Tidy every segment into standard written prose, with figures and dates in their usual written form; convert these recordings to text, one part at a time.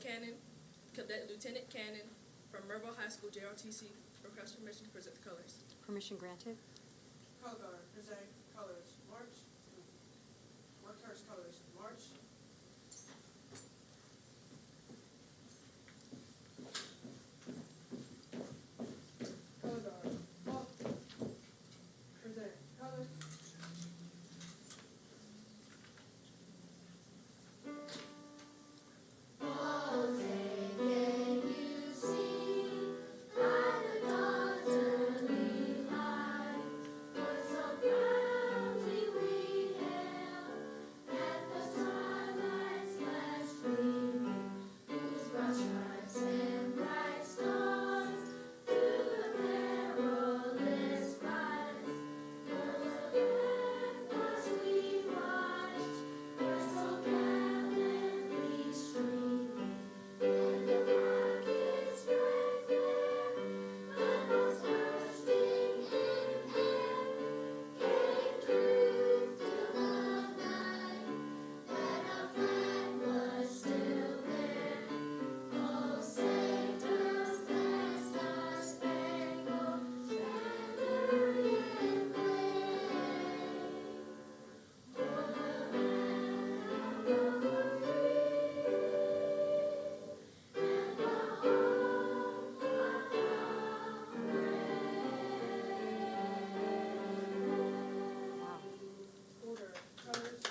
Cannon, Cadet Lieutenant Cannon from Merville High School JRTC, request permission to present the colors. Permission granted. Color guard, present colors, march. Markers colors, march. Color guard, off. Present colors. Order, colors.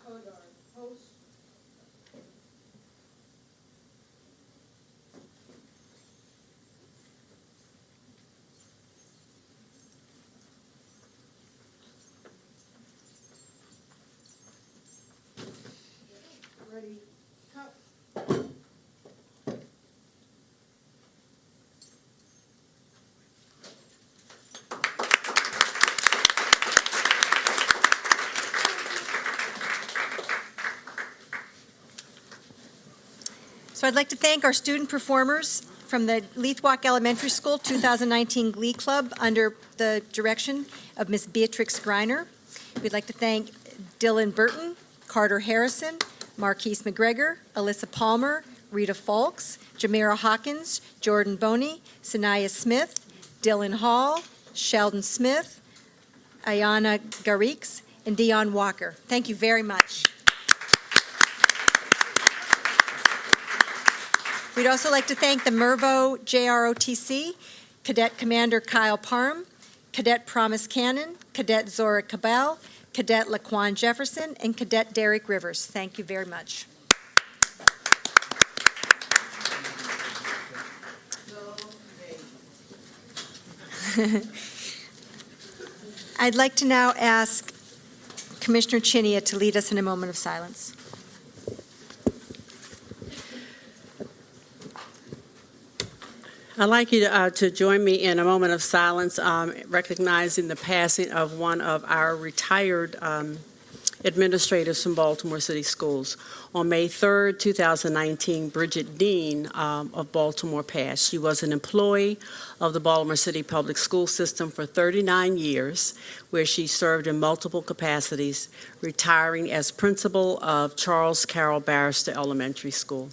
Color guard, post. Ready, cut. So I'd like to thank our student performers from the Leithwalk Elementary School 2019 Glee Club under the direction of Miss Beatrix Greiner. We'd like to thank Dylan Burton, Carter Harrison, Marquise McGregor, Alyssa Palmer, Rita Folks, Jamira Hawkins, Jordan Boney, Sanaya Smith, Dylan Hall, Sheldon Smith, Ayana Garriks, and Dion Walker. Thank you very much. We'd also like to thank the Mervo JROTC, Cadet Commander Kyle Parham, Cadet Promise Cannon, Cadet Zora Cabell, Cadet Laquan Jefferson, and Cadet Derek Rivers. Thank you very much. I'd like to now ask Commissioner Chinia to lead us in a moment of silence. I'd like you to join me in a moment of silence, recognizing the passing of one of our retired administrators from Baltimore City Schools. On May 3rd, 2019, Bridget Dean of Baltimore passed. She was an employee of the Baltimore City Public School System for 39 years, where she served in multiple capacities, retiring as principal of Charles Carroll Barrister Elementary School.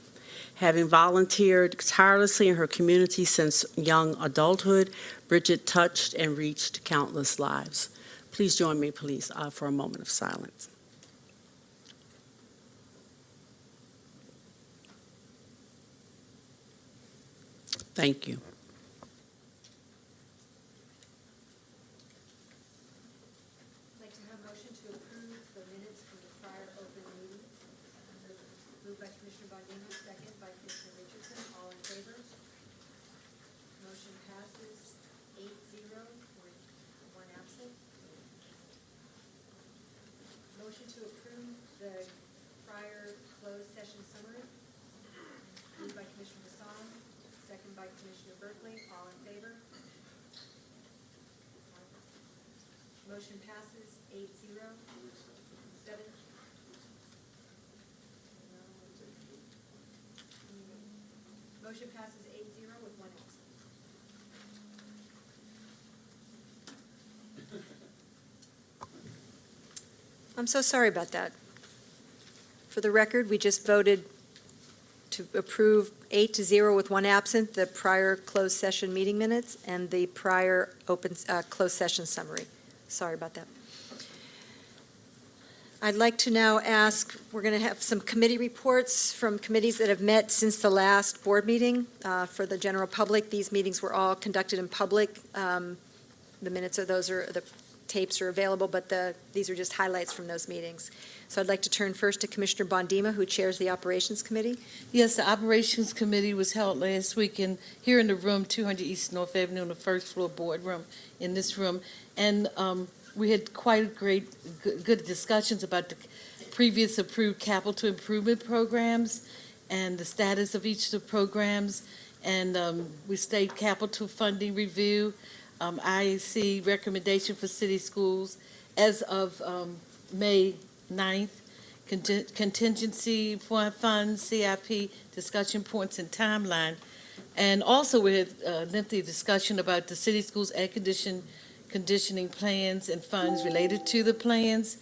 Having volunteered tirelessly in her community since young adulthood, Bridget touched and reached countless lives. Please join me, please, for a moment of silence. Thank you. I'd like to have a motion to approve the minutes from the prior open meeting. Moved by Commissioner Bondino, second by Commissioner Richardson. All in favor? Motion passes 8-0 with one absent. Motion to approve the prior closed session summary. Moved by Commissioner Hassan, second by Commissioner Berkeley. All in favor? Motion passes 8-0. 7. Motion passes 8-0 with one absent. I'm so sorry about that. For the record, we just voted to approve 8-0 with one absent, the prior closed session meeting minutes and the prior closed session summary. Sorry about that. I'd like to now ask, we're going to have some committee reports from committees that have met since the last board meeting. For the general public, these meetings were all conducted in public. The minutes of those the tapes are available, but these are just highlights from those meetings. So I'd like to turn first to Commissioner Bondima, who chairs the Operations Committee. Yes, the Operations Committee was held last week here in the room, 200 East North Avenue, in the first floor boardroom, in this room. And we had quite good discussions about the previous approved capital improvement programs and the status of each of the programs. And we stayed capital funding review, IAC recommendation for city schools as of May 9th, contingency funds, CIP, discussion points and timeline. And also we had a lengthy discussion about the city schools air conditioning plans and funds related to the plans.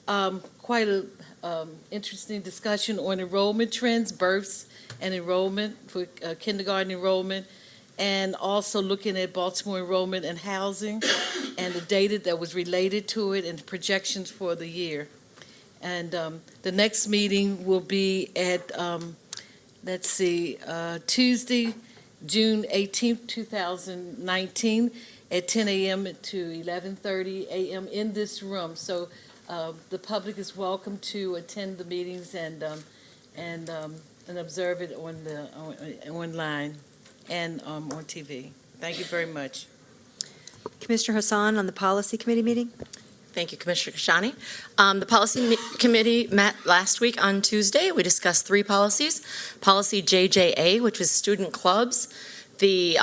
Quite a interesting discussion on enrollment trends, births and enrollment for kindergarten enrollment, and also looking at Baltimore enrollment and housing and the data that was related to it and projections for the year. And the next meeting will be at, Tuesday, June 18th, 2019, at 10 a.m. to 11:30 a.m. in this room. So the public is welcome to attend the meetings and observe it online and on TV. Thank you very much. Commissioner Hassan on the Policy Committee meeting. Thank you, Commissioner Kashani. The Policy Committee met last week on Tuesday. We discussed 3 policies. Policy JJA, which was student clubs. The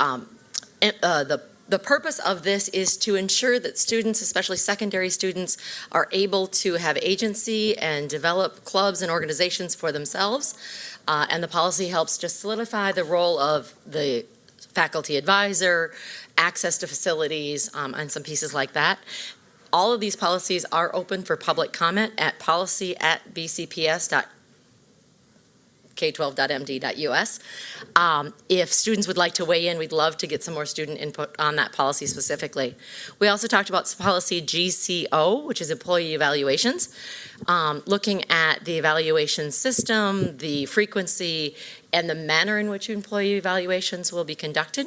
purpose of this is to ensure that students, especially secondary students, are able to have agency and develop clubs and organizations for themselves. And the policy helps just solidify the role of the faculty advisor, access to facilities, and some pieces like that. All of these policies are open for public comment at policy@bcps.k12.md.us. If students would like to weigh in, we'd love to get some more student input on that policy specifically. We also talked about policy GCO, which is employee evaluations, looking at the evaluation system, the frequency, and the manner in which employee evaluations will be conducted.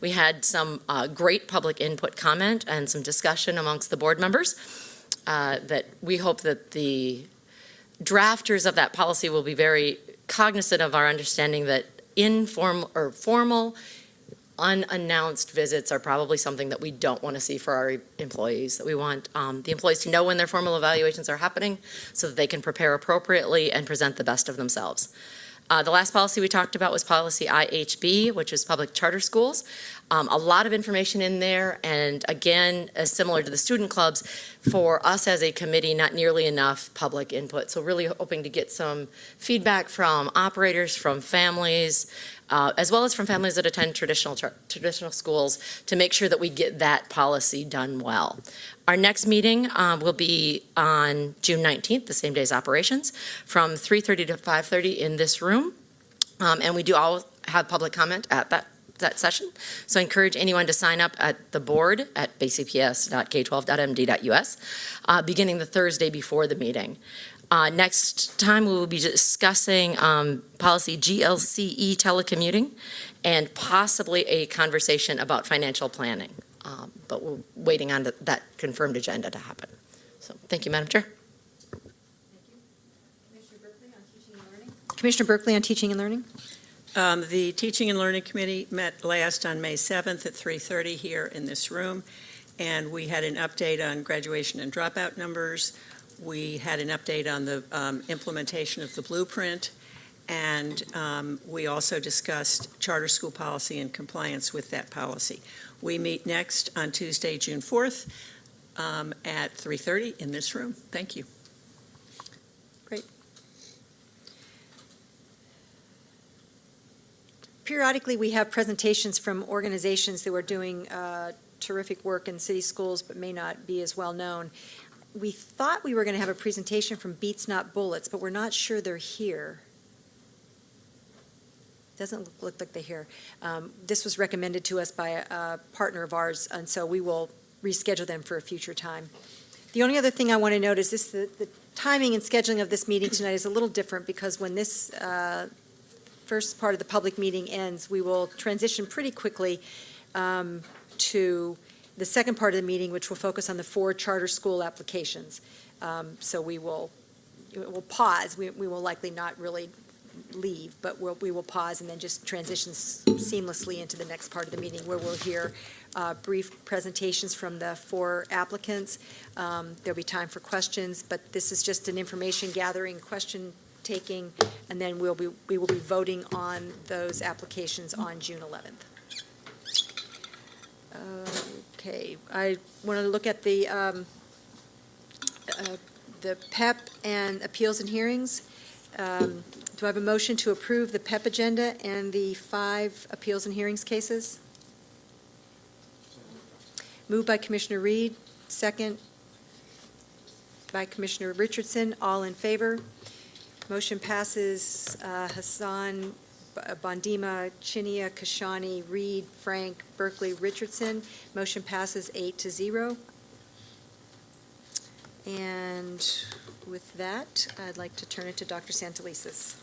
We had some great public input comment and some discussion amongst the board members that we hope that the drafters of that policy will be very cognizant of our understanding that informal or formal unannounced visits are probably something that we don't want to see for our employees, that we want the employees to know when their formal evaluations are happening so that they can prepare appropriately and present the best of themselves. The last policy we talked about was policy IHB, which is public charter schools. A lot of information in there, and again, as similar to the student clubs, for us as a committee, not nearly enough public input. So really hoping to get some feedback from operators, from families, as well as from families that attend traditional schools to make sure that we get that policy done well. Our next meeting will be on June 19th, the same day as operations, from 3:30 to 5:30 in this room. And we do all have public comment at that session. So I encourage anyone to sign up at the board at bcps.k12.md.us, beginning the Thursday before the meeting. Next time, we will be discussing policy GLCE telecommuting and possibly a conversation about financial planning. But we're waiting on that confirmed agenda to happen. So thank you, Madam Chair. Commissioner Berkeley on Teaching and Learning. The Teaching and Learning Committee met last on May 7th at 3:30 here in this room, and we had an update on graduation and dropout numbers. We had an update on the implementation of the blueprint, and we also discussed charter school policy and compliance with that policy. We meet next on Tuesday, June 4th at 3:30 in this room. Thank you. Great. Periodically, we have presentations from organizations that are doing terrific work in city schools but may not be as well known. We thought we were going to have a presentation from Beats Not Bullets, but we're not sure they're here. Doesn't look like they're here. This was recommended to us by a partner of ours, and so we will reschedule them for a future time. The only other thing I want to note is the timing and scheduling of this meeting tonight is a little different because when this first part of the public meeting ends, we will transition pretty quickly to the second part of the meeting, which will focus on the 4 charter school applications. So we will pause. We will likely not really leave, but we will pause and then just transition seamlessly into the next part of the meeting where we'll hear brief presentations from the 4 applicants. There'll be time for questions, but this is just an information gathering, question taking, and then we will be voting on those applications on June 11th. Okay, I want to look at the PEP and appeals and hearings. Do I have a motion to approve the PEP agenda and the 5 appeals and hearings cases? Moved by Commissioner Reed, second by Commissioner Richardson. All in favor? Motion passes. Hassan, Bondima, Chinia, Kashani, Reed, Frank, Berkeley, Richardson. Motion passes 8-0. And with that, I'd like to turn it to Dr. Santelises.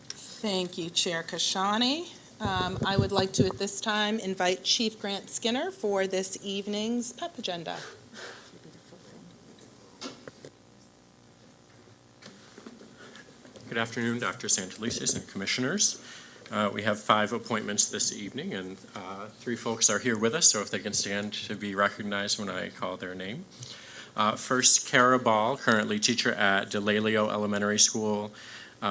Thank you, Chair Kashani. I would like to, at this time, invite Chief Grant Skinner for this evening's PEP agenda. Good afternoon, Dr. Santelises and Commissioners. We have 5 appointments this evening, and 3 folks are here with us, so if they can stand to be recognized when I call their name. First, Kara Ball, currently teacher at DeLalio Elementary School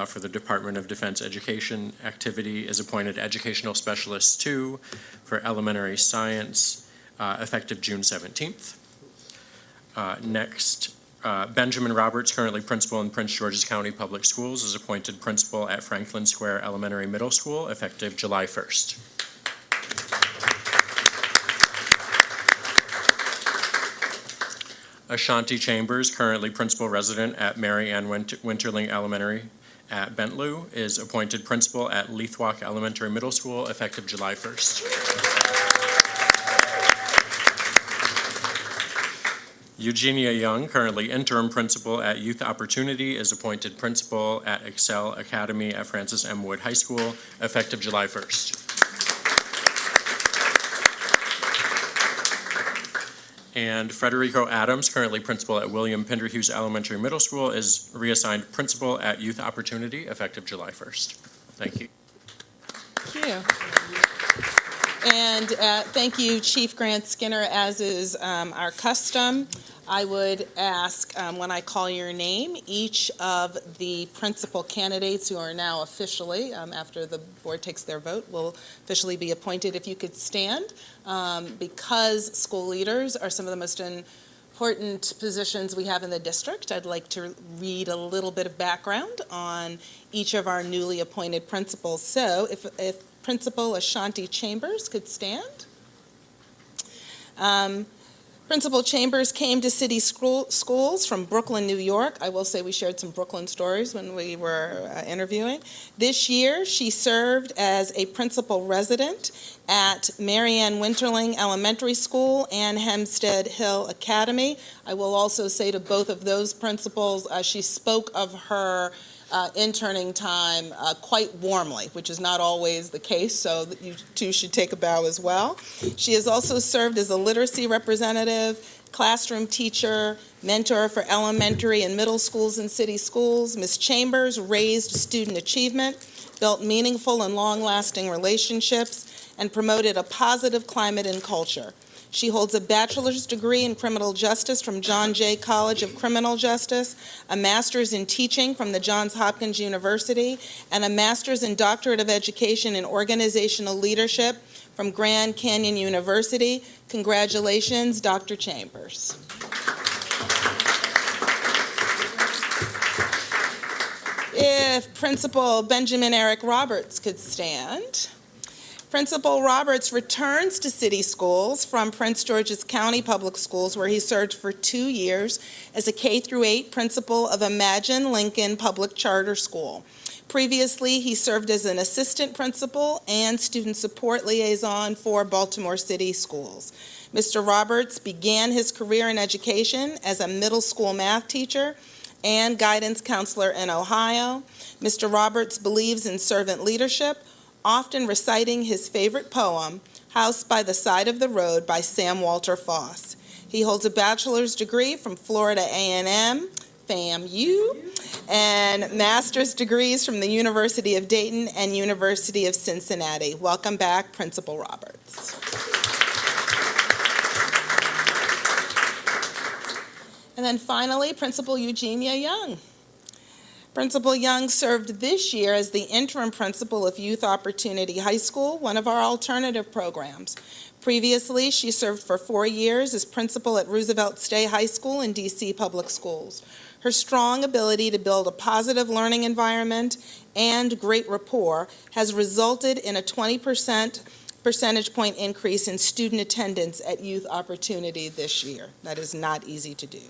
for the Department of Defense Education activity, is appointed Educational Specialist 2 for Elementary Science, effective June 17th. Next, Benjamin Roberts, currently principal in Prince George's County Public Schools, is appointed principal at Franklin Square Elementary Middle School, effective July 1st. Ashanti Chambers, currently principal resident at Mary Ann Winterling Elementary at Bentley, is appointed principal at Leithwalk Elementary Middle School, effective July 1st. Eugenia Young, currently interim principal at Youth Opportunity, is appointed principal at Excel Academy at Francis M. Wood High School, effective July 1st. And Federico Adams, currently principal at William Pinderhughes Elementary Middle School, is reassigned principal at Youth Opportunity, effective July 1st. Thank you. Thank you. And thank you, Chief Grant Skinner. As is our custom, I would ask, when I call your name, each of the principal candidates who are now officially, after the board takes their vote, will officially be appointed. If you could stand, because school leaders are some of the most important positions we have in the district, I'd like to read a little bit of background on each of our newly appointed principals. So if Principal Ashanti Chambers could stand. Principal Chambers came to city schools from Brooklyn, New York. I will say we shared some Brooklyn stories when we were interviewing. This year, she served as a principal resident at Mary Ann Winterling Elementary School and Hempstead Hill Academy. I will also say to both of those principals, she spoke of her interning time quite warmly, which is not always the case, so you too should take a bow as well. She has also served as a literacy representative, classroom teacher, mentor for elementary and middle schools and city schools. Ms. Chambers raised student achievement, built meaningful and long-lasting relationships, and promoted a positive climate and culture. She holds a bachelor's degree in criminal justice from John Jay College of Criminal Justice, a master's in teaching from the Johns Hopkins University, and a master's and doctorate of education in organizational leadership from Grand Canyon University. Congratulations, Dr. Chambers. If Principal Benjamin Eric Roberts could stand. Principal Roberts returns to city schools from Prince George's County Public Schools, where he served for 2 years as a K-8 principal of Imagine Lincoln Public Charter School. Previously, he served as an assistant principal and student support liaison for Baltimore City Schools. Mr. Roberts began his career in education as a middle school math teacher and guidance counselor in Ohio. Mr. Roberts believes in servant leadership, often reciting his favorite poem, House by the Side of the Road by Sam Walter Foss. He holds a bachelor's degree from Florida A&M, FAMU, and master's degrees from the University of Dayton and University of Cincinnati. Welcome back, Principal Roberts. And then finally, Principal Eugenia Young. Principal Young served this year as the interim principal of Youth Opportunity High School, one of our alternative programs. Previously, she served for 4 years as principal at Roosevelt State High School in D.C. Public Schools. Her strong ability to build a positive learning environment and great rapport has resulted in a 20% percentage point increase in student attendance at Youth Opportunity this year. That is not easy to do.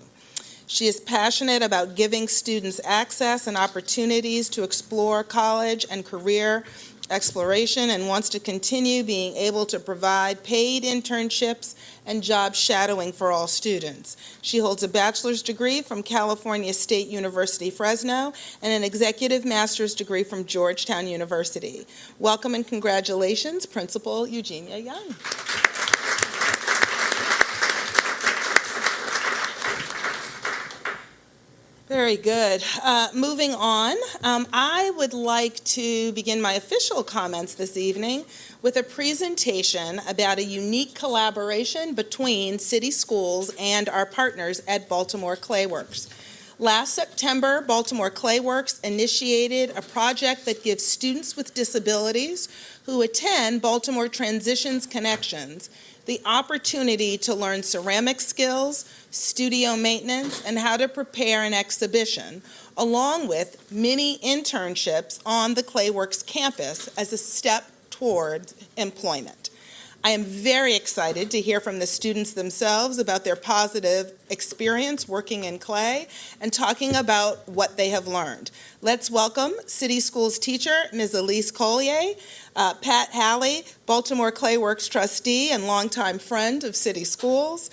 She is passionate about giving students access and opportunities to explore college and career exploration and wants to continue being able to provide paid internships and job shadowing for all students. She holds a bachelor's degree from California State University, Fresno, and an executive master's degree from Georgetown University. Welcome and congratulations, Principal Eugenia Young. Very good. Moving on, I would like to begin my official comments this evening with a presentation about a unique collaboration between city schools and our partners at Baltimore Clayworks. Last September, Baltimore Clayworks initiated a project that gives students with disabilities who attend Baltimore Transitions Connections the opportunity to learn ceramic skills, studio maintenance, and how to prepare an exhibition, along with mini internships on the Clayworks campus as a step towards employment. I am very excited to hear from the students themselves about their positive experience working in clay and talking about what they have learned. Let's welcome City Schools teacher, Ms. Elise Collier, Pat Halley, Baltimore Clayworks trustee and longtime friend of City Schools,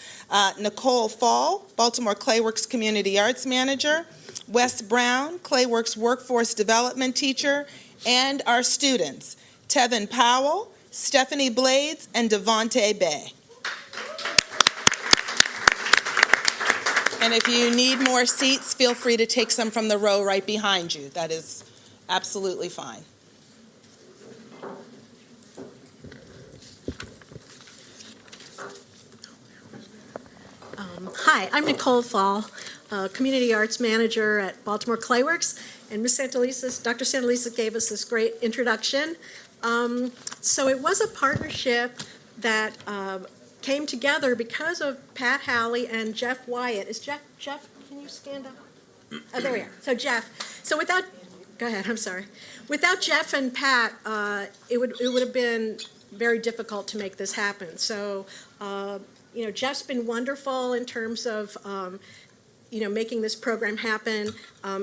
Nicole Fall, Baltimore Clayworks community arts manager, Wes Brown, Clayworks workforce development teacher, and our students, Tevin Powell, Stephanie Blades, and Devontae Bay. And if you need more seats, feel free to take some from the row right behind you. That is absolutely fine. Hi, I'm Nicole Fall, Community Arts Manager at Baltimore Clayworks, and Dr. Santelises gave us this great introduction. So it was a partnership that came together because of Pat Halley and Jeff Wyatt. Is Jeff, can you stand up? Oh, there we are. So Jeff, go ahead, I'm sorry. Without Jeff and Pat, it would have been very difficult to make this happen. So, Jeff's been wonderful in terms of, making this program happen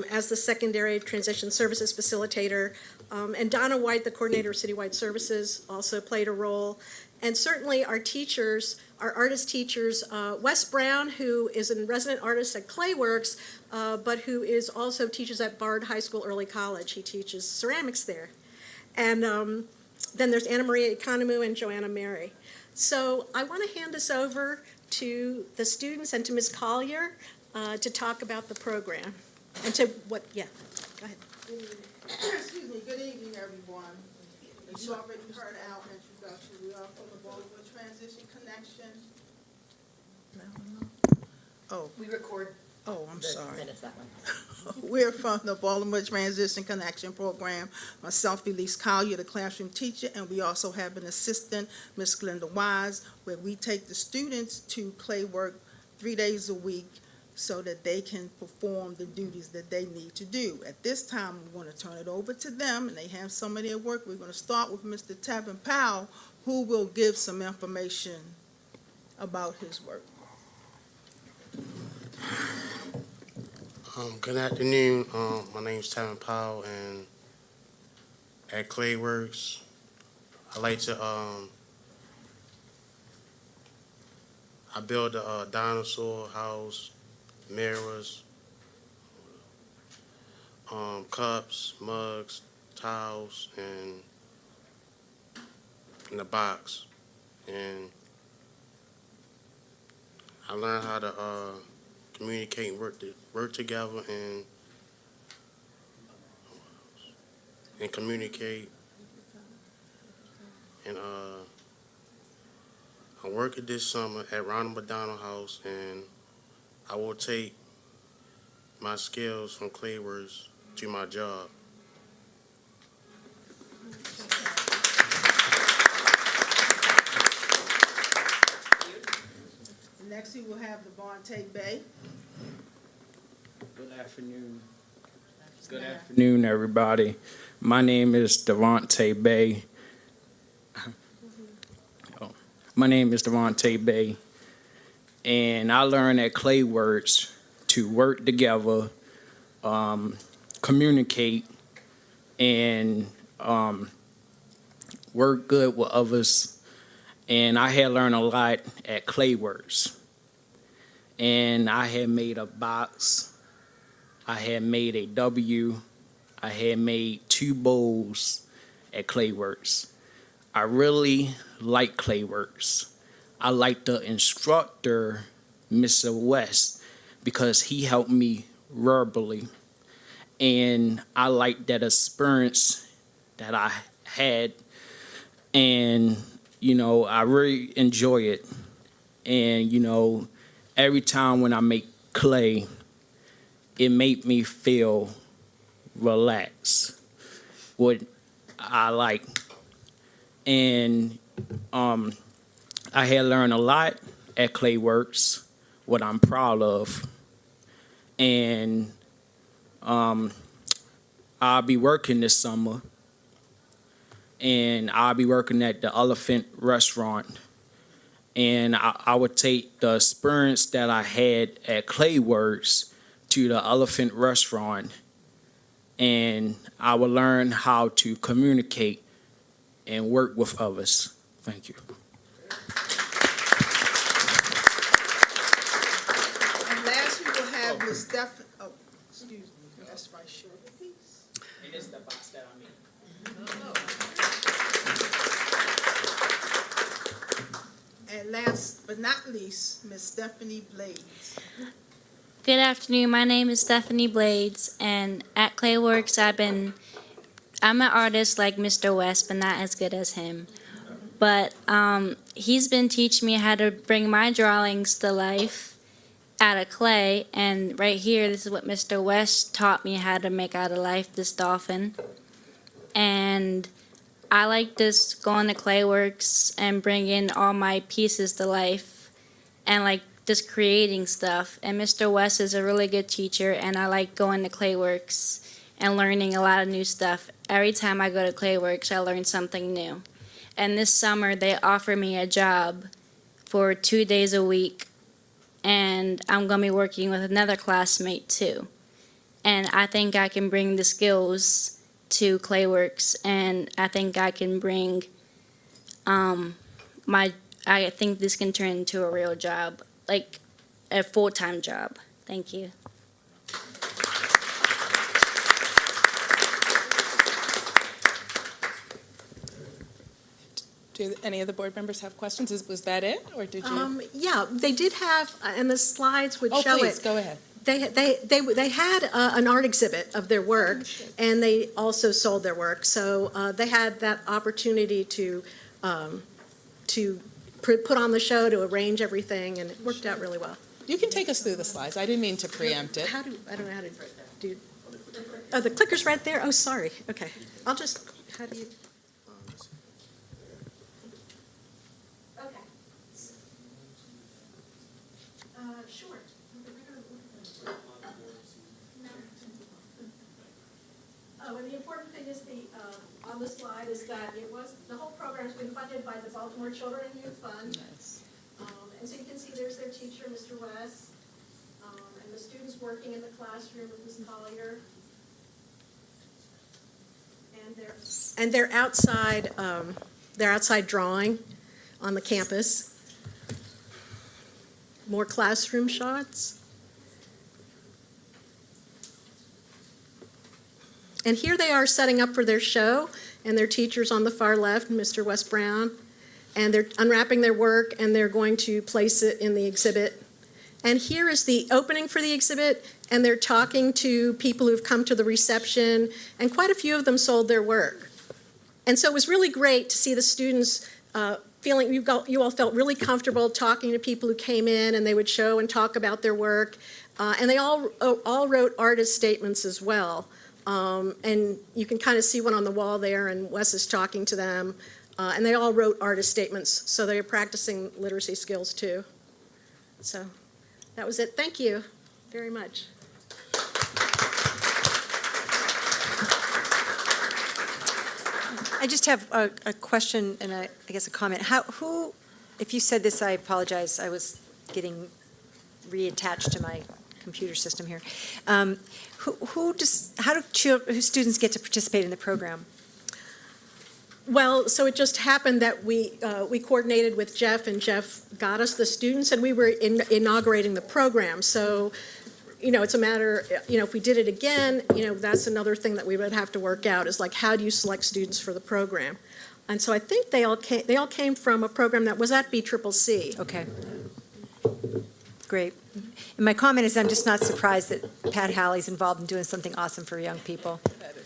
as the secondary transition services facilitator. And Donna White, the coordinator of citywide services, also played a role. And certainly our teachers, our artist teachers, Wes Brown, who is a resident artist at Clayworks, but who is also teaches at Bard High School Early College. He teaches ceramics there. And then there's Anna Maria Economou and Joanna Mary. So I want to hand this over to the students and to Ms. Collier to talk about the program. And to go ahead. Excuse me, good evening, everyone. As you already heard our introduction, we are from the Baltimore Transition Connection. We record I'm the sorry. minutes that way. We're from the Baltimore Transition Connection Program. Myself, Elise Collier, the classroom teacher, and we also have an assistant, Miss Glenda Wise, where we take the students to clay work 3 days a week so that they can perform the duties that they need to do. At this time, we're going to turn it over to them, and they have some of their work. We're going to start with Mr. Tevin Powell, who will give some information about his work. Good afternoon. My name is Tevin Powell, and at Clayworks. I like to I build a dinosaur house, mirrors, cups, mugs, towels, and in the box. And I learned how to communicate and work together and communicate. And I'm working this summer at Ronald McDonald House, and I will take my skills from Clayworks to my job. Next, we will have Devontae Bay. Good afternoon. Good afternoon, everybody. My name is Devontae Bay. My name is Devontae Bay, and I learned at Clayworks to work together, communicate, and work good with others. And I had learned a lot at Clayworks. And I had made a box, I had made a W, I had made 2 bowls at Clayworks. I really like Clayworks. I like the instructor, Mr. West, because he helped me verbally. And I like that experience that I had. And, I really enjoy it. And, every time when I make clay, it made me feel relaxed, what I like. And I had learned a lot at Clayworks, what I'm proud of. And I'll be working this summer, and I'll be working at the Elephant Restaurant. And I would take the experience that I had at Clayworks to the Elephant Restaurant, and I would learn how to communicate and work with others. Thank you. And last, we will have Ms. Stephanie, excuse me, that's my short piece. It is the box that I made. And last but not least, Ms. Stephanie Blades. Good afternoon. My name is Stephanie Blades, and at Clayworks, I'm an artist like Mr. West, but not as good as him. But he's been teaching me how to bring my drawings to life out of clay. And right here, this is what Mr. West taught me how to make out of life, this dolphin. And I like just going to Clayworks and bringing all my pieces to life and like just creating stuff. And Mr. West is a really good teacher, and I like going to Clayworks and learning a lot of new stuff. Every time I go to Clayworks, I learn something new. And this summer, they offer me a job for 2 days a week, and I'm going to be working with another classmate too. And I think I can bring the skills to Clayworks, and I think I can bring I think this can turn into a real job, like a full-time job. Thank you. Do any of the board members have questions? Was that it, or did you? Yeah, they did have, and the slides would Oh, show please, it. go ahead. They had an art exhibit of their work, and they also sold their work. So they had that opportunity to put on the show, to arrange everything, and it worked out really well. You can take us through the slides. I didn't mean to preempt it. I don't know how to do. Oh, the clicker's right there? Oh, sorry. Okay. How do you? Okay. Sure. Oh, and the important thing is on the slide is that the whole program has been funded by the Baltimore Children and Youth Fund. Nice. And so you can see there's their teacher, Mr. West, and the students working in the classroom with Ms. Collier. And they're outside drawing on the campus. More classroom shots. And here they are setting up for their show, and their teacher's on the far left, Mr. Wes Brown. And they're unwrapping their work, and they're going to place it in the exhibit. And here is the opening for the exhibit, and they're talking to people who've come to the reception, and quite a few of them sold their work. And so it was really great to see the students feeling, you all felt really comfortable talking to people who came in, and they would show and talk about their work. And they all wrote artist statements as well. And you can kind of see one on the wall there, and Wes is talking to them. And they all wrote artist statements, so they're practicing literacy skills too. So that was it. Thank you very much. I just have a question and I guess a comment. If you said this, I apologize. I was getting reattached to my computer system here. How do students get to participate in the program? Well, so it just happened that we coordinated with Jeff, and Jeff got us the students, and we were inaugurating the program. So, it's a matter, if we did it again, that's another thing that we would have to work out is like, how do you select students for the program? And so I think they all came from a program that was at BCCC. Okay. Great. And my comment is I'm just not surprised that Pat Halley's involved in doing something awesome for young people.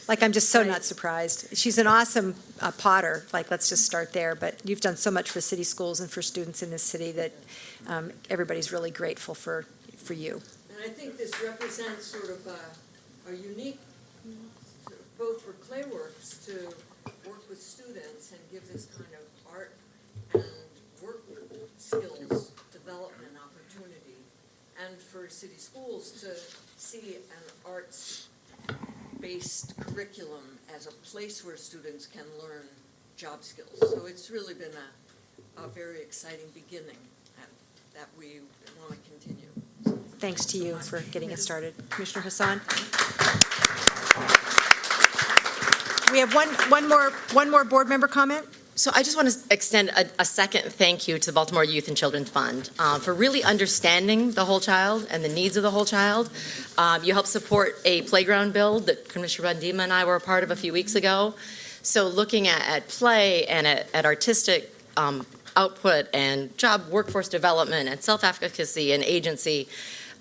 Like, I'm just so not surprised. She's an awesome potter. Like, let's just start there. But you've done so much for city schools and for students in this city that everybody's really grateful for you. And I think this represents sort of a unique, both for Clayworks to work with students and give this kind of art and work skills development opportunity, and for city schools to see an arts-based curriculum as a place where students can learn job skills. So it's really been a very exciting beginning that we want to continue. Thanks to you for getting us started. Commissioner Hassan? We have one more board member comment. So I just want to extend a second thank you to the Baltimore Youth and Children's Fund for really understanding the whole child and the needs of the whole child. You helped support a playground build that Commissioner Randima and I were a part of a few weeks ago. So looking at play and at artistic output and job workforce development and self-efficacy and agency,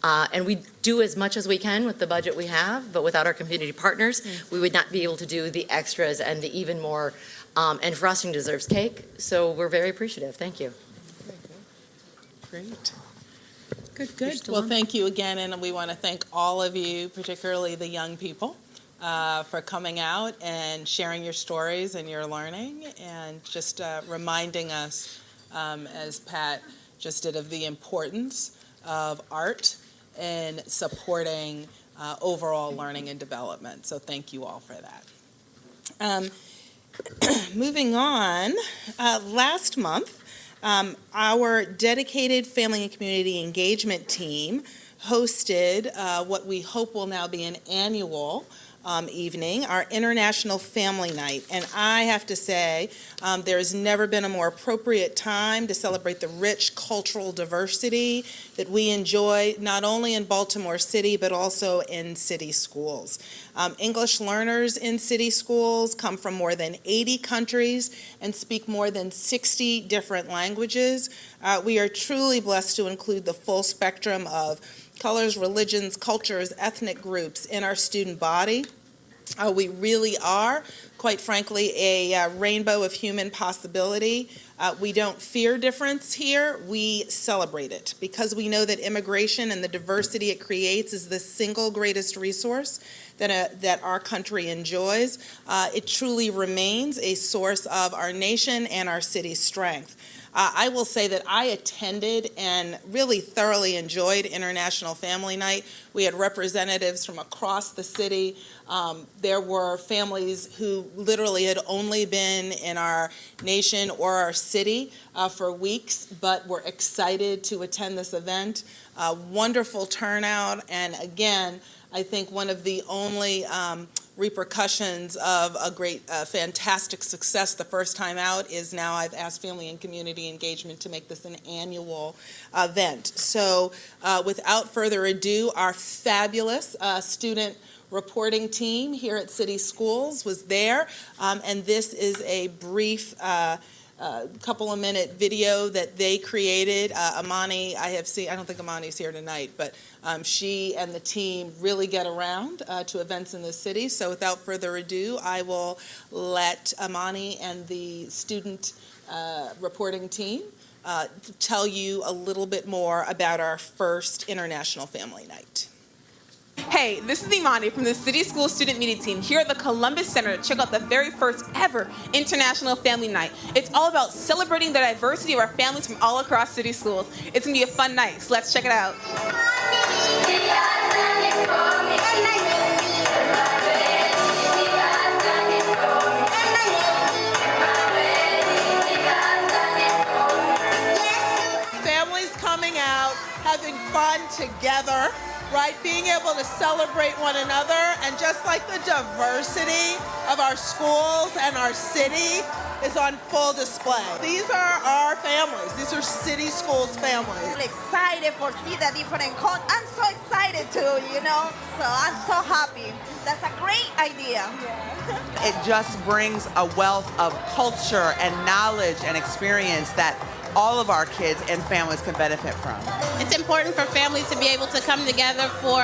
and we do as much as we can with the budget we have, but without our community partners, we would not be able to do the extras and the even more. And frosting deserves cake, so we're very appreciative. Thank you. Great. Good. Well, thank you again, and we want to thank all of you, particularly the young people, for coming out and sharing your stories and your learning, and just reminding us, as Pat just did, of the importance of art in supporting overall learning and development. So thank you all for that. Moving on, last month, our dedicated family and community engagement team hosted what we hope will now be an annual evening, our International Family Night. And I have to say, there's never been a more appropriate time to celebrate the rich cultural diversity that we enjoy, not only in Baltimore City, but also in city schools. English learners in city schools come from more than 80 countries and speak more than 60 different languages. We are truly blessed to include the full spectrum of colors, religions, cultures, ethnic groups in our student body. We really are, quite frankly, a rainbow of human possibility. We don't fear difference here, we celebrate it, because we know that immigration and the diversity it creates is the single greatest resource that our country enjoys. It truly remains a source of our nation and our city's strength. I will say that I attended and really thoroughly enjoyed International Family Night. We had representatives from across the city. There were families who literally had only been in our nation or our city for weeks, but were excited to attend this event. Wonderful turnout, and again, I think one of the only repercussions of a great, fantastic success the first time out is now I've asked Family and Community Engagement to make this an annual event. So without further ado, our fabulous student reporting team here at City Schools was there, and this is a brief couple of minute video that they created. Amani, I don't think Amani's here tonight, but she and the team really get around to events in the city. So without further ado, I will let Amani and the student reporting team tell you a little bit more about our first International Family Night. Hey, this is Imani from the City School Student Media Team here at the Columbus Center to check out the very first ever International Family Night. It's all about celebrating the diversity of our families from all across City Schools. It's going to be a fun night, so let's check it out. Families coming out, having fun together, right? Being able to celebrate one another, and just like the diversity of our schools and our city is on full display. These are our families. These are City Schools families. I'm excited for see the different I'm so excited too, you know, so I'm so happy. That's a great idea. It just brings a wealth of culture and knowledge and experience that all of our kids and families can benefit from. It's important for families to be able to come together for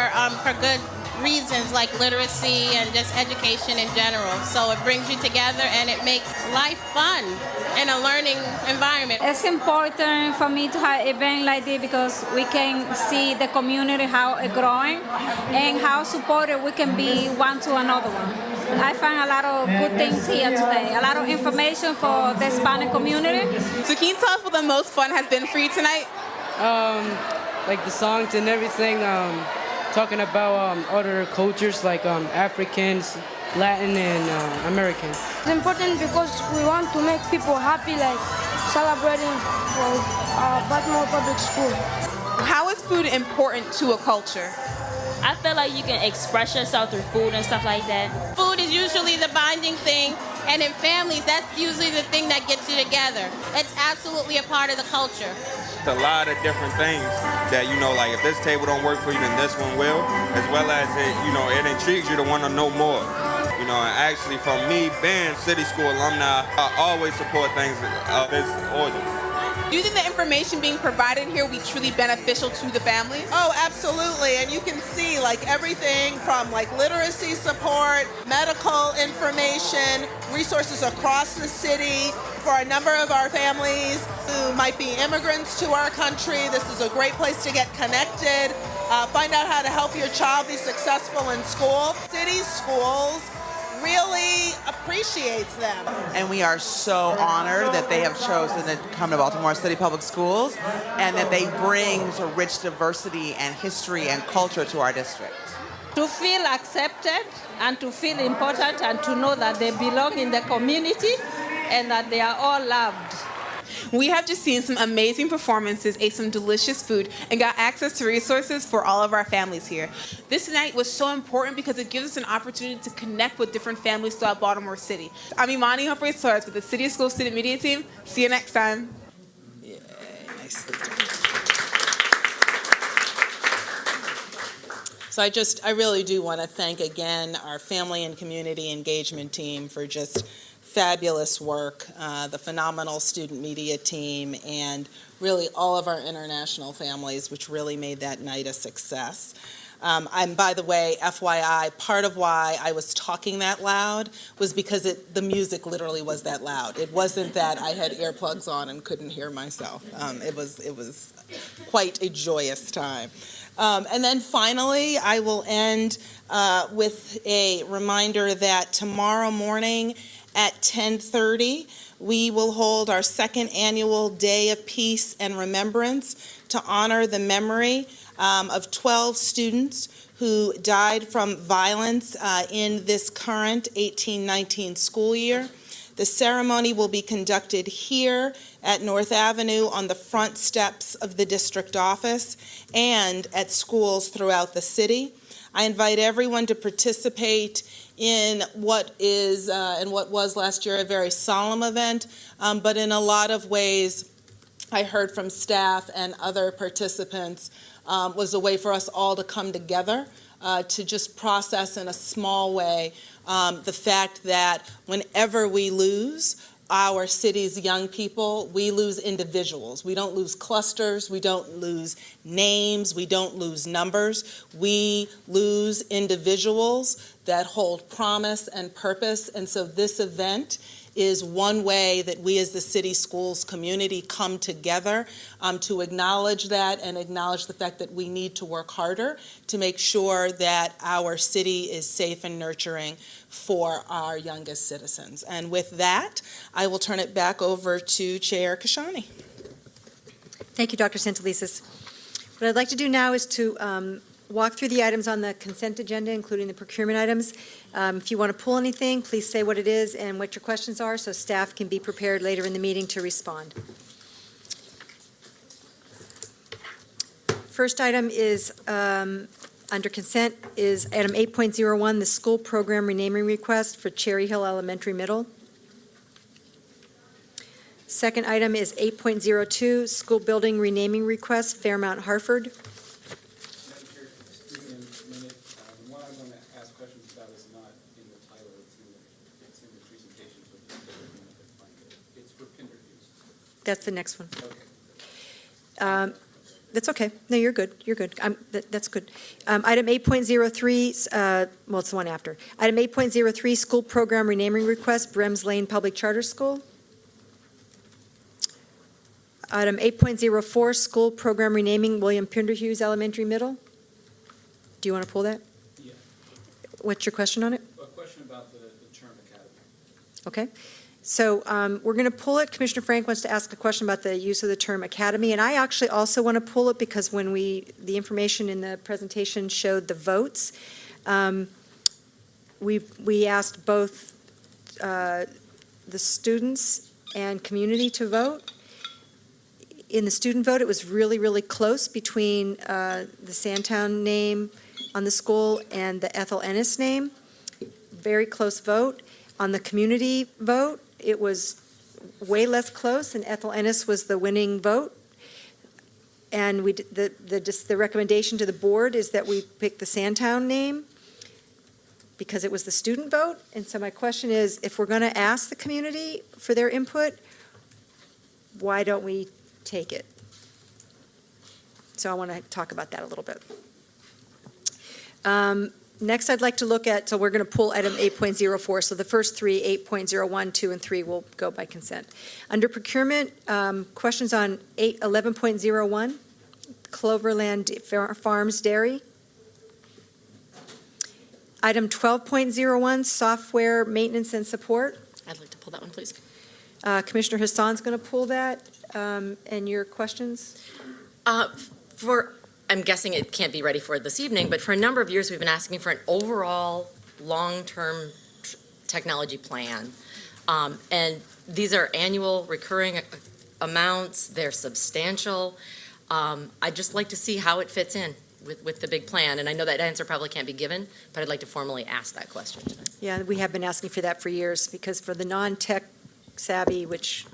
good reasons like literacy and just education in general. So it brings you together and it makes life fun in a learning environment. It's important for me to have an event like this because we can see the community, how it's growing and how supportive we can be one to another one. I find a lot of good things here today, a lot of information for the Hispanic community. So can you tell us what the most fun has been for you tonight? Like the songs and everything, talking about other cultures like Africans, Latin, and American. It's important because we want to make people happy, like celebrating for Baltimore Public School. How is food important to a culture? I feel like you can express yourself through food and stuff like that. Food is usually the bonding thing, and in families, that's usually the thing that gets you together. It's absolutely a part of the culture. A lot of different things that, you know, like if this table don't work for you, then this one will, as well as it intrigues you to want to know more. You know, and actually from me being City School alumni, I always support things of this origin. Do you think the information being provided here will be truly beneficial to the families? Oh, absolutely. And you can see like everything from like literacy support, medical information, resources across the city for a number of our families who might be immigrants to our country. This is a great place to get connected, find out how to help your child be successful in school. City Schools really appreciates them. And we are so honored that they have chosen to come to Baltimore City Public Schools and that they bring so rich diversity and history and culture to our district. To feel accepted and to feel important and to know that they belong in the community and that they are all loved. We have just seen some amazing performances, ate some delicious food, and got access to resources for all of our families here. This night was so important because it gives us an opportunity to connect with different families throughout Baltimore City. I'm Imani Humphreys-Torres with the City School Student Media Team. See you next time. Yeah, nicely done. So I really do want to thank again our Family and Community Engagement Team for just fabulous work, the phenomenal student media team, and really all of our international families, which really made that night a success. And by the way, FYI, part of why I was talking that loud was because the music literally was that loud. It wasn't that I had earplugs on and couldn't hear myself. It was quite a joyous time. And then finally, I will end with a reminder that tomorrow morning at 10:30, we will hold our second annual Day of Peace and Remembrance to honor the memory of 12 students who died from violence in this current 18-19 school year. The ceremony will be conducted here at North Avenue on the front steps of the district office and at schools throughout the city. I invite everyone to participate in what is and what was last year a very solemn event, but in a lot of ways, I heard from staff and other participants, was a way for us all to come together to just process in a small way the fact that whenever we lose our city's young people, we lose individuals. We don't lose clusters, we don't lose names, we don't lose numbers. We lose individuals that hold promise and purpose. And so this event is one way that we as the city schools community come together to acknowledge that and acknowledge the fact that we need to work harder to make sure that our city is safe and nurturing for our youngest citizens. And with that, I will turn it back over to Chair Kashani. Thank you, Dr. Santelises. What I'd like to do now is to walk through the items on the consent agenda, including the procurement items. If you want to pull anything, please say what it is and what your questions are so staff can be prepared later in the meeting to respond. First item is under consent is item 8.01, the school program renaming request for Cherry Hill Elementary Middle. Second item is 8.02, school building renaming request, Fairmount Harford. That's the next one. That's okay. No, you're good. You're good. That's good. Item 8.03, well, it's the one after. Item 8.03, school program renaming request, Brems Lane Public Charter School. Item 8.04, school program renaming William Pinderhughes Elementary Middle. Do you want to pull that? Yeah. What's your question on it? A question about the term academy. Okay. So we're going to pull it. Commissioner Frank wants to ask a question about the use of the term academy, and I actually also want to pull it because when the information in the presentation showed the votes, we asked both the students and community to vote. In the student vote, it was really, really close between the Sandtown name on the school and the Ethel Ennis name. Very close vote. On the community vote, it was way less close, and Ethel Ennis was the winning vote. And the recommendation to the board is that we pick the Sandtown name because it was the student vote. And so my question is, if we're going to ask the community for their input, why don't we take it? So I want to talk about that a little bit. Next, I'd like to look at, so we're going to pull item 8.04. So the first three, 8.01, 2, and 3, will go by consent. Under procurement, questions on 11.01, Cloverland Farms Dairy. Item 12.01, software maintenance and support. I'd like to pull that one, please. Commissioner Hassan's going to pull that. And your questions? I'm guessing it can't be ready for it this evening, but for a number of years, we've been asking for an overall long-term technology plan. And these are annual recurring amounts. They're substantial. I'd just like to see how it fits in with the big plan. And I know that answer probably can't be given, but I'd like to formally ask that question tonight. Yeah, we have been asking for that for years because for the non-tech savvy, which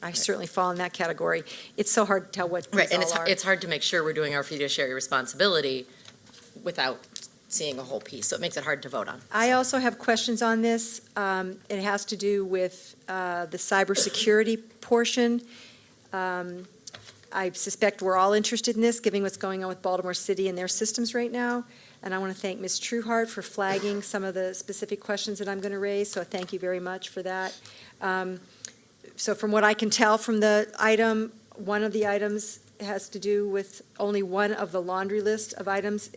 I certainly fall in that category, it's so hard to tell what these and all are. it's hard to make sure we're doing our fiduciary responsibility without seeing a whole piece, so it makes it hard to vote on. I also have questions on this. It has to do with the cybersecurity portion. I suspect we're all interested in this, given what's going on with Baltimore City and their systems right now. And I want to thank Ms. Trueheart for flagging some of the specific questions that I'm going to raise, so thank you very much for that. So from what I can tell from the item, one of the items has to do with only one of the laundry list of items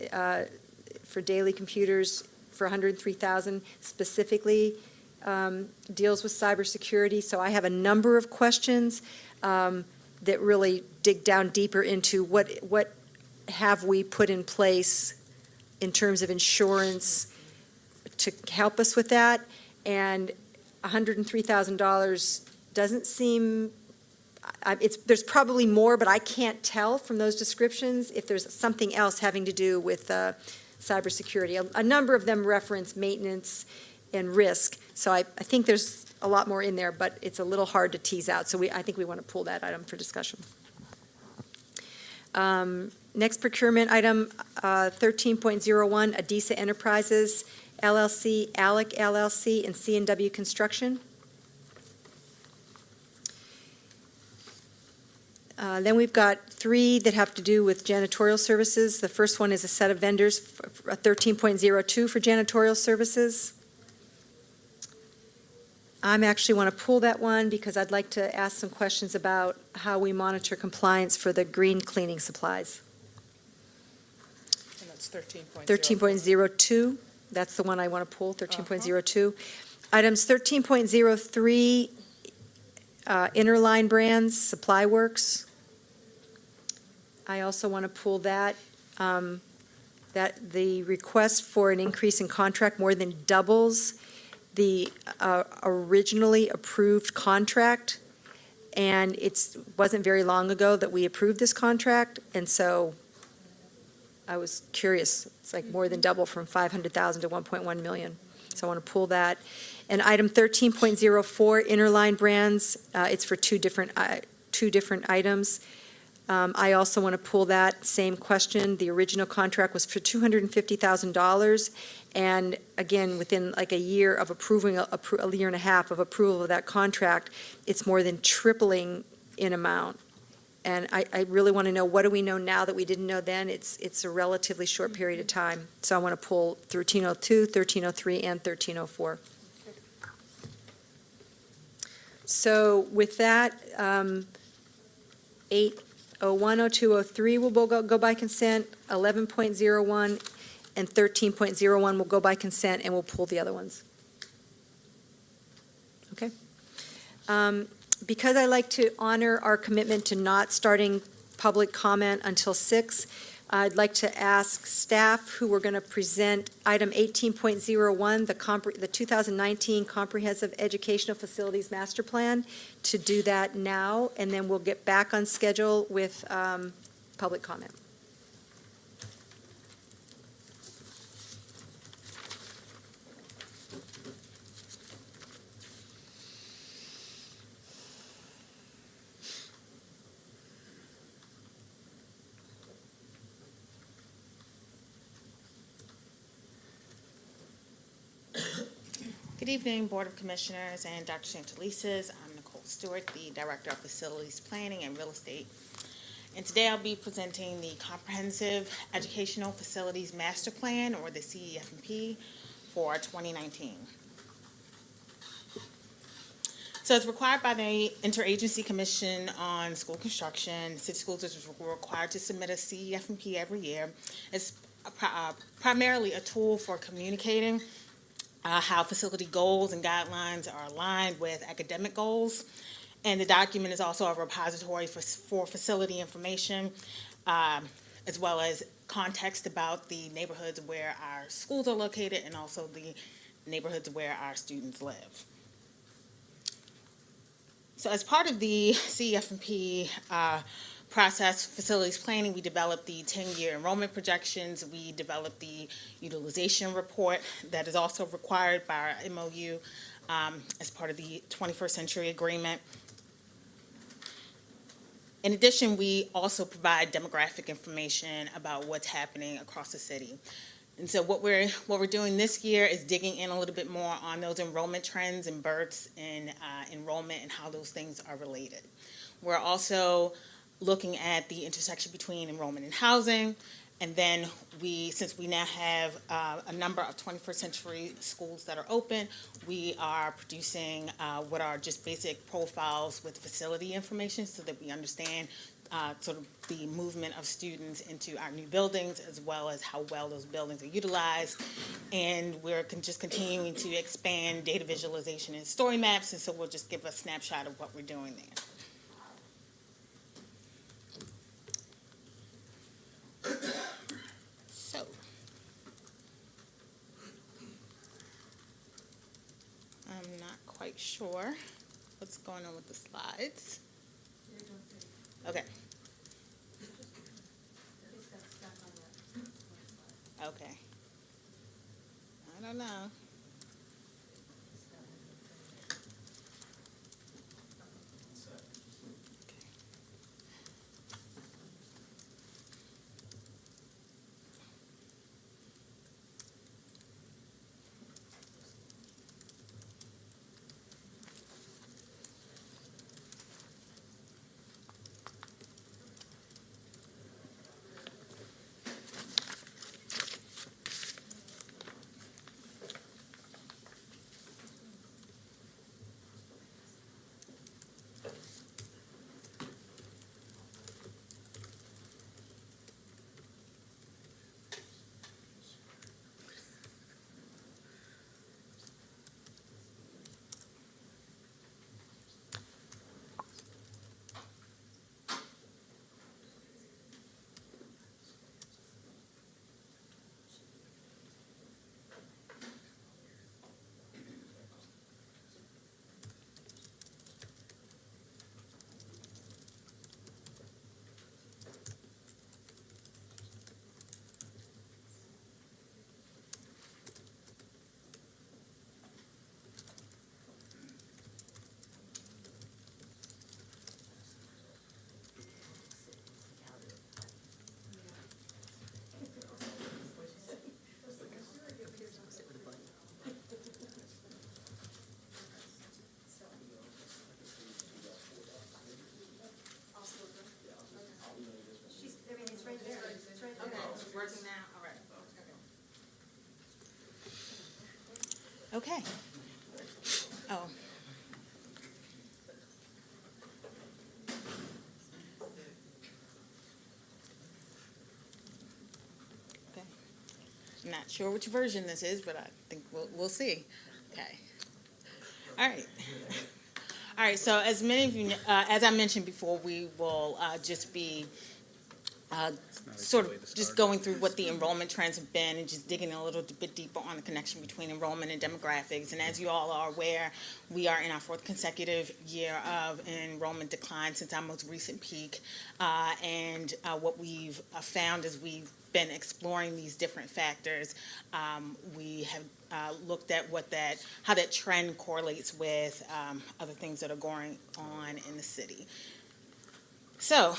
for daily computers for $103,000 specifically deals with cybersecurity. So I have a number of questions that really dig down deeper into what have we put in place in terms of insurance to help us with that. And $103,000 doesn't seem, there's probably more, but I can't tell from those descriptions if there's something else having to do with cybersecurity. A number of them reference maintenance and risk, so I think there's a lot more in there, but it's a little hard to tease out, so I think we want to pull that item for discussion. Next procurement item, 13.01, Adisa Enterprises LLC, ALEC LLC, and C&W Construction. Then we've got three that have to do with janitorial services. The first one is a set of vendors, 13.02 for janitorial services. I'm actually want to pull that one because I'd like to ask some questions about how we monitor compliance for the green cleaning supplies. And that's 13.0. 13.02, that's the one I want to pull, 13.02. Items 13.03, Interline Brands, Supply Works. I also want to pull that, that the request for an increase in contract more than doubles the originally approved contract, and it wasn't very long ago that we approved this contract, and so I was curious. It's like more than double from 500,000 to 1.1 million. So I want to pull that. And item 13.04, Interline Brands, it's for two different items. I also want to pull that same question. The original contract was for $250,000, and again, within like a year of approving, a year and a half of approval of that contract, it's more than tripling in amount. And I really want to know, what do we know now that we didn't know then? It's a relatively short period of time. So I want to pull 1302, 1303, and 1304. So with that, 801, 02, 03 will go by consent, 11.01 and 13.01 will go by consent, and we'll pull the other ones. Okay? Because I like to honor our commitment to not starting public comment until 6, I'd like to ask staff who were going to present item 18.01, the 2019 Comprehensive Educational Facilities Master Plan, to do that now, and then we'll get back on schedule with public comment. Good evening, Board of Commissioners and Dr. Santelises. I'm Nicole Stewart, the Director of Facilities Planning and Real Estate. And today I'll be presenting the Comprehensive Educational Facilities Master Plan, or the CEF&P, for 2019. So as required by the Interagency Commission on School Construction, city schools are required to submit a CEF&P every year. It's primarily a tool for communicating how facility goals and guidelines are aligned with academic goals. And the document is also a repository for facility information, as well as context about the neighborhoods where our schools are located and also the neighborhoods where our students live. So as part of the CEF&P process, facilities planning, we developed the 10-year enrollment projections. We developed the utilization report that is also required by our MOU as part of the 21st Century Agreement. In addition, we also provide demographic information about what's happening across the city. And so what we're doing this year is digging in a little bit more on those enrollment trends and births and enrollment and how those things are related. We're also looking at the intersection between enrollment and housing, and then since we now have a number of 21st century schools that are open, we are producing what are just basic profiles with facility information so that we understand sort of the movement of students into our new buildings, as well as how well those buildings are utilized. And we're just continuing to expand data visualization and story maps, and so we'll just give a snapshot of what we're doing there. So, I'm not quite sure what's going on with the slides. Okay. Okay. I don't know. Okay, it's working now. All right. Okay. Oh. Okay. I'm not sure which version this is, but I think we'll see. Okay. All right. All right. So as many of you, as I mentioned before, we will just be sort of just going through what the enrollment trends have been and just digging a little bit deeper on the connection between enrollment and demographics. And as you all are aware, we are in our fourth consecutive year of enrollment decline since our most recent peak. And what we've found is we've been exploring these different factors. We have looked at how that trend correlates with other things that are going on in the city. So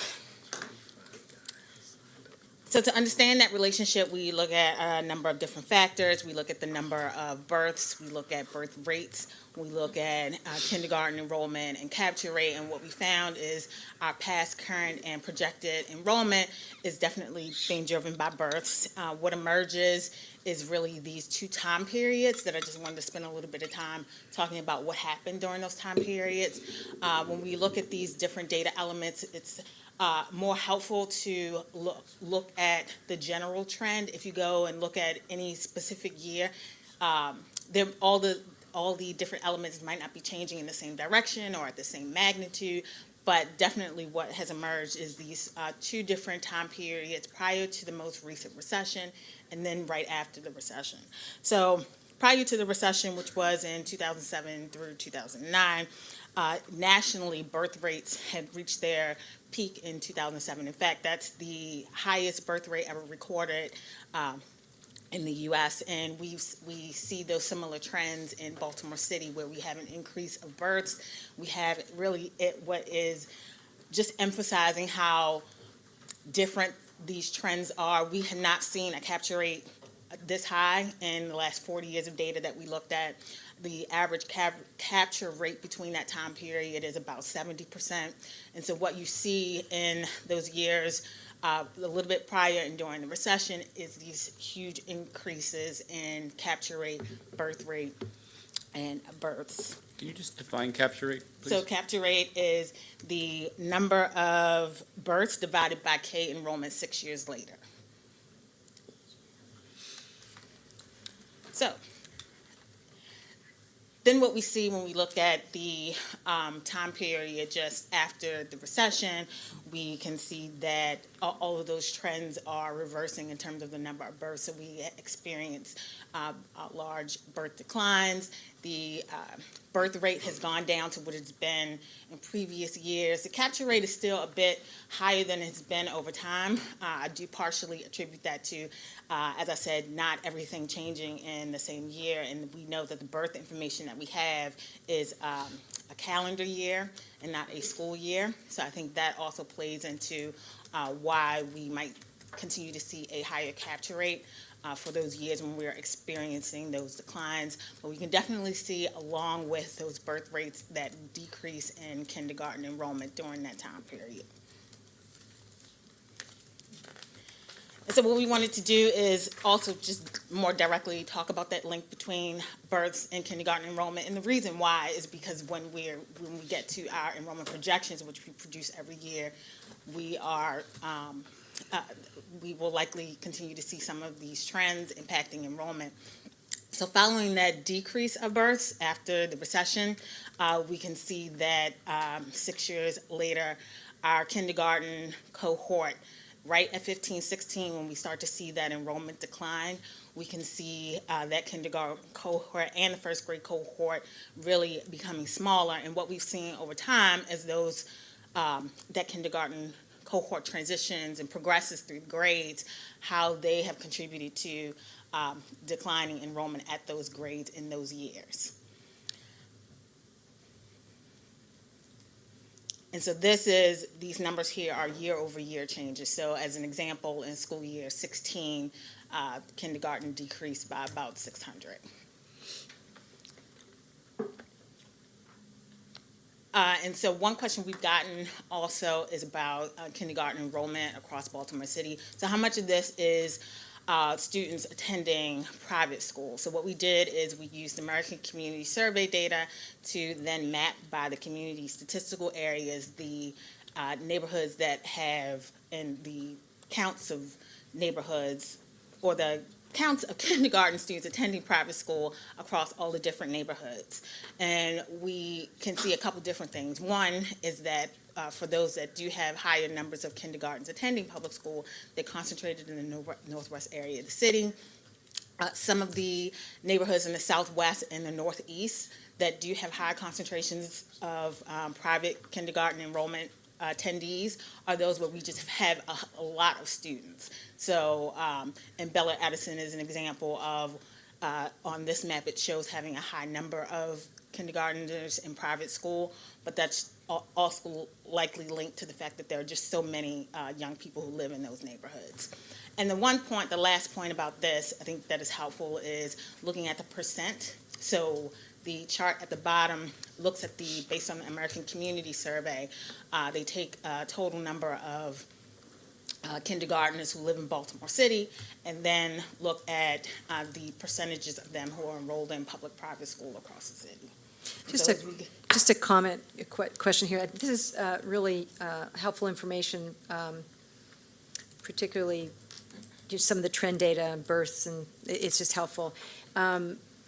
to understand that relationship, we look at a number of different factors. We look at the number of births. We look at birth rates. We look at kindergarten enrollment and capture rate. And what we found is our past, current, and projected enrollment is definitely being driven by births. What emerges is really these two time periods that I just wanted to spend a little bit of time talking about what happened during those time periods. When we look at these different data elements, it's more helpful to look at the general trend. If you go and look at any specific year, all the different elements might not be changing in the same direction or at the same magnitude, but definitely what has emerged is these two different time periods prior to the most recent recession and then right after the recession. So prior to the recession, which was in 2007 through 2009, nationally, birth rates had reached their peak in 2007. In fact, that's the highest birth rate ever recorded in the U.S., and we see those similar trends in Baltimore City, where we have an increase of births. We have really what is just emphasizing how different these trends are. We have not seen a capture rate this high in the last 40 years of data that we looked at. The average capture rate between that time period is about 70%. And so what you see in those years, a little bit prior and during the recession, is these huge increases in capture rate, birth rate, and births. Can you just define capture rate, please? So capture rate is the number of births divided by K enrollment 6 years later. So then what we see when we look at the time period just after the recession, we can see that all of those trends are reversing in terms of the number of births. So we experience large birth declines. The birth rate has gone down to what it's been in previous years. The capture rate is still a bit higher than it's been over time. I do partially attribute that to, as I said, not everything changing in the same year. And we know that the birth information that we have is a calendar year and not a school year. So I think that also plays into why we might continue to see a higher capture rate for those years when we're experiencing those declines. But we can definitely see, along with those birth rates, that decrease in kindergarten enrollment during that time period. And so what we wanted to do is also just more directly talk about that link between births and kindergarten enrollment. And the reason why is because when we get to our enrollment projections, which we produce every year, we will likely continue to see some of these trends impacting enrollment. So following that decrease of births after the recession, we can see that 6 years later, our kindergarten cohort, right at 15, 16, when we start to see that enrollment decline, we can see that kindergarten cohort and the first grade cohort really becoming smaller. And what we've seen over time is that kindergarten cohort transitions and progresses through grades, how they have contributed to declining enrollment at those grades in those years. And so these numbers here are year-over-year changes. So as an example, in school year 16, kindergarten decreased by about 600. And so one question we've gotten also is about kindergarten enrollment across Baltimore City. So how much of this is students attending private schools? So what we did is we used American Community Survey data to then map by the community statistical areas the neighborhoods that have, and the counts of neighborhoods, or the counts of kindergarten students attending private school across all the different neighborhoods. And we can see a couple different things. One is that for those that do have higher numbers of kindergartens attending public school, they're concentrated in the northwest area of the city. Some of the neighborhoods in the southwest and the northeast that do have high concentrations of private kindergarten enrollment attendees are those where we just have a lot of students. So, and Bella Edison is an example of, on this map, it shows having a high number of kindergartners in private school, but that's also likely linked to the fact that there are just so many young people who live in those neighborhoods. And the last point about this, I think that is helpful, is looking at the percent. So the chart at the bottom looks at based on the American Community Survey, they take a total number of kindergartners who live in Baltimore City, and then look at the percentages of them who are enrolled in public-private school across the city. Just a comment, a question here. This is really helpful information, particularly just some of the trend data on births, and it's just helpful.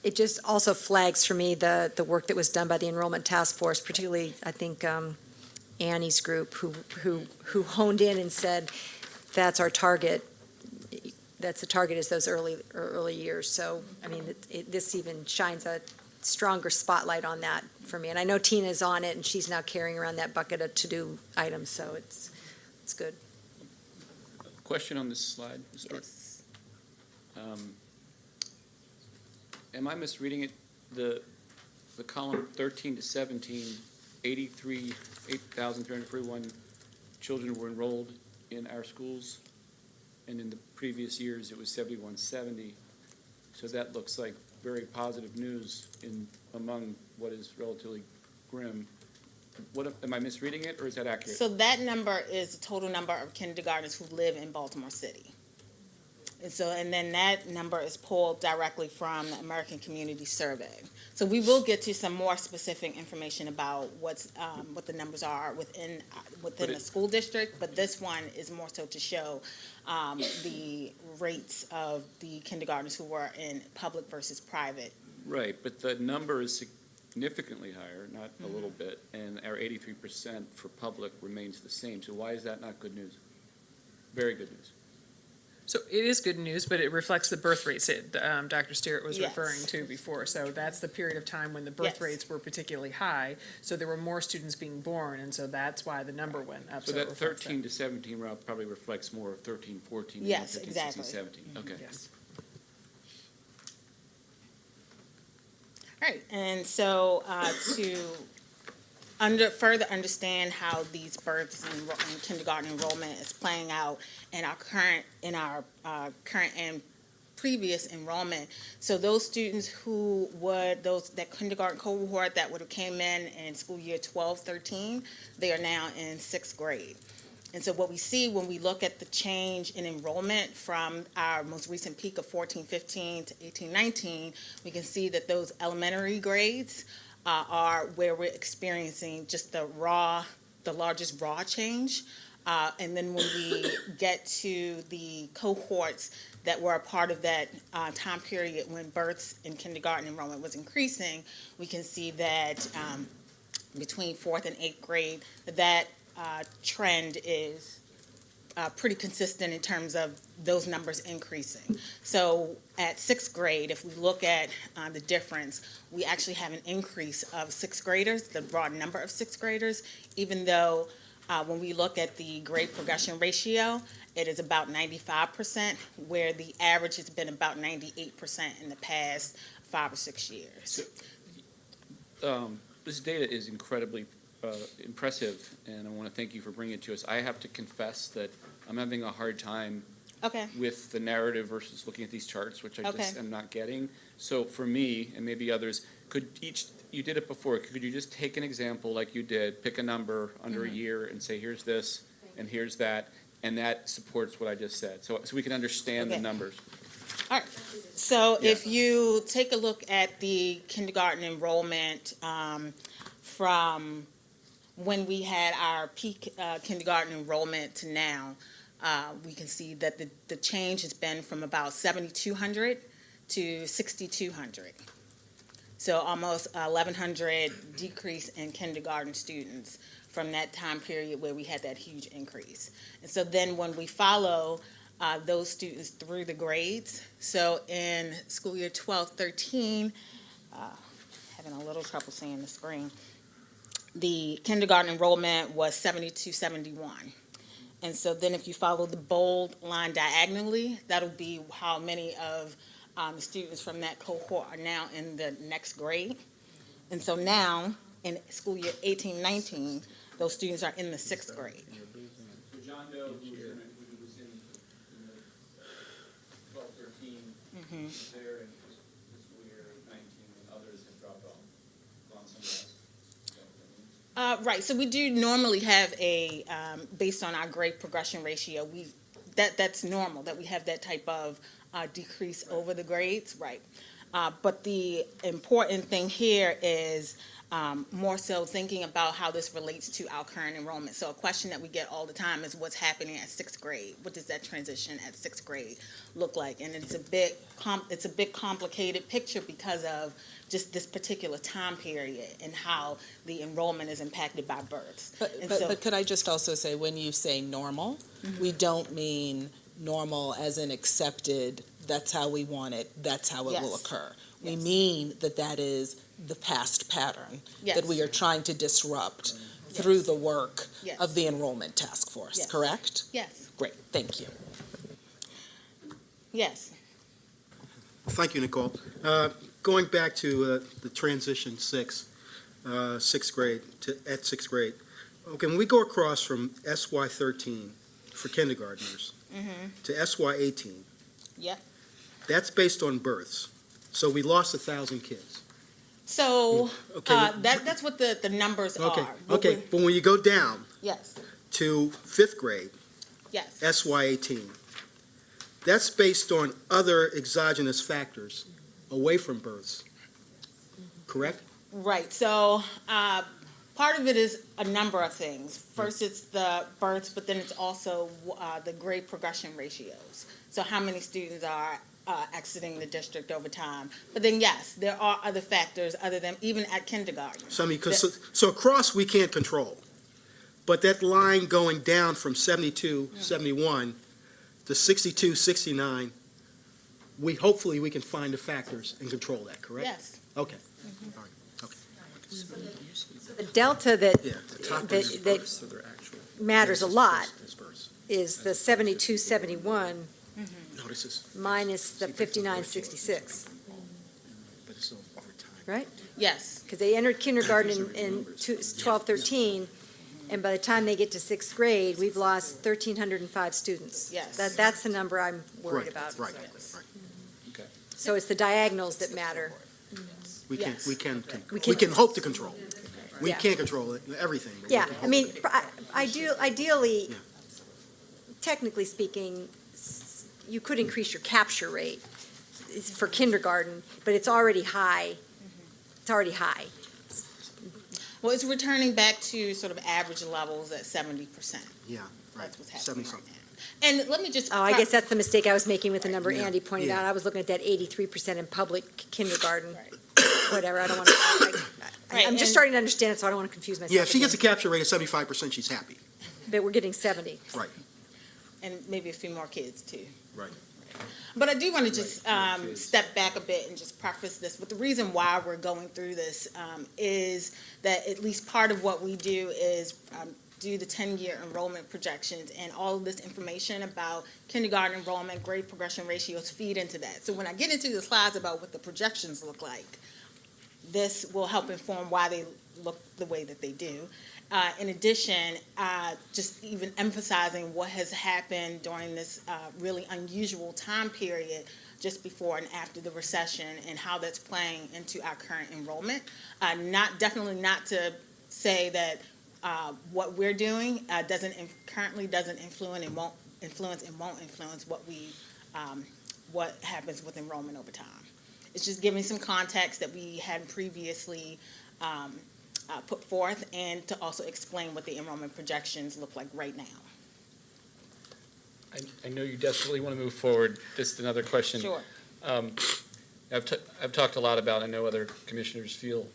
It just also flags for me the work that was done by the Enrollment Task Force, particularly, I think, Annie's group, who honed in and said, that's our target. That's the target, is those early years. So, I mean, this even shines a stronger spotlight on that for me. And I know Tina's on it, and she's now carrying around that bucket of to-do items, so it's good. Question on this slide? Yes. Am I misreading it? The column 13 to 17, 8,341 children were enrolled in our schools, and in the previous years it was 7,170. So that looks like very positive news among what is relatively grim. Am I misreading it, or is that accurate? So that number is the total number of kindergartners who live in Baltimore City. And then that number is pulled directly from the American Community Survey. So we will get to some more specific information about what the numbers are within the school district, but this one is more so to show the rates of the kindergartners who were in public versus private. Right, but the number is significantly higher, not a little bit, and our 83% for public remains the same. So why is that not good news? Very good news. So it is good news, but it reflects the birth rates that Dr. Stewart was Yes. referring to before. So that's the period of time when the birth Yes. rates were particularly high. So there were more students being born, and so that's why the number went up. So it that reflects 13 to 17 route probably reflects more of 13, 14, than Yes, 15, exactly. 16, 17. Okay. Yes. All right, and so to further understand how these births and kindergarten enrollment is playing out in our current and previous enrollment. So those students that kindergarten cohort that would have came in school year 12-13, they are now in 6th grade. And so what we see when we look at the change in enrollment from our most recent peak of 14-15 to 18-19, we can see that those elementary grades are where we're experiencing just the largest raw change. And then when we get to the cohorts that were a part of that time period when births and kindergarten enrollment was increasing, we can see that between 4th and 8th grade, that trend is pretty consistent in terms of those numbers increasing. So at 6th grade, if we look at the difference, we actually have an increase of 6th graders, the raw number of 6th graders, even though when we look at the grade progression ratio, it is about 95%, where the average has been about 98% in the past 5 or 6 years. This data is incredibly impressive, and I want to thank you for bringing it to us. I have to confess that I'm having a hard time with the narrative versus looking at these charts, which I just am not getting. So for me, and maybe others, you did it before, could you just take an example like you did, pick a number under a year and say, here's this and here's that, and that supports what I just said, so we can understand the numbers. All right. So if you take a look at the kindergarten enrollment from when we had our peak kindergarten enrollment to now, we can see that the change has been from about 7,200 to 6,200. So almost 1,100 decrease in kindergarten students from that time period where we had that huge increase. And so then when we follow those students through the grades, so in school year 12-13, having a little trouble seeing the screen, the kindergarten enrollment was 7271. And so then if you follow the bold line diagonally, that'll be how many of the students from that cohort are now in the next grade. And so now, in school year 18-19, those students are in the 6th grade. So John Doe, who was in 12-13, is there in school year 19, and others have dropped off, gone somewhere else? Right, so we do normally have based on our grade progression ratio, that's normal, that we have that type of decrease over the grades, right. But the important thing here is more so thinking about how this relates to our current enrollment. So a question that we get all the time is what's happening at 6th grade? What does that transition at 6th grade look like? And it's a bit complicated picture because of just this particular time period and how the enrollment is impacted by births. But could I just also say, when you say normal, we don't mean normal as in accepted, that's how we want it, that's how it will occur. We mean that is the past pattern that we are trying to disrupt through the work of the enrollment task force, correct? Yes. Great, thank you. Yes. Thank you, Nicole. Going back to the transition sixth grade at 6th grade. Okay, when we go across from SY 13 for kindergartners to SY 18, that's based on births. So we lost 1,000 kids. So that's what the numbers are. Okay, but when you go down to 5th grade, SY 18, that's based on other exogenous factors away from births, correct? Right, so part of it is a number of things. First, it's the births, but then it's also the grade progression ratios. So how many students are exiting the district over time. But then, yes, there are other factors other than even at kindergarten. So I mean, so across we can't control, but that line going down from 72, 71 to 62, 69, hopefully we can find the factors and control that, correct? Yes. Okay. Mhm. All right. Okay. The delta that, Yeah, the top that, is that matters a lot is the 72, 71 No, this is, minus the 59, 66, but it's over time. right? Yes. Because they entered kindergarten in 12, 13, and by the time they get to sixth grade, we've lost 1,305 students. Yes. That's the number I'm worried Right, about. right. Okay. So it's the diagonals that matter. We can, Yes. we can, We we can- can hope to control. We Yeah. can't control everything. but we Yeah, can I hope mean, to. ideally, Yeah. technically speaking, you could increase your capture rate for kindergarten, but it's already high. It's already high. Well, it's returning back to sort of average levels at 70%. Yeah, right. That's what's happening 70 right now. And let me just. Oh, I guess that's the mistake I was making with the number Yeah, Andy pointed yeah. out. I was looking at that 83% in public kindergarten. Right. Whatever, I don't want to, Right, I'm just and- starting to understand it, so I don't want to confuse myself Yeah, if she gets a again. capture rate of 75%, she's happy. But we're getting 70. Right, And maybe a few more kids too. right. But I do want to just step back a bit and just preface this. But the reason why we're going through this is that at least part of what we do is do the 10-year enrollment projections, and all of this information about kindergarten enrollment, grade progression ratios feed into that. So when I get into the slides about what the projections look like, this will help inform why they look the way that they do. In addition, just even emphasizing what has happened during this really unusual time period just before and after the recession and how that's playing into our current enrollment. Definitely not to say that what we're doing currently doesn't influence and won't influence what happens with enrollment over time. It's just giving some context that we hadn't previously put forth, and to also explain what the enrollment projections look like right now. I know you desperately want to move forward. Just another question. Sure. I've talked a lot about, I know other commissioners feel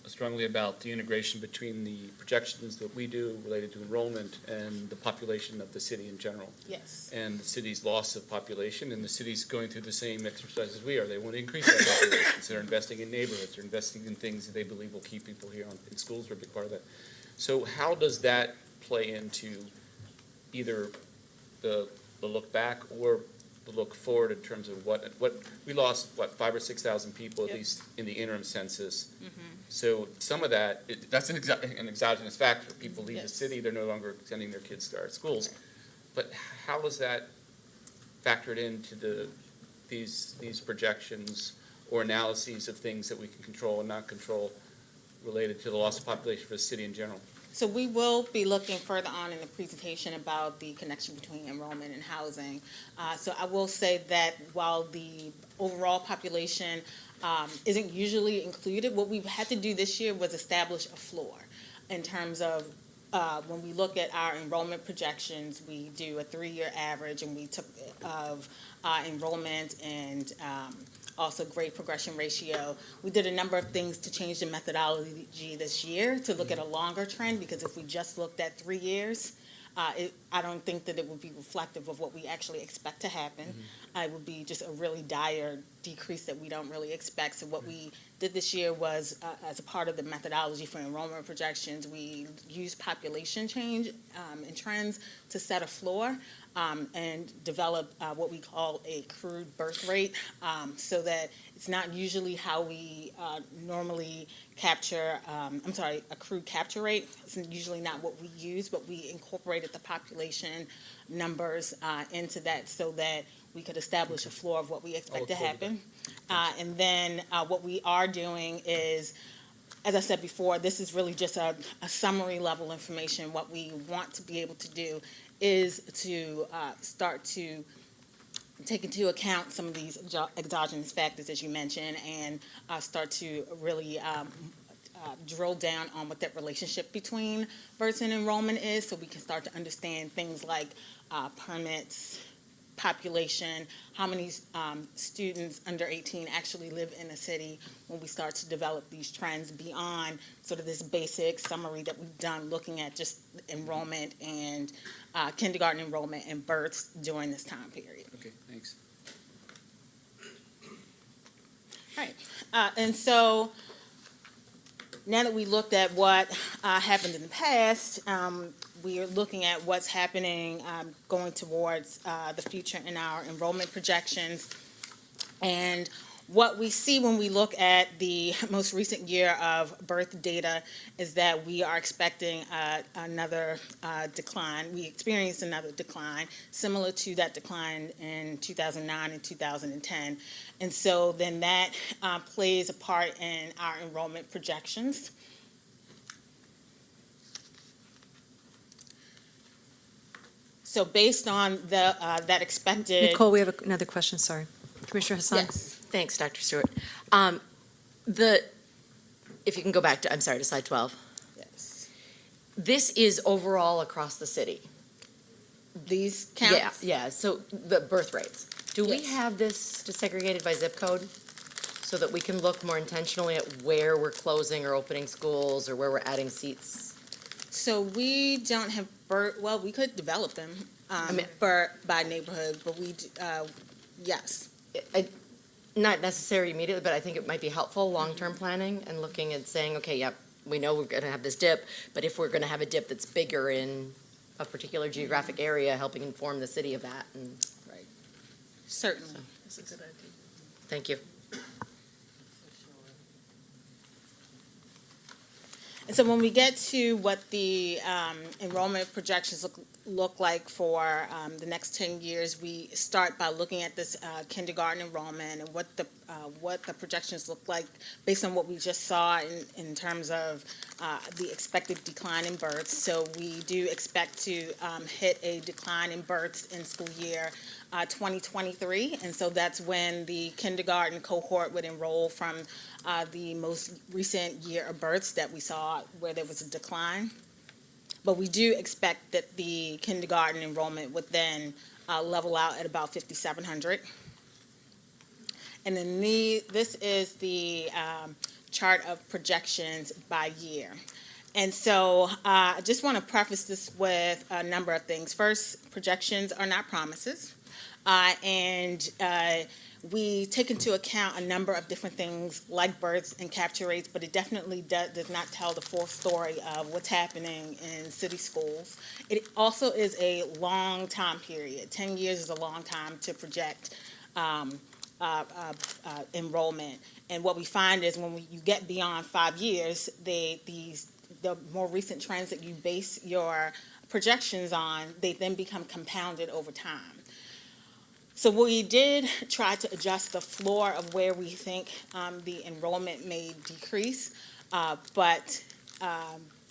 strongly about the integration between the projections that we do related to enrollment and the population of the city in general. Yes. And the city's loss of population, and the city's going through the same exercise as we are. They want to increase that population, so they're investing in neighborhoods, they're investing in things that they believe will keep people here, and schools are a big part of that. So how does that play into either the look back or the look forward in terms of what we lost, 5,000 or 6,000 people at Yep. least in the interim census. Mhm. So some of that, that's an exogenous factor. People leave the Yes. city, they're no longer sending their kids to our schools. But how is that factored into these projections or analyses of things that we can control and not control related to the loss of population for the city in general? So we will be looking further on in the presentation about the connection between enrollment and housing. So I will say that while the overall population isn't usually included, what we've had to do this year was establish a floor in terms of when we look at our enrollment projections. We do a 3-year average, and we took of enrollment and also grade progression ratio. We did a number of things to change the methodology this year to look at a longer trend, because if we just looked at 3 years, I don't think that it would be reflective of what we actually expect to happen. It would be just a really dire decrease that we don't really expect. So what we did this year was, as a part of the methodology for enrollment projections, we used population change and trends to set a floor and develop what we call a accrued birth rate, so that it's not usually how we normally capture, accrued capture rate. It's usually not what we use, but we incorporated the population numbers into that so that we could establish a floor of what we expect to happen. And then what we are doing is, as I said before, this is really just a summary level information. What we want to be able to do is to start to take into account some of these exogenous factors, as you mentioned, and start to really drill down on what that relationship between births and enrollment is, so we can start to understand things like permits, population, how many students under 18 actually live in a city when we start to develop these trends beyond sort of this basic summary that we've done looking at just enrollment and kindergarten enrollment and births during this time period. Okay, thanks. Right. And so now that we looked at what happened in the past, we are looking at what's happening going towards the future in our enrollment projections. And what we see when we look at the most recent year of birth data is that we are expecting another decline. We experienced another decline similar to that decline in 2009 and 2010. And so then that plays a part in our enrollment projections. So based on the that expected. Nicole, we have another question, sorry. Commissioner Hassan? Yes, thanks, Dr. Stewart. If you can go back to, I'm sorry, to slide 12. Yes. This is overall across the city. These counts? Yeah, so the birth rates. Do we Yes. have this disaggregated by zip code? So that we can look more intentionally at where we're closing or opening schools or where we're adding seats? So we don't have well, we could develop them by neighborhood, but yes. Not necessarily immediately, but I think it might be helpful, long-term planning and looking and saying, okay, yep, we know we're going to have this dip, but if we're going to have a dip that's bigger in a particular geographic area, helping inform the city of that. And right. Certainly. So, That's a good idea. thank you. And so when we get to what the enrollment projections look like for the next 10 years, we start by looking at this kindergarten enrollment and what the projections look like based on what we just saw in terms of the expected decline in births. So we do expect to hit a decline in births in school year 2023, and so that's when the kindergarten cohort would enroll from the most recent year of births that we saw where there was a decline. But we do expect that the kindergarten enrollment would then level out at about 5,700. And then this is the chart of projections by year. And so I just want to preface this with a number of things. First, projections are not promises. We take into account a number of different things like births and capture rates, but it definitely does not tell the full story of what's happening in city schools. It also is a long time period. 10 years is a long time to project enrollment. And what we find is when you get beyond 5 years, the more recent trends that you base your projections on, they then become compounded over time. So we did try to adjust the floor of where we think the enrollment may decrease, but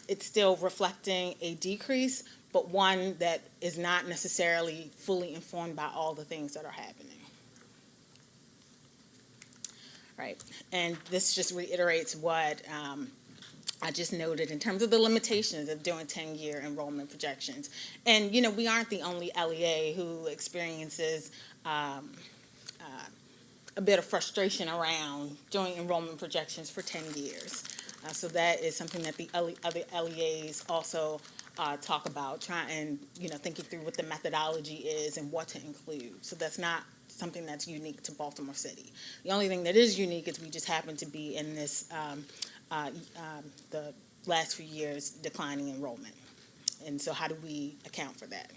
it's still reflecting a decrease, but one that is not necessarily fully informed by all the things that are happening. Right, and this just reiterates what I just noted in terms of the limitations of doing 10-year enrollment projections. And, you know, we aren't the only LEA who experiences a bit of frustration around doing enrollment projections for 10 years. So that is something that the other LEAs also talk about, thinking through what the methodology is and what to include. So that's not something that's unique to Baltimore City. The only thing that is unique is we just happen to be in this the last few years declining enrollment. And so how do we account for that?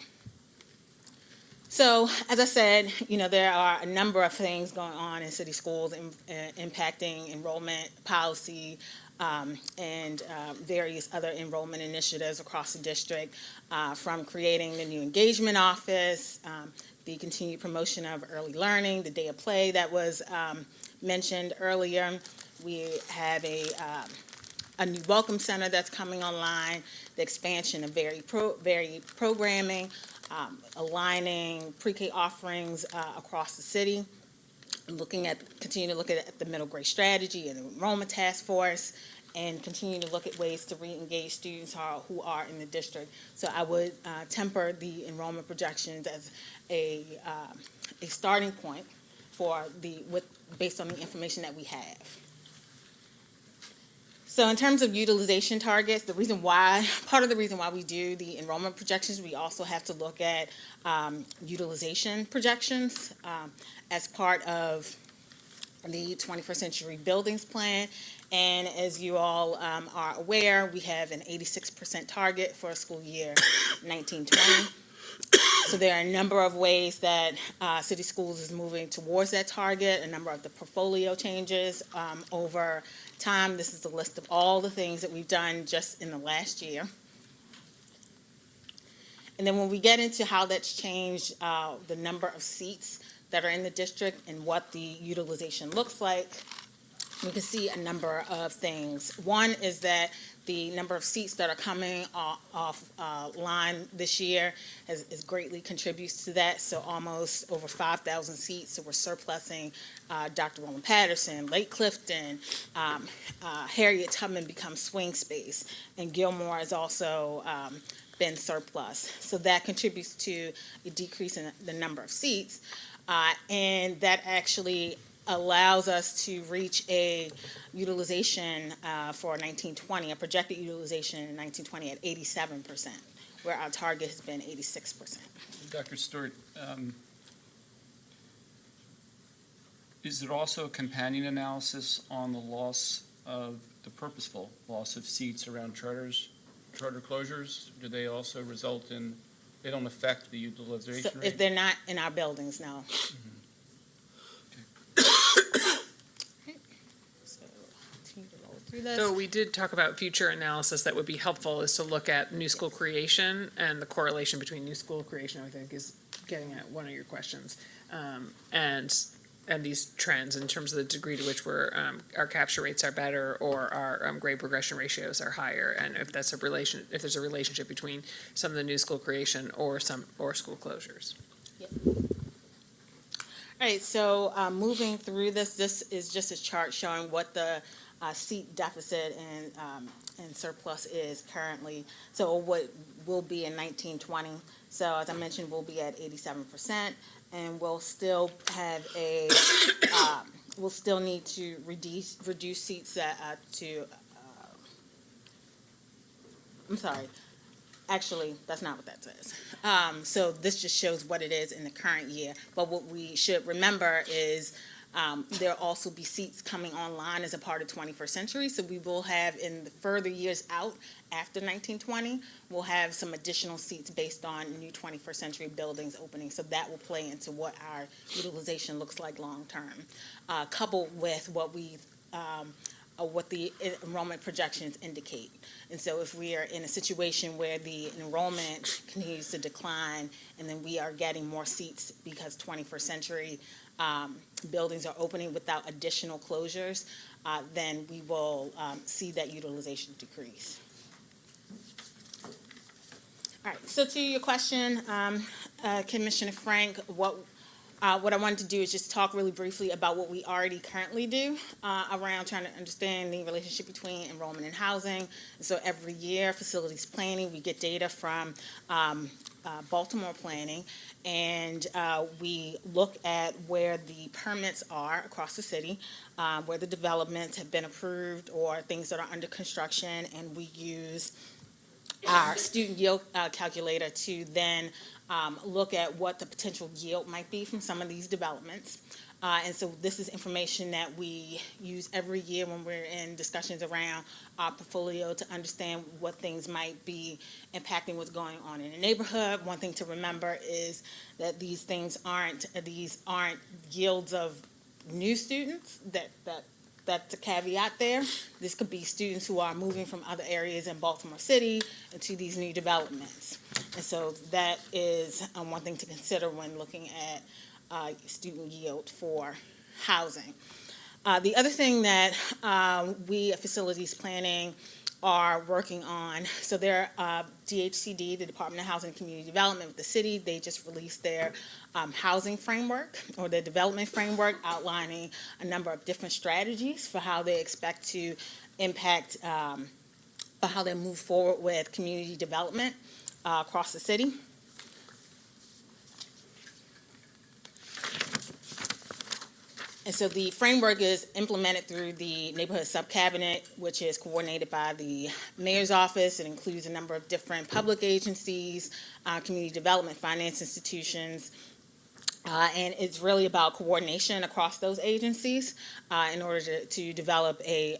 So, as I said, you know, there are a number of things going on in city schools impacting enrollment policy and various other enrollment initiatives across the district, from creating the new engagement office, the continued promotion of early learning, the day of play that was mentioned earlier. We have a new welcome center that's coming online, the expansion of varied programming, aligning pre-K offerings across the city, continue to look at the middle grade strategy and the enrollment task force, and continue to look at ways to re-engage students who are in the district. So I would temper the enrollment projections as a starting point for based on the information that we have. So in terms of utilization targets, part of the reason why we do the enrollment projections, we also have to look at utilization projections as part of the 21st Century Buildings Plan. And as you all are aware, we have an 86% target for school year 1920. So there are a number of ways that City Schools is moving towards that target, a number of the portfolio changes over time. This is a list of all the things that we've done just in the last year. And then when we get into how that's changed the number of seats that are in the district and what the utilization looks like, we can see a number of things. One is that the number of seats that are coming off line this year is greatly contributes to that. So almost over 5,000 seats. So we're surplusing Dr. Roland Patterson, Lake Clifton, Harriet Tubman becomes swing space, and Gilmore has also been surplus. So that contributes to a decrease in the number of seats, and that actually allows us to reach a utilization for 1920, a projected utilization in 1920 at 87%, where our target has been 86%. Dr. Stewart, is there also a companion analysis on the purposeful loss of seats around charter closures? Do they also result in, they don't affect the utilization So rate? if they're not in our buildings, no. So we did talk about future analysis that would be helpful is to look at new school creation and the correlation between new school creation, I think, is getting at one of your questions. And these trends in terms of the degree to which our capture rates are better or our grade progression ratios are higher, and if there's a relationship between some of the new school creation or school closures. Yep. All right, so moving through this is just a chart showing what the seat deficit and surplus is currently. So what will be in 1920. So as I mentioned, we'll be at 87%, and we'll still have we'll still need to reduce seats I'm sorry. Actually, that's not what that says. So this just shows what it is in the current year. But what we should remember is there'll also be seats coming online as a part of 21st Century. So we will have in the further years out after 1920, we'll have some additional seats based on new 21st Century buildings opening. So that will play into what our utilization looks like long term, coupled with what the enrollment projections indicate. And so if we are in a situation where the enrollment continues to decline and then we are getting more seats because 21st Century buildings are opening without additional closures, then we will see that utilization decrease. All right, so to your question, Commissioner Frank, what I wanted to do is just talk really briefly about what we already currently do around trying to understand the relationship between enrollment and housing. So every year, facilities planning, we get data from Baltimore planning, and we look at where the permits are across the city, where the developments have been approved or things that are under construction, and we use our student yield calculator to then look at what the potential yield might be from some of these developments. And so this is information that we use every year when we're in discussions around our portfolio to understand what things might be impacting what's going on in the neighborhood. One thing to remember is that these aren't yields of new students. That's a caveat there. This could be students who are moving from other areas in Baltimore City into these new developments. And so that is one thing to consider when looking at student yield for housing. The other thing that we at Facilities Planning are working on, so their DHCD, the Department of Housing and Community Development with the city, they just released their housing framework or their development framework outlining a number of different strategies for how they expect to impact how they move forward with community development across the city. And so the framework is implemented through the neighborhood sub-cabinet, which is coordinated by the mayor's office. It includes a number of different public agencies, community development, finance institutions, and it's really about coordination across those agencies in order to develop a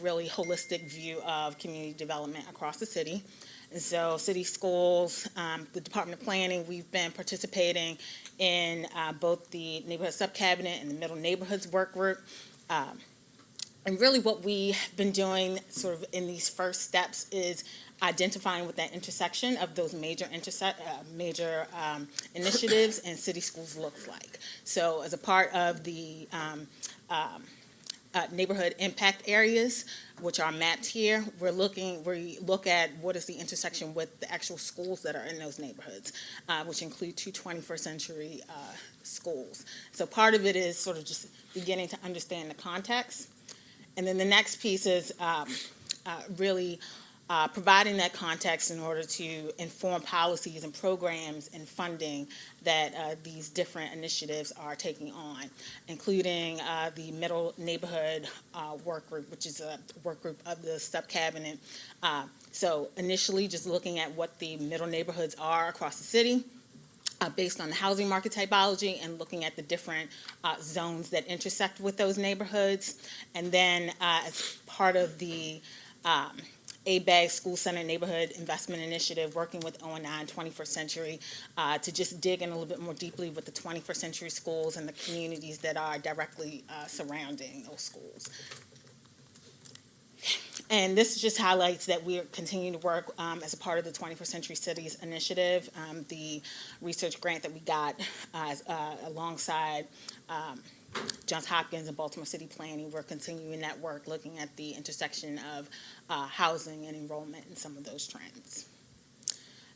really holistic view of community development across the city. And so city schools, the Department of Planning, we've been participating in both the neighborhood sub-cabinet and the middle neighborhoods work group. And really what we've been doing sort of in these first steps is identifying what that intersection of those major initiatives and city schools looks like. So as a part of the neighborhood impact areas, which are mapped here, we look at what is the intersection with the actual schools that are in those neighborhoods, which include 2 21st century schools. So part of it is sort of just beginning to understand the context. And then the next piece is really providing that context in order to inform policies and programs and funding that these different initiatives are taking on, including the middle neighborhood work group, which is a work group of the sub-cabinet. So initially just looking at what the middle neighborhoods are across the city, based on the housing market typology and looking at the different zones that intersect with those neighborhoods. And then as part of the ABAG School Center Neighborhood Investment Initiative, working with O&I 21st Century to just dig in a little bit more deeply with the 21st century schools and the communities that are directly surrounding those schools. And this just highlights that we're continuing to work as a part of the 21st Century Cities Initiative, the research grant that we got alongside Johns Hopkins and Baltimore City Planning. We're continuing that work, looking at the intersection of housing and enrollment and some of those trends.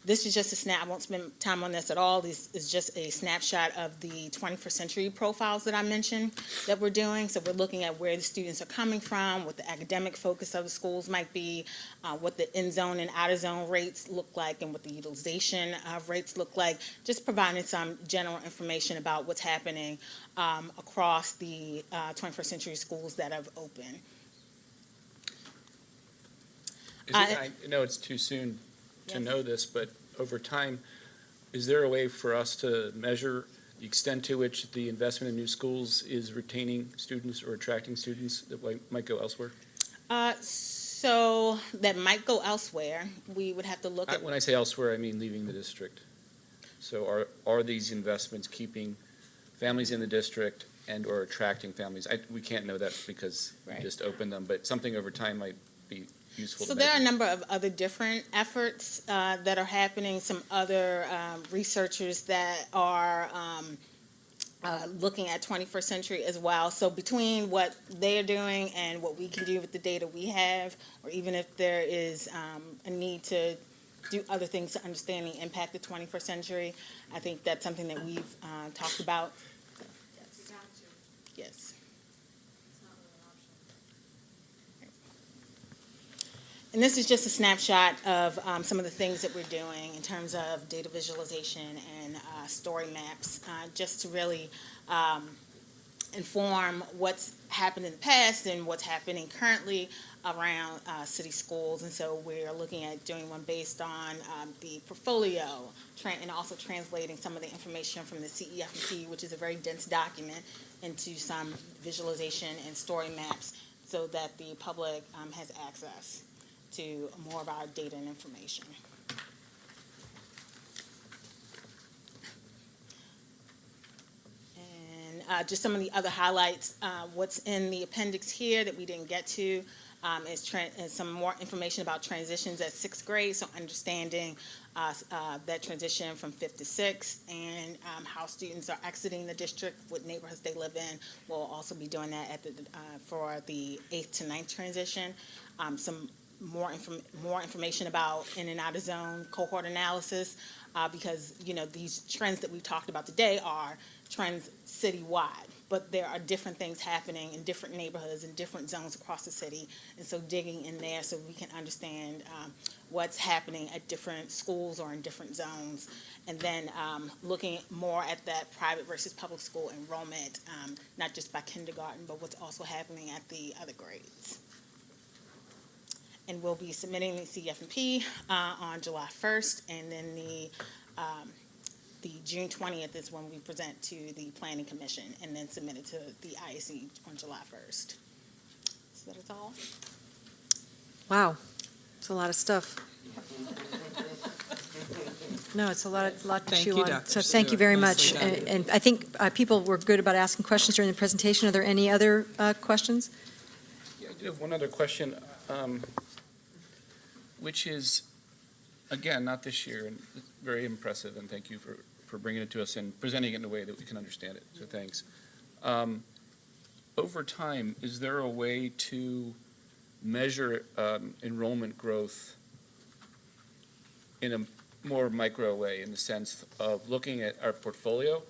This is just a snap. I won't spend time on this at all. This is just a snapshot of the 21st century profiles that I mentioned that we're doing. So we're looking at where the students are coming from, what the academic focus of the schools might be, what the in-zone and out-of-zone rates look like, and what the utilization rates look like, just providing some general information about what's happening across the 21st century schools that have opened. I know it's too soon to know this, but over time, is there a way for us to measure the extent to which the investment in new schools is retaining students or attracting students that might go elsewhere? So that might go elsewhere. We would have to look at. When I say elsewhere, I mean leaving the district. So are these investments keeping families in the district and or attracting families? We can't know that because we just opened them, but something over time might be useful. So there are a number of other different efforts that are happening. Some other researchers that are looking at 21st century as well. So between what they're doing and what we can do with the data we have, or even if there is a need to do other things to understand the impact of 21st century, I think that's something that we've talked about. Yes. And this is just a snapshot of some of the things that we're doing in terms of data visualization and story maps, just to really inform what's happened in the past and what's happening currently around city schools. And so we're looking at doing one based on the portfolio and also translating some of the information from the CEF&P, which is a very dense document, into some visualization and story maps so that the public has access to more of our data and information. And just some of the other highlights, what's in the appendix here that we didn't get to is some more information about transitions at 6th grade, so understanding that transition from 5th to 6th and how students are exiting the district, what neighborhoods they live in. We'll also be doing that at for the 8th to 9th transition. Some more information about in and out of zone cohort analysis, because these trends that we've talked about today are trends citywide. but there are different things happening in different neighborhoods and different zones across the city. And so digging in there so we can understand what's happening at different schools or in different zones. And then looking more at that private versus public school enrollment, not just by kindergarten, but what's also happening at the other grades. And we'll be submitting the CFP on July 1st, and then the June 20th is when we present to the Planning Commission, and then submit it to the ISE on July 1st. So that is all. Wow, it's a lot of stuff. No, it's a lot to Thank chew you, on. Dr. So thank you Stewart. very Nicely much. done. And I think people were good about asking questions during the presentation. Are there any other questions? Yeah, I do have one other question, which is, again, not this year, and it's very impressive, and thank you for bringing it to us and presenting it in a way that we can understand it, so thanks. Over time, is there a way to measure enrollment growth in a more micro way, in the sense of looking at our portfolio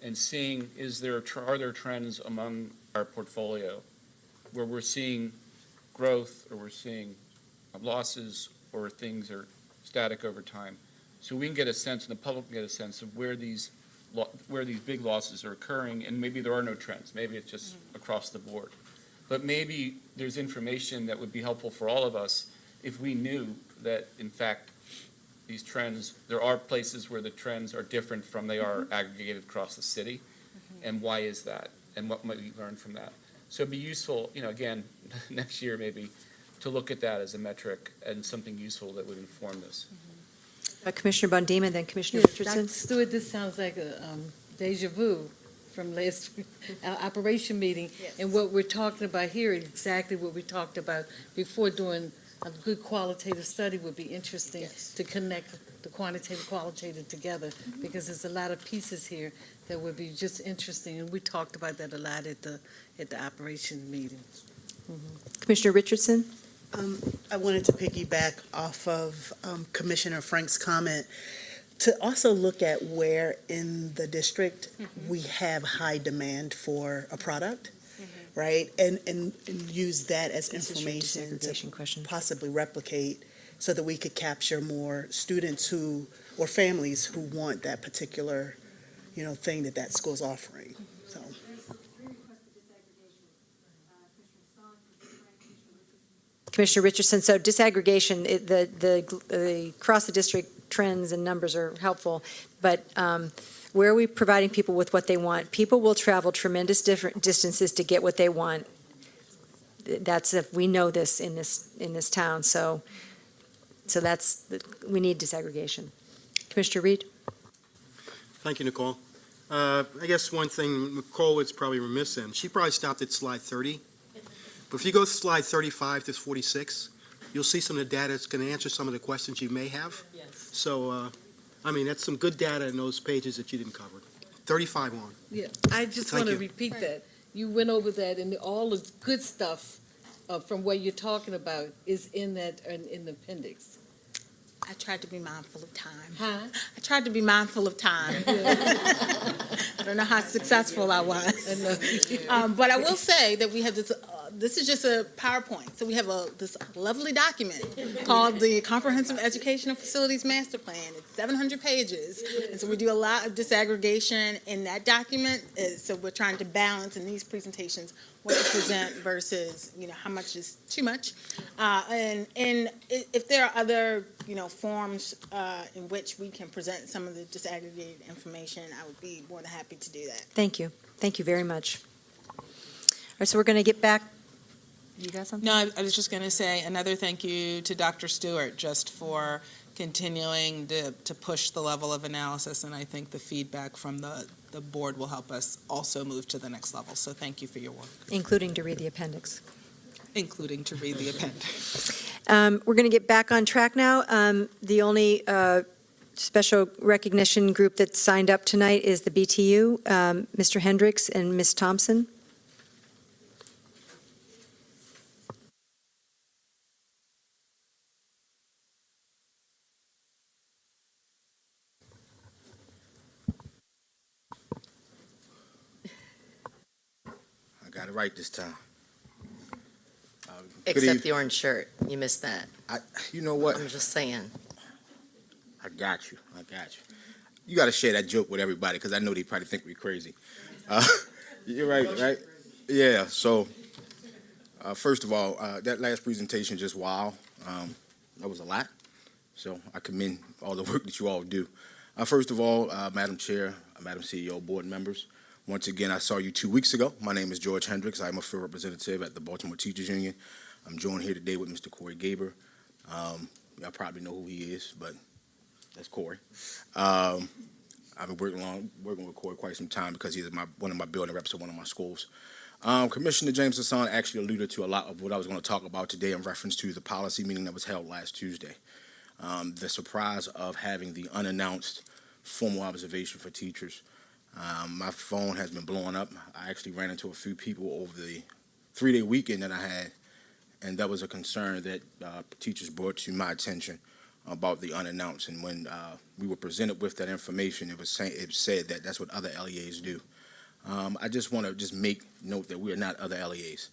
and seeing, are there trends among our portfolio where we're seeing growth, or we're seeing losses, or things are static over time? So we can get a sense, and the public can get a sense of where these big losses are occurring, and maybe there are no trends. Maybe it's just across the board. But maybe there's information that would be helpful for all of us if we knew that, in fact, these trends, there are places where the trends are different from they are aggregated across the city. And why is that? And what might we learn from that? So it'd be useful, again, next year maybe, to look at that as a metric and something useful that would inform this. Commissioner Bondima, then Commissioner Yes, Richardson. Dr. Stewart, this sounds like a deja vu from last our operation meeting. Yes. And what we're talking about here is exactly what we talked about before. Doing a good qualitative study would be interesting to connect the quantitative, qualitative together, because there's a lot of pieces here that would be just interesting. And we talked about that a lot at the operation meeting. Commissioner Richardson. I wanted to piggyback off of Commissioner Frank's comment to also look at where in the district we have high demand for a product, right? And use that as information to possibly replicate so that we could capture more students or families who want that particular, thing that school's offering. So. Commissioner Richardson, so disaggregation, the across the district trends and numbers are helpful, but where are we providing people with what they want? People will travel tremendous different distances to get what they want. We know this in this town, so we need disaggregation. Commissioner Reed? Thank you, Nicole. I guess one thing Nicole was probably remiss in, she probably stopped at slide 30. But if you go to slide 35 to 46, you'll see some of the data that's going to answer some of the questions you may have. Yes. So, that's some good data in those pages that you didn't cover. 35 on. Yeah, I just Thank want to you. repeat that. You went over that, and all the good stuff from what you're talking about is in the appendix. I tried to be mindful of time. Huh? I tried to be mindful of time. I don't know how successful I was. But I will say that we have this is just a PowerPoint. So we have this lovely document called the Comprehensive Educational Facilities Master Plan. It's 700 pages. And so we do a lot of disaggregation in that document. So we're trying to balance in these presentations what to present versus, how much is too much. And if there are other, forms in which we can present some of the disaggregated information, I would be more than happy to do that. Thank you. Thank you very much. All right, so we're going to get back. You got something? No, I was just going to say another thank you to Dr. Stewart just for continuing to push the level of analysis, and I think the feedback from the board will help us also move to the next level. So thank you for your work. Including to read the appendix. Including to read the appendix. We're going to get back on track now. The only special recognition group that signed up tonight is the BTU, Mr. Hendricks and Ms. Thompson. Got it right this time. Except the orange shirt. You missed that. You know what? I'm just saying. I got you. You got to share that joke with everybody because I know they probably think we're crazy. You're right? Yeah. So, first of all, that last presentation just wow. That was a lot. So I commend all the work that you all do. First of all, Madam Chair, Madam CEO, board members, once again, I saw you 2 weeks ago. My name is George Hendricks. I'm a field representative at the Baltimore Teachers Union. I'm joined here today with Mr. Corey Gaber. Y'all probably know who he is, but that's Corey. I've been working with Corey quite some time because he's one of my building reps at one of my schools. Commissioner James Hassan actually alluded to a lot of what I was going to talk about today in reference to the policy meeting that was held last Tuesday. The surprise of having the unannounced formal observation for teachers. My phone has been blowing up. I actually ran into a few people over the 3-day weekend that I had, and that was a concern that teachers brought to my attention about the unannounced. And when we were presented with that information, it said that that's what other LEAs do. I just want to make note that we are not other LEAs.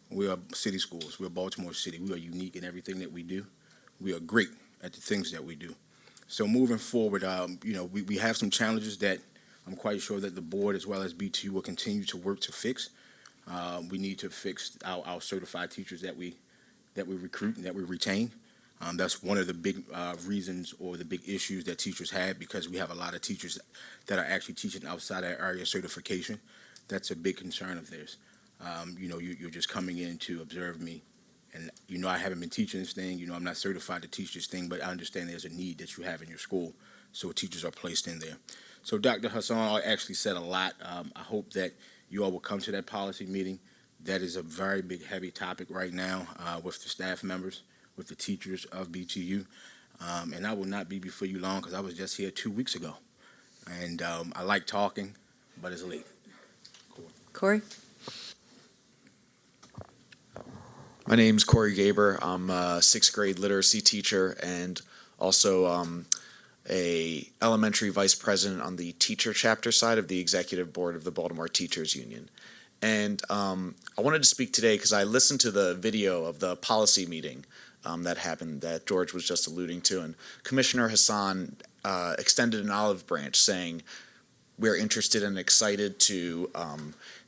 We are city schools. We're Baltimore City. We are unique in everything that we do. We are great at the things that we do. So moving forward, we have some challenges that I'm quite sure that the board as well as BTU will continue to work to fix. We need to fix our certified teachers that we recruit and that we retain. That's one of the big reasons or the big issues that teachers have, because we have a lot of teachers that are actually teaching outside our area certification. That's a big concern of theirs. You're just coming in to observe me, and I haven't been teaching this thing. I'm not certified to teach this thing, but I understand there's a need that you have in your school, so teachers are placed in there. So Dr. Hassan actually said a lot. I hope that you all will come to that policy meeting. That is a very big, heavy topic right now with the staff members, with the teachers of BTU. And I will not be before you long because I was just here 2 weeks ago. And I like talking, but it's late. Corey? My name's Corey Gaber. I'm a 6th grade literacy teacher and also a elementary vice president on the teacher chapter side of the executive board of the Baltimore Teachers Union. And I wanted to speak today because I listened to the video of the policy meeting that happened that George was just alluding to. And Commissioner Hassan extended an olive branch saying, we're interested and excited to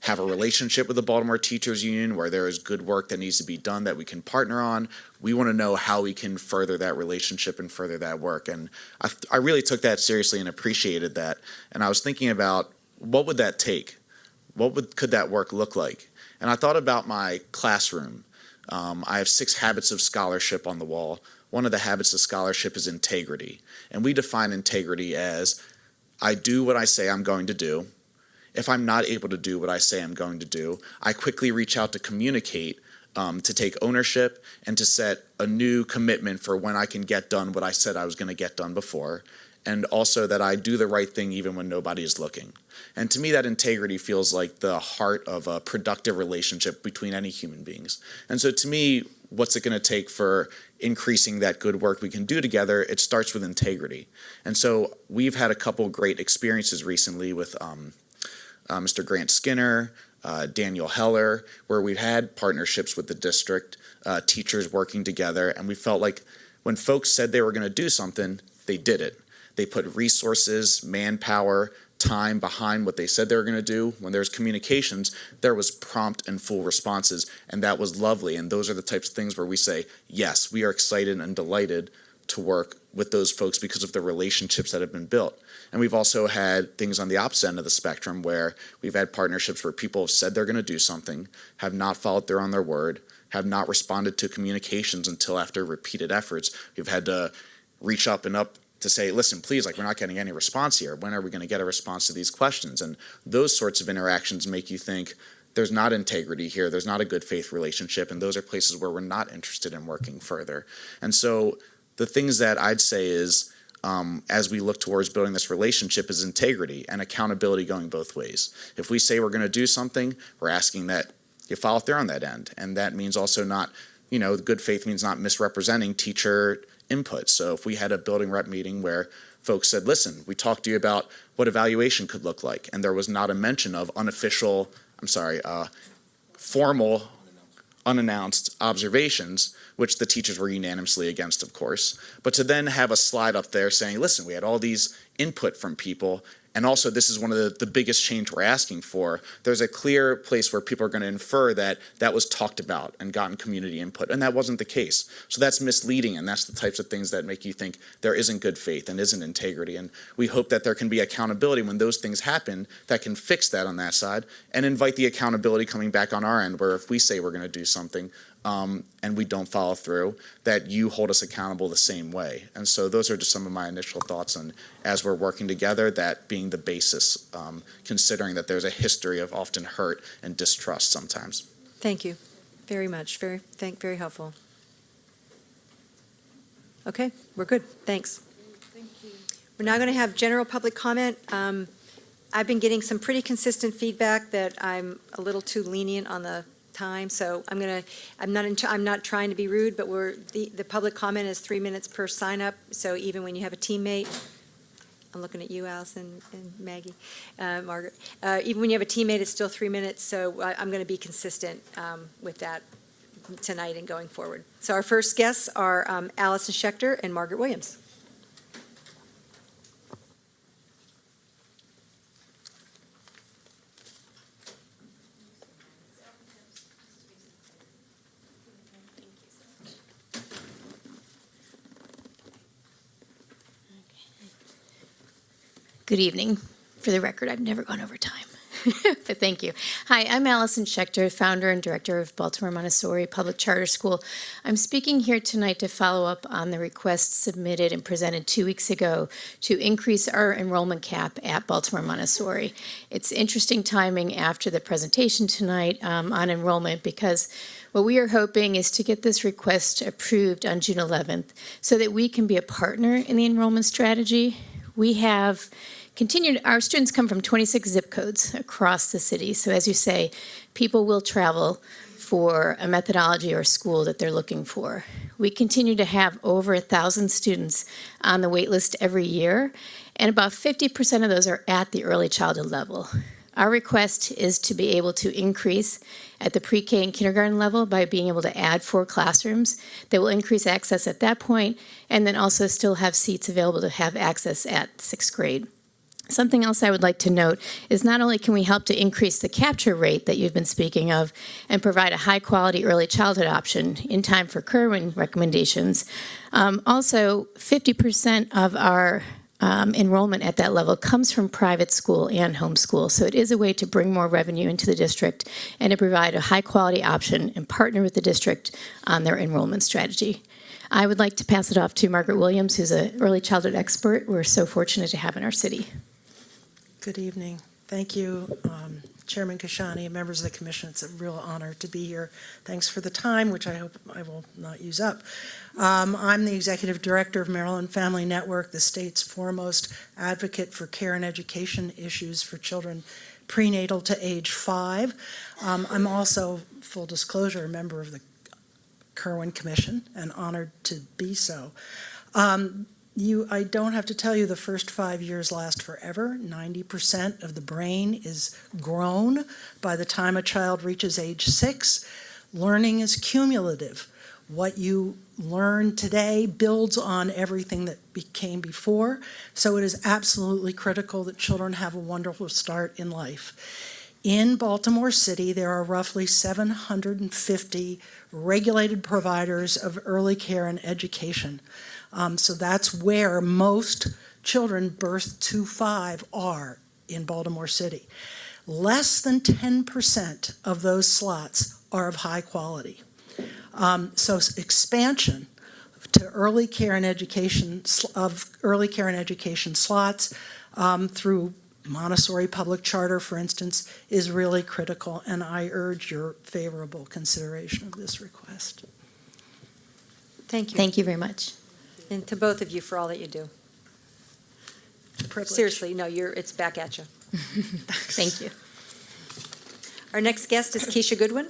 have a relationship with the Baltimore Teachers Union where there is good work that needs to be done that we can partner on. We want to know how we can further that relationship and further that work. And I really took that seriously and appreciated that. And I was thinking about what would that take? Could that work look like? And I thought about my classroom. I have 6 habits of scholarship on the wall. One of the habits of scholarship is integrity. And we define integrity as I do what I say I'm going to do. If I'm not able to do what I say I'm going to do, I quickly reach out to communicate, to take ownership and to set a new commitment for when I can get done what I said I was going to get done before. And also that I do the right thing even when nobody is looking. And to me, that integrity feels like the heart of a productive relationship between any human beings. And so to me, what's it going to take for increasing that good work we can do together? It starts with integrity. And so we've had a couple great experiences recently with Mr. Grant Skinner, Daniel Heller, where we've had partnerships with the district, teachers working together, and we felt like when folks said they were going to do something, they did it. They put resources, manpower, time behind what they said they were going to do. When there's communications, there was prompt and full responses, and that was lovely. And those are the types of things where we say, yes, we are excited and delighted to work with those folks because of the relationships that have been built. And we've also had things on the opposite end of the spectrum where we've had partnerships where people have said they're going to do something, have not followed through on their word, have not responded to communications until after repeated efforts. We've had to reach up and up to say, listen, please, we're not getting any response here. When are we going to get a response to these questions? And those sorts of interactions make you think there's not integrity here, there's not a good faith relationship, and those are places where we're not interested in working further. And so the things that I'd say is, as we look towards building this relationship, is integrity and accountability going both ways. If we say we're going to do something, we're asking that you follow through on that end. And that means also not, good faith means not misrepresenting teacher input. So if we had a building rep meeting where folks said, listen, we talked to you about what evaluation could look like, and there was not a mention of formal, unannounced observations, which the teachers were unanimously against, of course, but to then have a slide up there saying, listen, we had all these input from people, and also this is one of the biggest change we're asking for. There's a clear place where people are going to infer that that was talked about and gotten community input, and that wasn't the case. So that's misleading, and that's the types of things that make you think there isn't good faith and isn't integrity. And we hope that there can be accountability when those things happen that can fix that on that side, and invite the accountability coming back on our end, where if we say we're going to do something, and we don't follow through, that you hold us accountable the same way. And so those are just some of my initial thoughts on, as we're working together, that being the basis, considering that there's a history of often hurt and distrust sometimes. Thank you very much. Very helpful. Okay, we're good. Thanks. Thank you. We're now going to have general public comment. I've been getting some pretty consistent feedback that I'm a little too lenient on the time, so I'm not trying to be rude, but the public comment is 3 minutes per sign up. So even when you have a teammate, I'm looking at you, Allison and Maggie, Margaret. Even when you have a teammate, it's still 3 minutes. So I'm going to be consistent with that tonight and going forward. So our first guests are Allison Schechter and Margaret Williams. Good evening. For the record, I've never gone over time, but thank you. Hi, I'm Allison Schechter, founder and director of Baltimore Montessori Public Charter School. I'm speaking here tonight to follow up on the request submitted and presented 2 weeks ago to increase our enrollment cap at Baltimore Montessori. It's interesting timing after the presentation tonight on enrollment, because what we are hoping is to get this request approved on June 11th so that we can be a partner in the enrollment strategy. We have continued, our students come from 26 zip codes across the city. So as you say, people will travel for a methodology or school that they're looking for. We continue to have over 1,000 students on the wait list every year, and about 50% of those are at the early childhood level. Our request is to be able to increase at the pre-K and kindergarten level by being able to add 4 classrooms that will increase access at that point, and then also still have seats available to have access at 6th grade. Something else I would like to note is not only can we help to increase the capture rate that you've been speaking of and provide a high-quality early childhood option in time for Kerwin recommendations, also 50% of our enrollment at that level comes from private school and homeschool. So it is a way to bring more revenue into the district and to provide a high-quality option and partner with the district on their enrollment strategy. I would like to pass it off to Margaret Williams, who's an early childhood expert we're so fortunate to have in our city. Good evening. Thank you, Chairman Kashani and members of the commission. It's a real honor to be here. Thanks for the time, which I hope I will not use up. I'm the executive director of Maryland Family Network, the state's foremost advocate for care and education issues for children prenatal to age 5. I'm also, full disclosure, a member of the Kerwin Commission and honored to be so. I don't have to tell you the first 5 years last forever. 90% of the brain is grown by the time a child reaches age 6. Learning is cumulative. What you learn today builds on everything that came before, so it is absolutely critical that children have a wonderful start in life. In Baltimore City, there are roughly 750 regulated providers of early care and education. So that's where most children birth to 5 are in Baltimore City. Less than 10% of those slots are of high quality. So expansion to early care and education slots through Montessori Public Charter, for instance, is really critical, and I urge your favorable consideration of this request. Thank you. Thank you very much. And to both of you for all that you do. Privilege. Seriously, no, it's back at you. Thank you. Our next guest is Keisha Goodwin.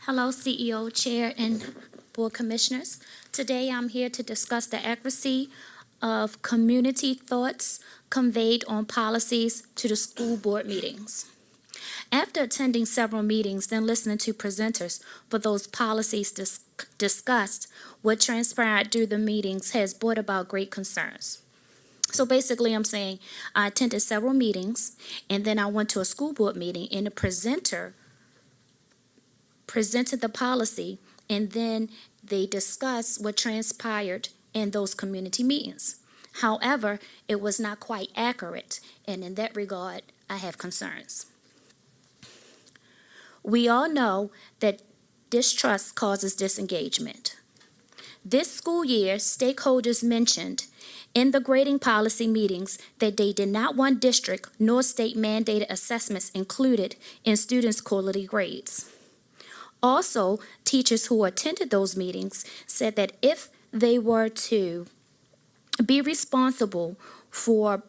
Hello, CEO, Chair, and Board Commissioners. Today, I'm here to discuss the accuracy of community thoughts conveyed on policies to the school board meetings. After attending several meetings, then listening to presenters for those policies discussed, what transpired through the meetings has brought about great concerns. So basically, I'm saying I attended several meetings, and then I went to a school board meeting, and the presenter presented the policy, and then they discussed what transpired in those community meetings. However, it was not quite accurate, and in that regard, I have concerns. We all know that distrust causes disengagement. This school year, stakeholders mentioned in the grading policy meetings that they did not want district nor state mandated assessments included in students' quarterly grades. Also, teachers who attended those meetings said that if they were to be responsible for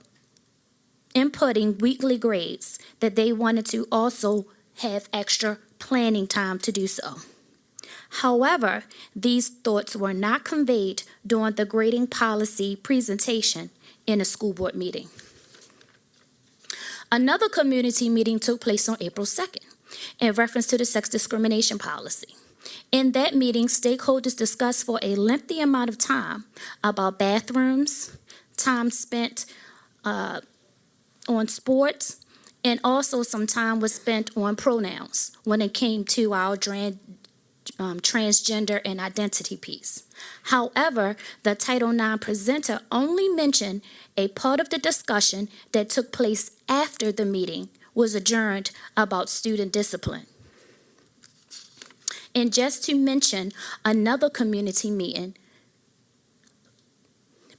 inputting weekly grades, that they wanted to also have extra planning time to do so. However, these thoughts were not conveyed during the grading policy presentation in a school board meeting. Another community meeting took place on April 2nd. In reference to the sex discrimination policy. In that meeting, stakeholders discussed for a lengthy amount of time about bathrooms, time spent on sports, and also some time was spent on pronouns when it came to our transgender and identity piece. However, the Title IX presenter only mentioned a part of the discussion that took place after the meeting was adjourned about student discipline. And just to mention another community meeting,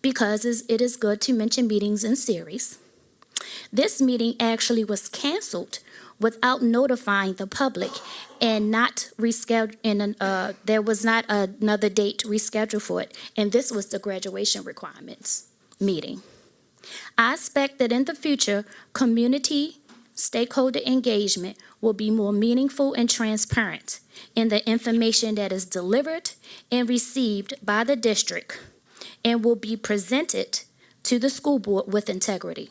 because it is good to mention meetings in series, this meeting actually was canceled without notifying the public and not rescheduled, and there was not another date rescheduled for it, and this was the graduation requirements meeting. I expect that in the future, community stakeholder engagement will be more meaningful and transparent in the information that is delivered and received by the district and will be presented to the school board with integrity.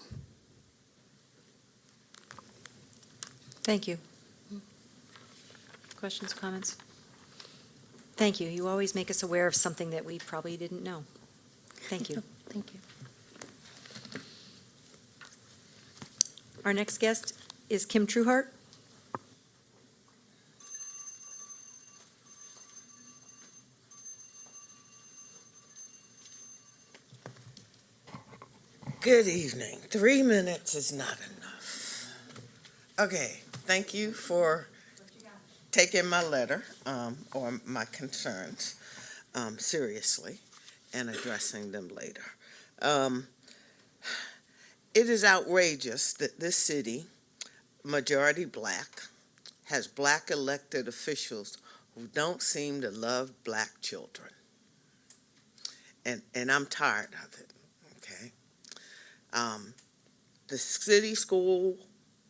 Thank you. Questions, comments? Thank you. You always make us aware of something that we probably didn't know. Thank you. Thank you. Our next guest is Kim Trueheart. Good evening. 3 minutes is not enough. Okay, thank you for taking my letter or my concerns seriously and addressing them later. It is outrageous that this city, majority black, has black elected officials who don't seem to love black children. And I'm tired of it, okay? The city school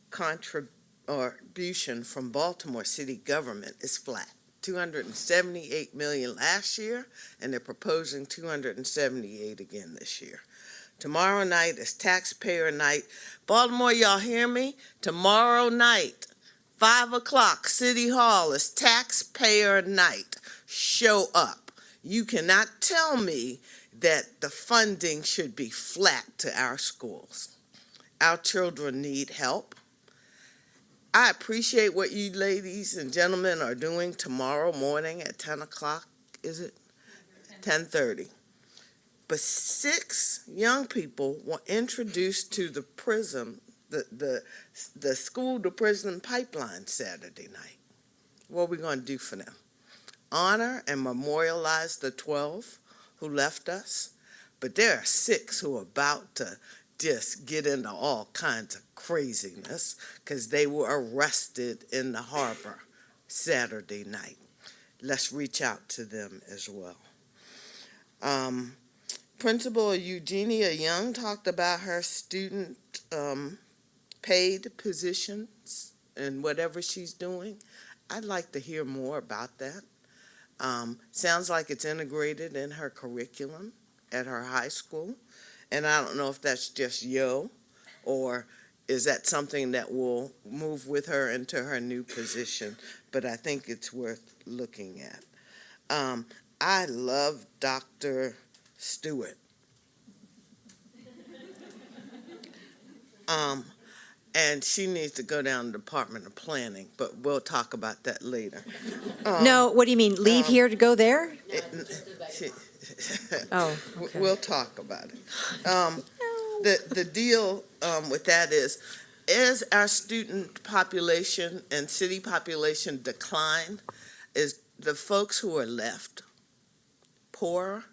contribution from Baltimore city government is flat. $278 million last year, and they're proposing $278 again this year. Tomorrow night is taxpayer night. Baltimore, y'all hear me? Tomorrow night, 5 o'clock, City Hall is taxpayer night. Show up. You cannot tell me that the funding should be flat to our schools. Our children need help. I appreciate what you ladies and gentlemen are doing tomorrow morning at 10 o'clock, is it? 10:30. But 6 young people were introduced to the prison, the school to prison pipeline Saturday night. What are we going to do for them? Honor and memorialize the 12 who left us? But there are 6 who are about to just get into all kinds of craziness because they were arrested in the harbor Saturday night. Let's reach out to them as well. Principal Eugenia Young talked about her student paid positions and whatever she's doing. I'd like to hear more about that. Sounds like it's integrated in her curriculum at her high school. And I don't know if that's just or is that something that will move with her into her new position? But I think it's worth looking at. I love Dr. Stewart. And she needs to go down to the Department of Planning, but we'll talk about that later. No, what do you mean, leave here to go there? Oh, okay. We'll talk about it. The deal with that is, as our student population and city population decline, is the folks who are left poorer?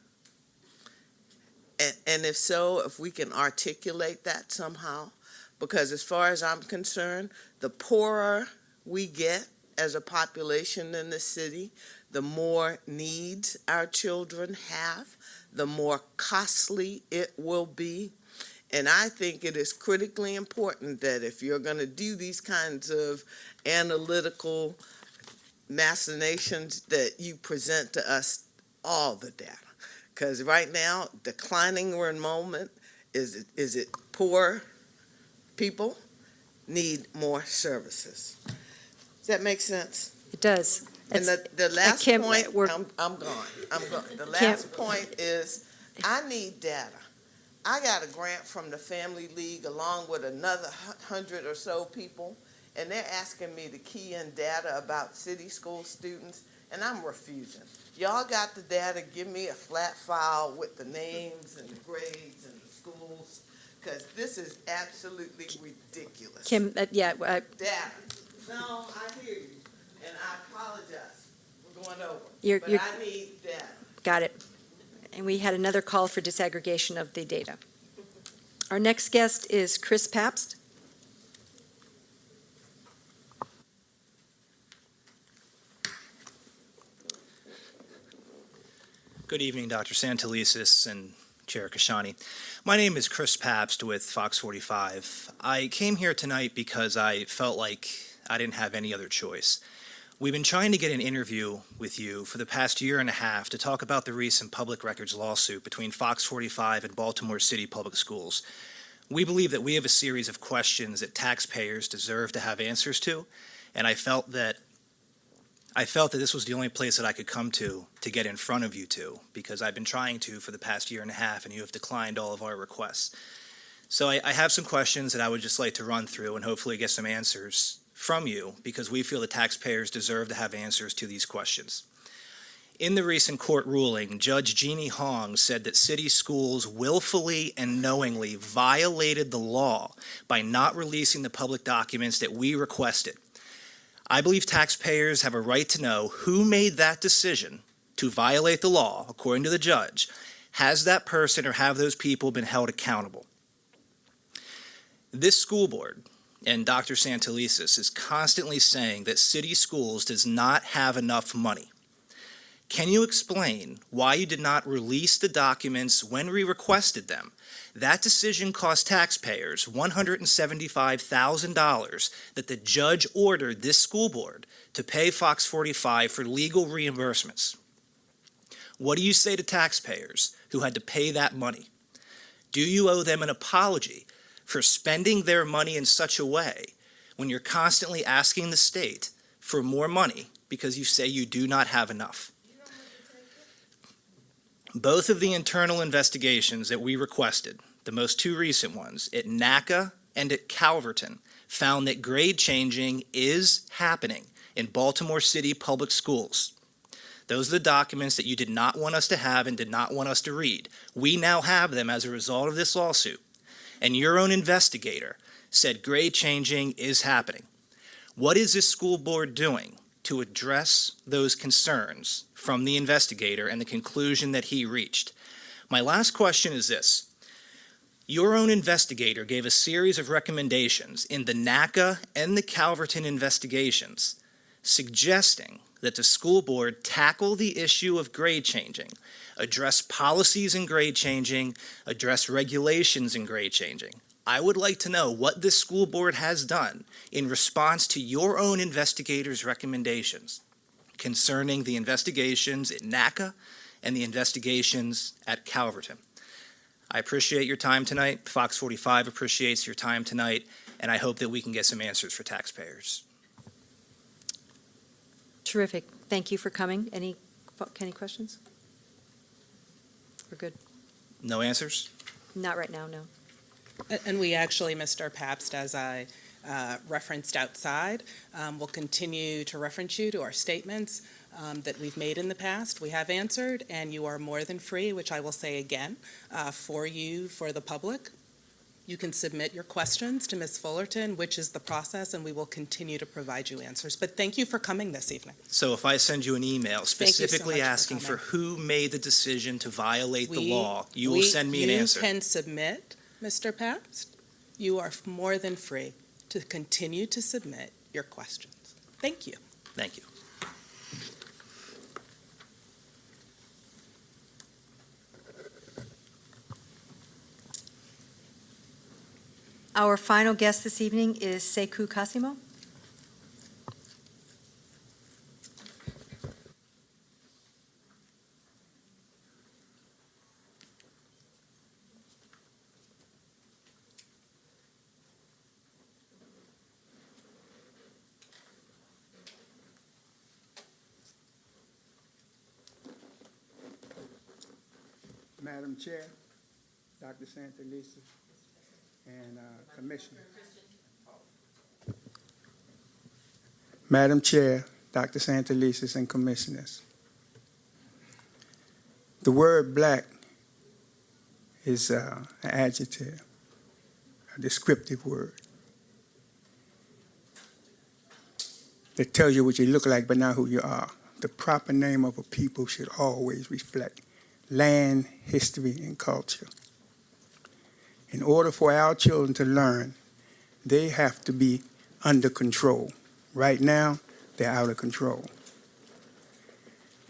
And if so, if we can articulate that somehow, because as far as I'm concerned, the poorer we get as a population in the city, the more needs our children have, the more costly it will be. And I think it is critically important that if you're going to do these kinds of analytical machinations, that you present to us all the data. Because right now, declining enrollment, is it poor people need more services? Does that make sense? It does. And the last Kim, point, I'm gone. The last point is, I need data. I got a grant from the Family League along with another 100 or so people, and they're asking me to key in data about city school students, and I'm refusing. Y'all got the data, give me a flat file with the names and the grades and the schools, because this is absolutely ridiculous. Kim, Data. No, I hear you, and I apologize for going over, but I need data. Got it. And we had another call for disaggregation of the data. Our next guest is Chris Pabst. Good evening, Dr. Santelises and Chair Kashani. My name is Chris Pabst with Fox 45. I came here tonight because I felt like I didn't have any other choice. We've been trying to get an interview with you for the past year and a half to talk about the recent public records lawsuit between Fox 45 and Baltimore City Public Schools. We believe that we have a series of questions that taxpayers deserve to have answers to, and I felt that this was the only place that I could come to get in front of you two, because I've been trying to for the past year and a half, and you have declined all of our requests. So I have some questions that I would just like to run through and hopefully get some answers from you, because we feel the taxpayers deserve to have answers to these questions. In the recent court ruling, Judge Jeannie Hong said that city schools willfully and knowingly violated the law by not releasing the public documents that we requested. I believe taxpayers have a right to know who made that decision to violate the law, according to the judge. Has that person or have those people been held accountable? This school board and Dr. Santelises is constantly saying that city schools does not have enough money. Can you explain why you did not release the documents when we requested them? That decision cost taxpayers $175,000 that the judge ordered this school board to pay Fox 45 for legal reimbursements. What do you say to taxpayers who had to pay that money? Do you owe them an apology for spending their money in such a way when you're constantly asking the state for more money because you say you do not have enough? Both of the internal investigations that we requested, the most two recent ones, at NACA and at Calverton, found that grade changing is happening in Baltimore City public schools. Those are the documents that you did not want us to have and did not want us to read. We now have them as a result of this lawsuit. And your own investigator said grade changing is happening. What is this school board doing to address those concerns from the investigator and the conclusion that he reached? My last question is this. Your own investigator gave a series of recommendations in the NACA and the Calverton investigations, suggesting that the school board tackle the issue of grade changing, address policies in grade changing, address regulations in grade changing. I would like to know what this school board has done in response to your own investigators' recommendations concerning the investigations at NACA and the investigations at Calverton. I appreciate your time tonight. Fox 45 appreciates your time tonight, and I hope that we can get some answers for taxpayers. Terrific. Thank you for coming. Any questions? We're good. No answers? Not right now, no. And we actually, Mr. Pabst, as I referenced outside, will continue to reference you to our statements that we've made in the past. We have answered, and you are more than free, which I will say again, for the public. You can submit your questions to Ms. Fullerton, which is the process, and we will continue to provide you answers. But thank you for coming this evening. So if I send you an email Thank you so specifically much for asking for coming. who made the decision to violate the law, you will send me an answer? You can submit, Mr. Pabst. You are more than free to continue to submit your questions. Thank you. Thank you. Our final guest this evening is Sekou Kasimo. Madam Chair, Dr. Santalisa, and Commissioner. Madam Chair, Dr. Santalisa, and Commissioners. The word black is an adjective, a descriptive word that tells you what you look like but not who you are. The proper name of a people should always reflect land, history, and culture. In order for our children to learn, they have to be under control. Right now, they're out of control.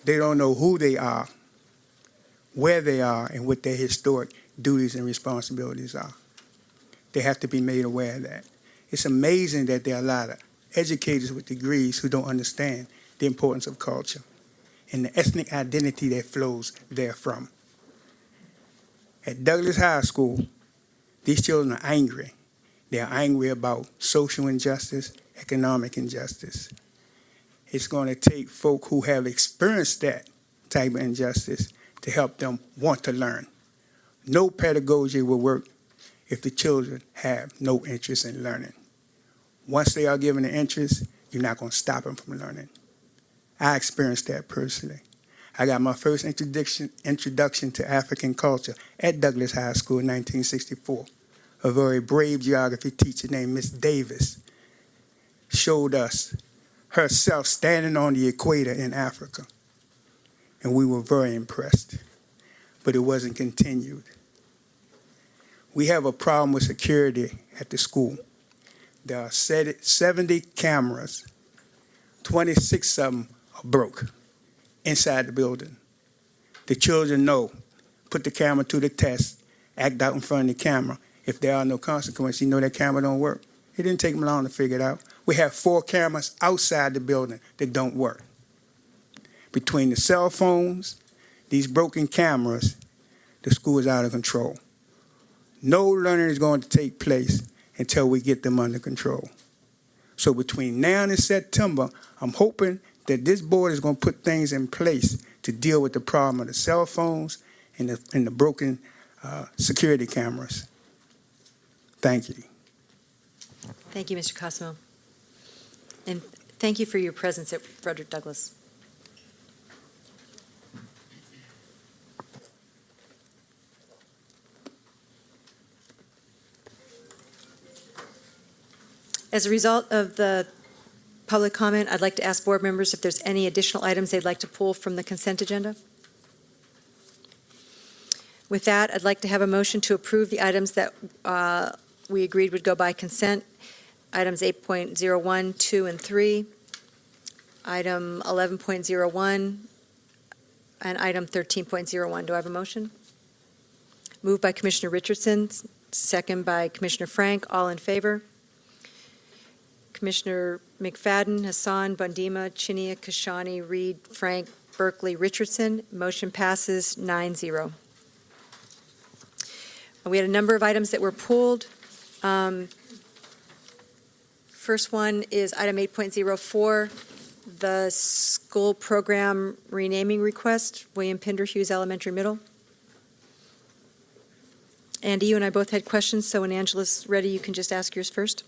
They don't know who they are, where they are, and what their historic duties and responsibilities are. They have to be made aware of that. It's amazing that there are a lot of educators with degrees who don't understand the importance of culture and the ethnic identity that flows therefrom. At Douglas High School, these children are angry. They are angry about social injustice, economic injustice. It's going to take folk who have experienced that type of injustice to help them want to learn. No pedagogy will work if the children have no interest in learning. Once they are given an interest, you're not going to stop them from learning. I experienced that personally. I got my first introduction to African culture at Douglas High School in 1964. A very brave geography teacher named Miss Davis showed us herself standing on the equator in Africa. And we were very impressed. But it wasn't continued. We have a problem with security at the school. There are 70 cameras, 26 of them are broke inside the building. The children know, put the camera to the test, act out in front of the camera. If there are no consequences, you know that camera don't work. It didn't take them long to figure it out. We have 4 cameras outside the building that don't work. Between the cell phones, these broken cameras, the school is out of control. No learning is going to take place until we get them under control. So between now and September, I'm hoping that this board is going to put things in place to deal with the problem of the cell phones and the broken security cameras. Thank you. Thank you, Mr. Cosmo. And thank you for your presence at Frederick Douglass. As a result of the public comment, I'd like to ask board members if there's any additional items they'd like to pull from the consent agenda. With that, I'd like to have a motion to approve the items that we agreed would go by consent. Items 8.01, 2, and 3, item 11.01, and item 13.01. Do I have a motion? Moved by Commissioner Richardson, second by Commissioner Frank. All in favor? Commissioner McFadden, Hassan, Bondima, Chinia, Kashani, Reed, Frank, Berkeley, Richardson. Motion passes 9-0. We had a number of items that were pulled. First one is item 8.04, the school program renaming request, William Pinder Hughes Elementary Middle. Andy, you and I both had questions, so when Angela's ready, you can just ask yours first.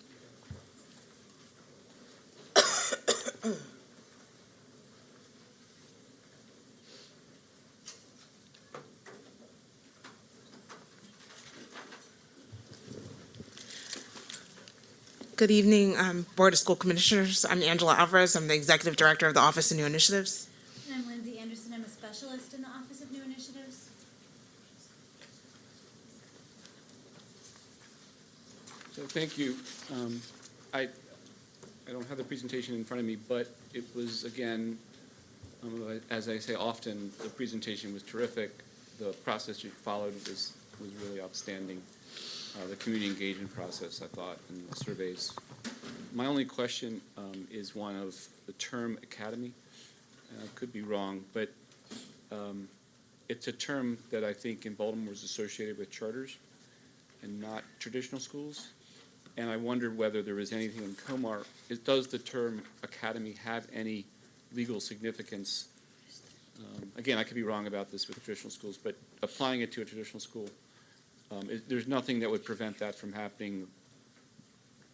Good evening, Board of School Commissioners. I'm Angela Alvarez. I'm the Executive Director of the Office of New Initiatives. And I'm Lindsay Anderson. I'm a specialist in the Office of New Initiatives. So thank you. I don't have the presentation in front of me, but it was, again, as I say often, the presentation was terrific. The process you followed was really outstanding. The community engagement process, I thought, and the surveys. My only question is one of the term academy. I could be wrong, but it's a term that I think in Baltimore is associated with charters and not traditional schools. And I wondered whether there was anything in Comar. Does the term academy have any legal significance? Again, I could be wrong about this with traditional schools, but applying it to a traditional school, there's nothing that would prevent that from happening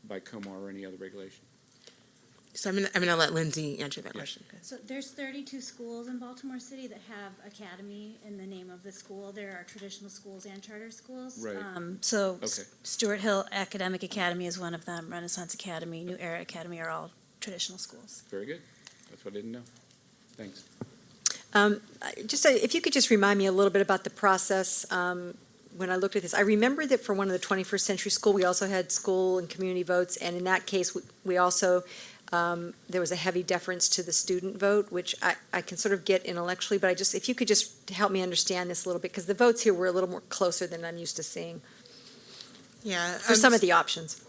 by Comar or any other regulation. So I'm gonna let Lindsay answer that question. So there's 32 schools in Baltimore City that have academy in the name of the school. There are traditional schools and charter schools. Right. Okay. Stuart Hill Academic Academy is one of them. Renaissance Academy, New Era Academy are all traditional schools. Very good. That's what I didn't know. Thanks. If you could just remind me a little bit about the process. When I looked at this, I remember that for one of the 21st Century School, we also had school and community votes, and in that case, we also, there was a heavy deference to the student vote, which I can sort of get intellectually, but if you could just help me understand this a little bit, because the votes here were a little more closer than I'm used to seeing. Yeah. For some of the options.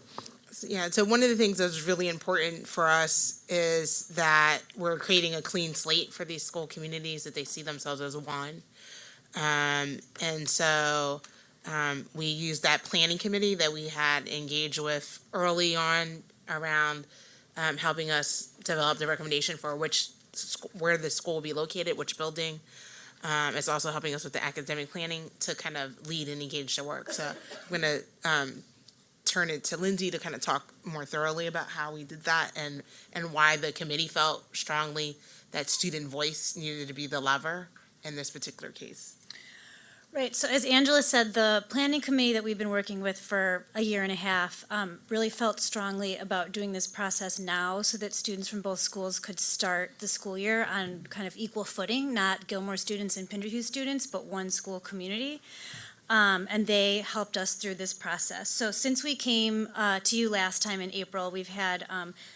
Yeah, so one of the things that's really important for us is that we're creating a clean slate for these school communities, that they see themselves as one. And so we used that planning committee that we had engaged with early on around helping us develop the recommendation for where the school will be located, which building. It's also helping us with the academic planning to kind of lead and engage the work. So I'm going to turn it to Lindsay to kind of talk more thoroughly about how we did that and why the committee felt strongly that student voice needed to be the lever in this particular case. Right, so as Angela said, the planning committee that we've been working with for a year and a half really felt strongly about doing this process now so that students from both schools could start the school year on kind of equal footing, not Gilmore students and Pinderhughes students, but one school community. And they helped us through this process. So since we came to you last time in April, we've had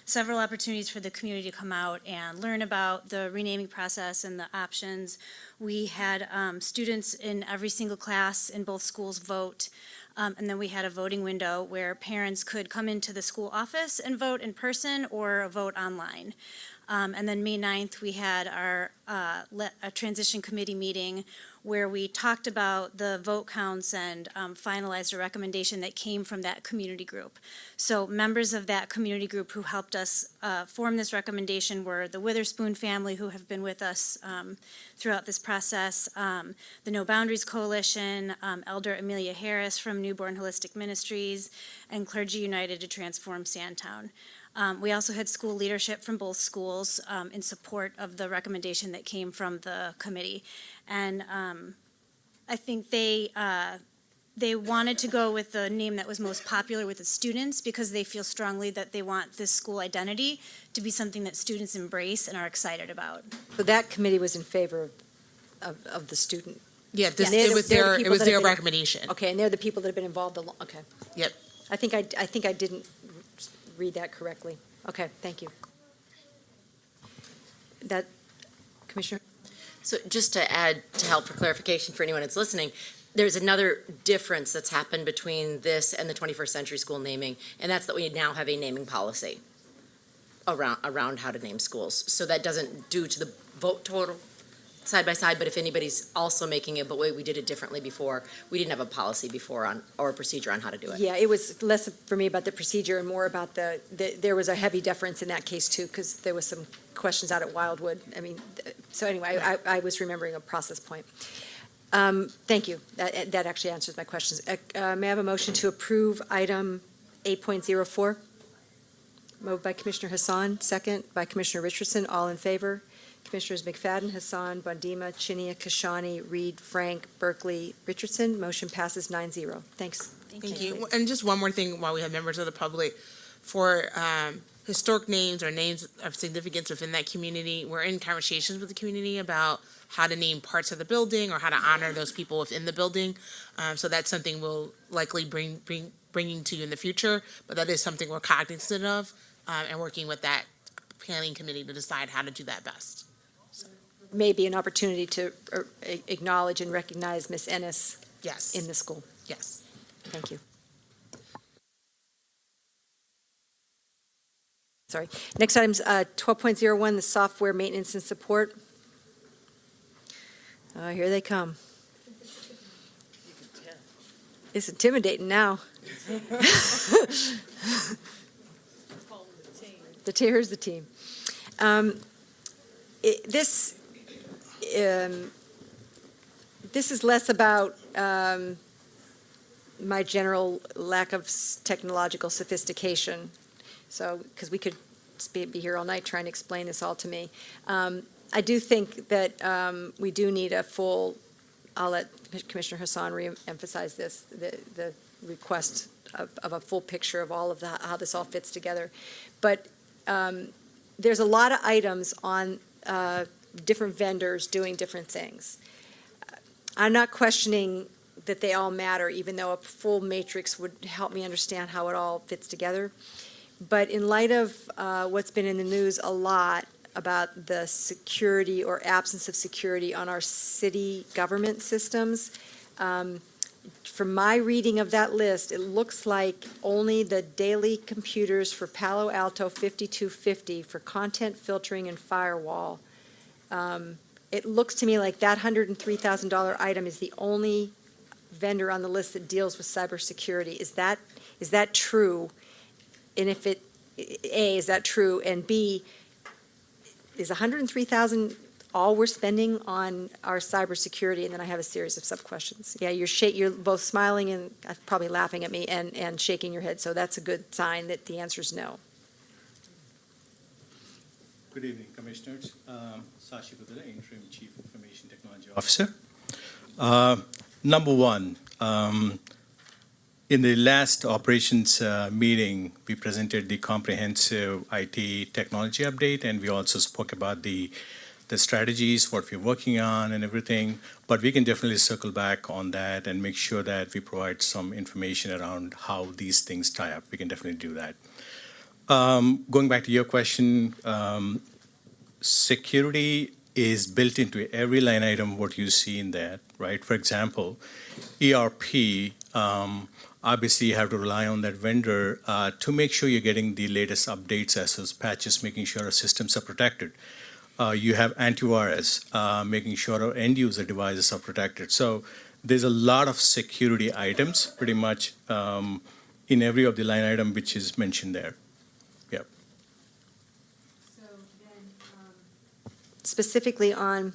several opportunities for the community to come out and learn about the renaming process and the options. We had students in every single class in both schools vote. And then we had a voting window where parents could come into the school office and vote in person or vote online. And then May 9th, we had our a transition committee meeting where we talked about the vote counts and finalized a recommendation that came from that community group. So members of that community group who helped us form this recommendation were the Witherspoon family, who have been with us throughout this process, the No Boundaries Coalition, Elder Amelia Harris from Newborn Holistic Ministries, and Clergy United to Transform Sandtown. We also had school leadership from both schools in support of the recommendation that came from the committee. And I think they wanted to go with the name that was most popular with the students because they feel strongly that they want this school identity to be something that students embrace and are excited about. So that committee was in favor of the student. Yeah, it was their recommendation. Okay, and they're the people that have been involved. Okay. Yep. I think I didn't read that correctly. Okay, thank you. Commissioner? So just to add, to help for clarification for anyone that's listening, there's another difference that's happened between this and the 21st Century School naming, and that's that we now have a naming policy around how to name schools. So that doesn't do to the vote total side by side, but if anybody's also making it, but we did it differently before. We didn't have a policy before on, or a procedure on how to do it. Yeah, it was less for me about the procedure and more about there was a heavy deference in that case too, because there was some questions out at Wildwood. I mean, so anyway, I was remembering a process point. Thank you. That actually answers my questions. May I have a motion to approve item 8.04? Moved by Commissioner Hassan, second by Commissioner Richardson. All in favor? Commissioners McFadden, Hassan, Bondima, Chinia, Kashani, Reed, Frank, Berkeley, Richardson. Motion passes 9-0. Thanks. Thank you. And just one more thing while we have members of the public. For historic names or names of significance within that community, we're in conversations with the community about how to name parts of the building or how to honor those people within the building. So that's something we'll likely bringing to you in the future, but that is something we're cognizant of and working with that planning committee to decide how to do that best. Maybe an opportunity to acknowledge and recognize Miss Ennis Yes. in the school. Yes. Thank you. Sorry. Next item's 12.01, the software maintenance and support. Here they come. It's intimidating now. Here's the team. This is less about my general lack of technological sophistication. So, because we could be here all night trying to explain this all to me. I do think that we do need a full, I'll let Commissioner Hassan re-emphasize this, the request of a full picture of all of how this all fits together. But there's a lot of items on different vendors doing different things. I'm not questioning that they all matter, even though a full matrix would help me understand how it all fits together. But in light of what's been in the news a lot about the security or absence of security on our city government systems, from my reading of that list, it looks like only the daily computers for Palo Alto 5250 for content filtering and firewall. It looks to me like that $103,000 item is the only vendor on the list that deals with cybersecurity. Is that true? And if A, is that true? And B, is $103,000 all we're spending on our cybersecurity? And then I have a series of sub-questions. Yeah, you're both smiling and probably laughing at me and shaking your head, so that's a good sign that the answer is no. Good evening, Commissioners. Sashi Budula, Interim Chief Information Technology Officer. Number one, in the last operations meeting, we presented the comprehensive IT technology update, and we also spoke about the strategies, what we're working on and everything. But we can definitely circle back on that and make sure that we provide some information around how these things tie up. We can definitely do that. Going back to your question, security is built into every line item, what you see in that, right? For example, ERP, obviously you have to rely on that vendor to make sure you're getting the latest updates as those patches, making sure our systems are protected. You have antivirus, making sure our end user devices are protected. So there's a lot of security items pretty much in every of the line item which is mentioned there. Yep. So then, specifically on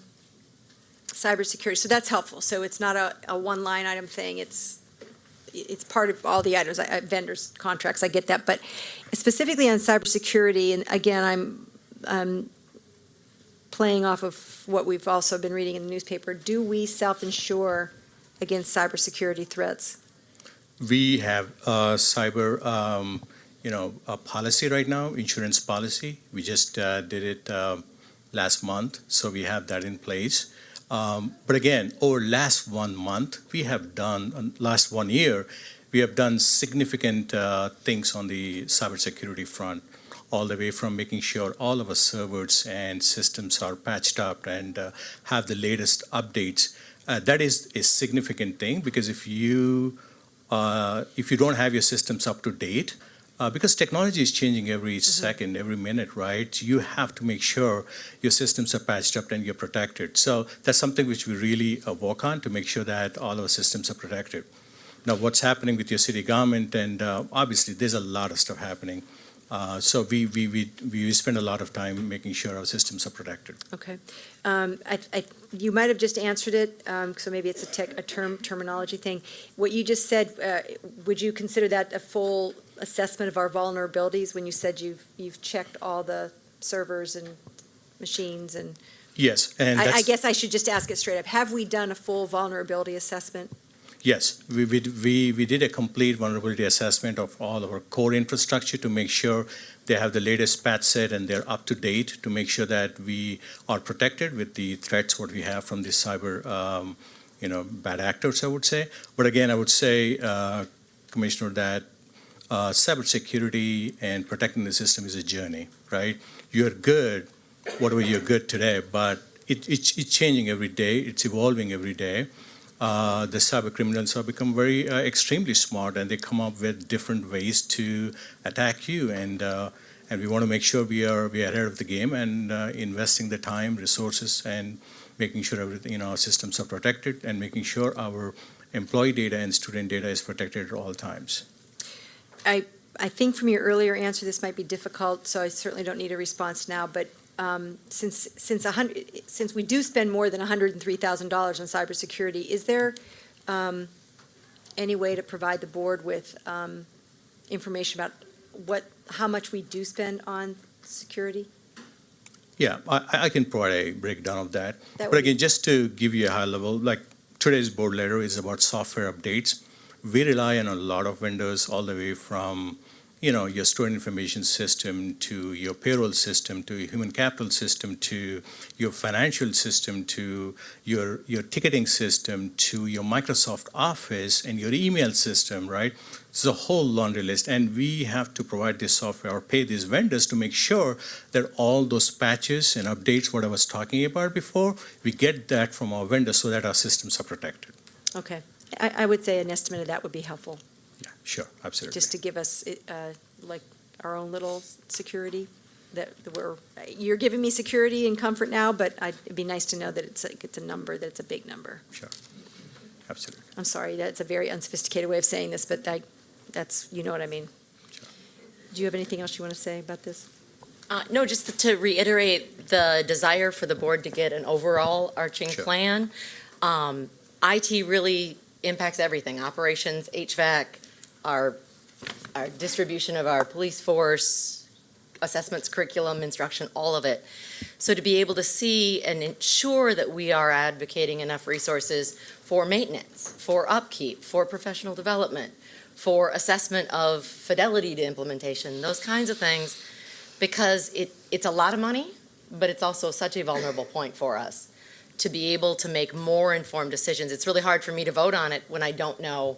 cybersecurity, so that's helpful. So it's not a one line item thing. It's part of all the items, vendors, contracts, I get that. But specifically on cybersecurity, and again, I'm playing off of what we've also been reading in the newspaper, do we self-insure against cybersecurity threats? We have a cyber, a policy right now, insurance policy. We just did it last month, so we have that in place. But again, over last 1 month, last 1 year, we have done significant things on the cybersecurity front, all the way from making sure all of our servers and systems are patched up and have the latest updates. That is a significant thing, because if you don't have your systems up to date, because technology is changing every second, every minute, right? You have to make sure your systems are patched up and you're protected. So that's something which we really work on to make sure that all our systems are protected. Now, what's happening with your city government, and obviously there's a lot of stuff happening. So we spend a lot of time making sure our systems are protected. Okay. You might have just answered it, so maybe it's a terminology thing. What you just said, would you consider that a full assessment of our vulnerabilities when you said you've checked all the servers and machines and? Yes, and I guess I should just ask it straight up. Have we done a full vulnerability assessment? Yes, we did a complete vulnerability assessment of all of our core infrastructure to make sure they have the latest patch set and they're up to date, to make sure that we are protected with the threats what we have from the cyber, bad actors, I would say. But again, I would say, Commissioner, that cybersecurity and protecting the system is a journey, right? You're good, whatever you're good today, but it's changing every day. It's evolving every day. The cyber criminals have become very extremely smart, and they come up with different ways to attack you. And we want to make sure we are ahead of the game and investing the time, resources, and making sure everything, our systems are protected, and making sure our employee data and student data is protected at all times. I think from your earlier answer, this might be difficult, so I certainly don't need a response now, but since we do spend more than $103,000 on cybersecurity, is there any way to provide the board with information about how much we do spend on security? Yeah, I can provide a breakdown of that. That But would again, just to give you a high level, like today's board letter is about software updates. We rely on a lot of vendors, all the way from your student information system to your payroll system to your human capital system to your financial system to your ticketing system to your Microsoft Office and your email system, right? It's a whole laundry list, and we have to provide this software or pay these vendors to make sure that all those patches and updates, what I was talking about before, we get that from our vendors so that our systems are protected. Okay. I would say an estimate of that would be helpful, Yeah, sure, absolutely. just to give us like our own little security you're giving me security and comfort now, but it'd be nice to know that it's a number, that it's a big number. Sure, absolutely. I'm sorry, that's a very unsophisticated way of saying this, but that's, you know what I mean. Sure. Do you have anything else you want to say about this? No, just to reiterate the desire for the board to get an overall arching Sure. plan. IT really impacts everything, operations, HVAC, our distribution of our police force, assessments, curriculum, instruction, all of it. So to be able to see and ensure that we are advocating enough resources for maintenance, for upkeep, for professional development, for assessment of fidelity to implementation, those kinds of things, because it's a lot of money, but it's also such a vulnerable point for us to be able to make more informed decisions. It's really hard for me to vote on it when I don't know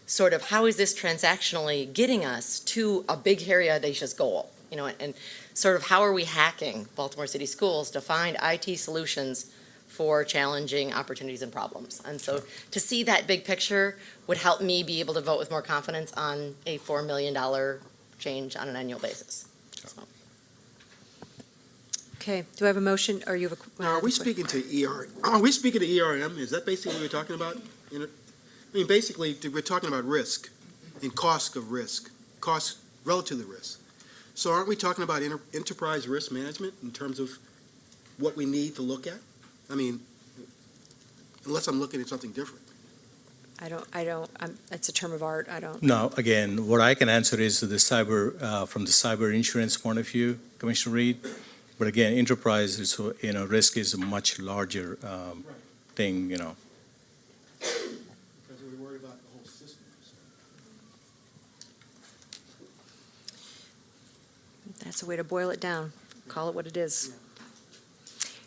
sort of how is this transactionally getting us to a big, hairy, audacious goal, and sort of how are we hacking Baltimore City Schools to find IT solutions for challenging opportunities and problems. And so to see that big picture would help me be able to vote with more confidence on a $4 million change on an annual basis. So. Okay, do I have a motion, or you have a? Now, are we speaking to ERM? Is that basically what we're talking about? Basically, we're talking about risk and cost of risk, cost relative to risk. So aren't we talking about enterprise risk management in terms of what we need to look at? Unless I'm looking at something different. It's a term of art, I don't. No, again, what I can answer is the from the cyber insurance point of view, Commissioner Reed. But again, enterprise is, risk is a much larger thing, Because we're worried about the whole system. That's a way to boil it down. Call it what it is.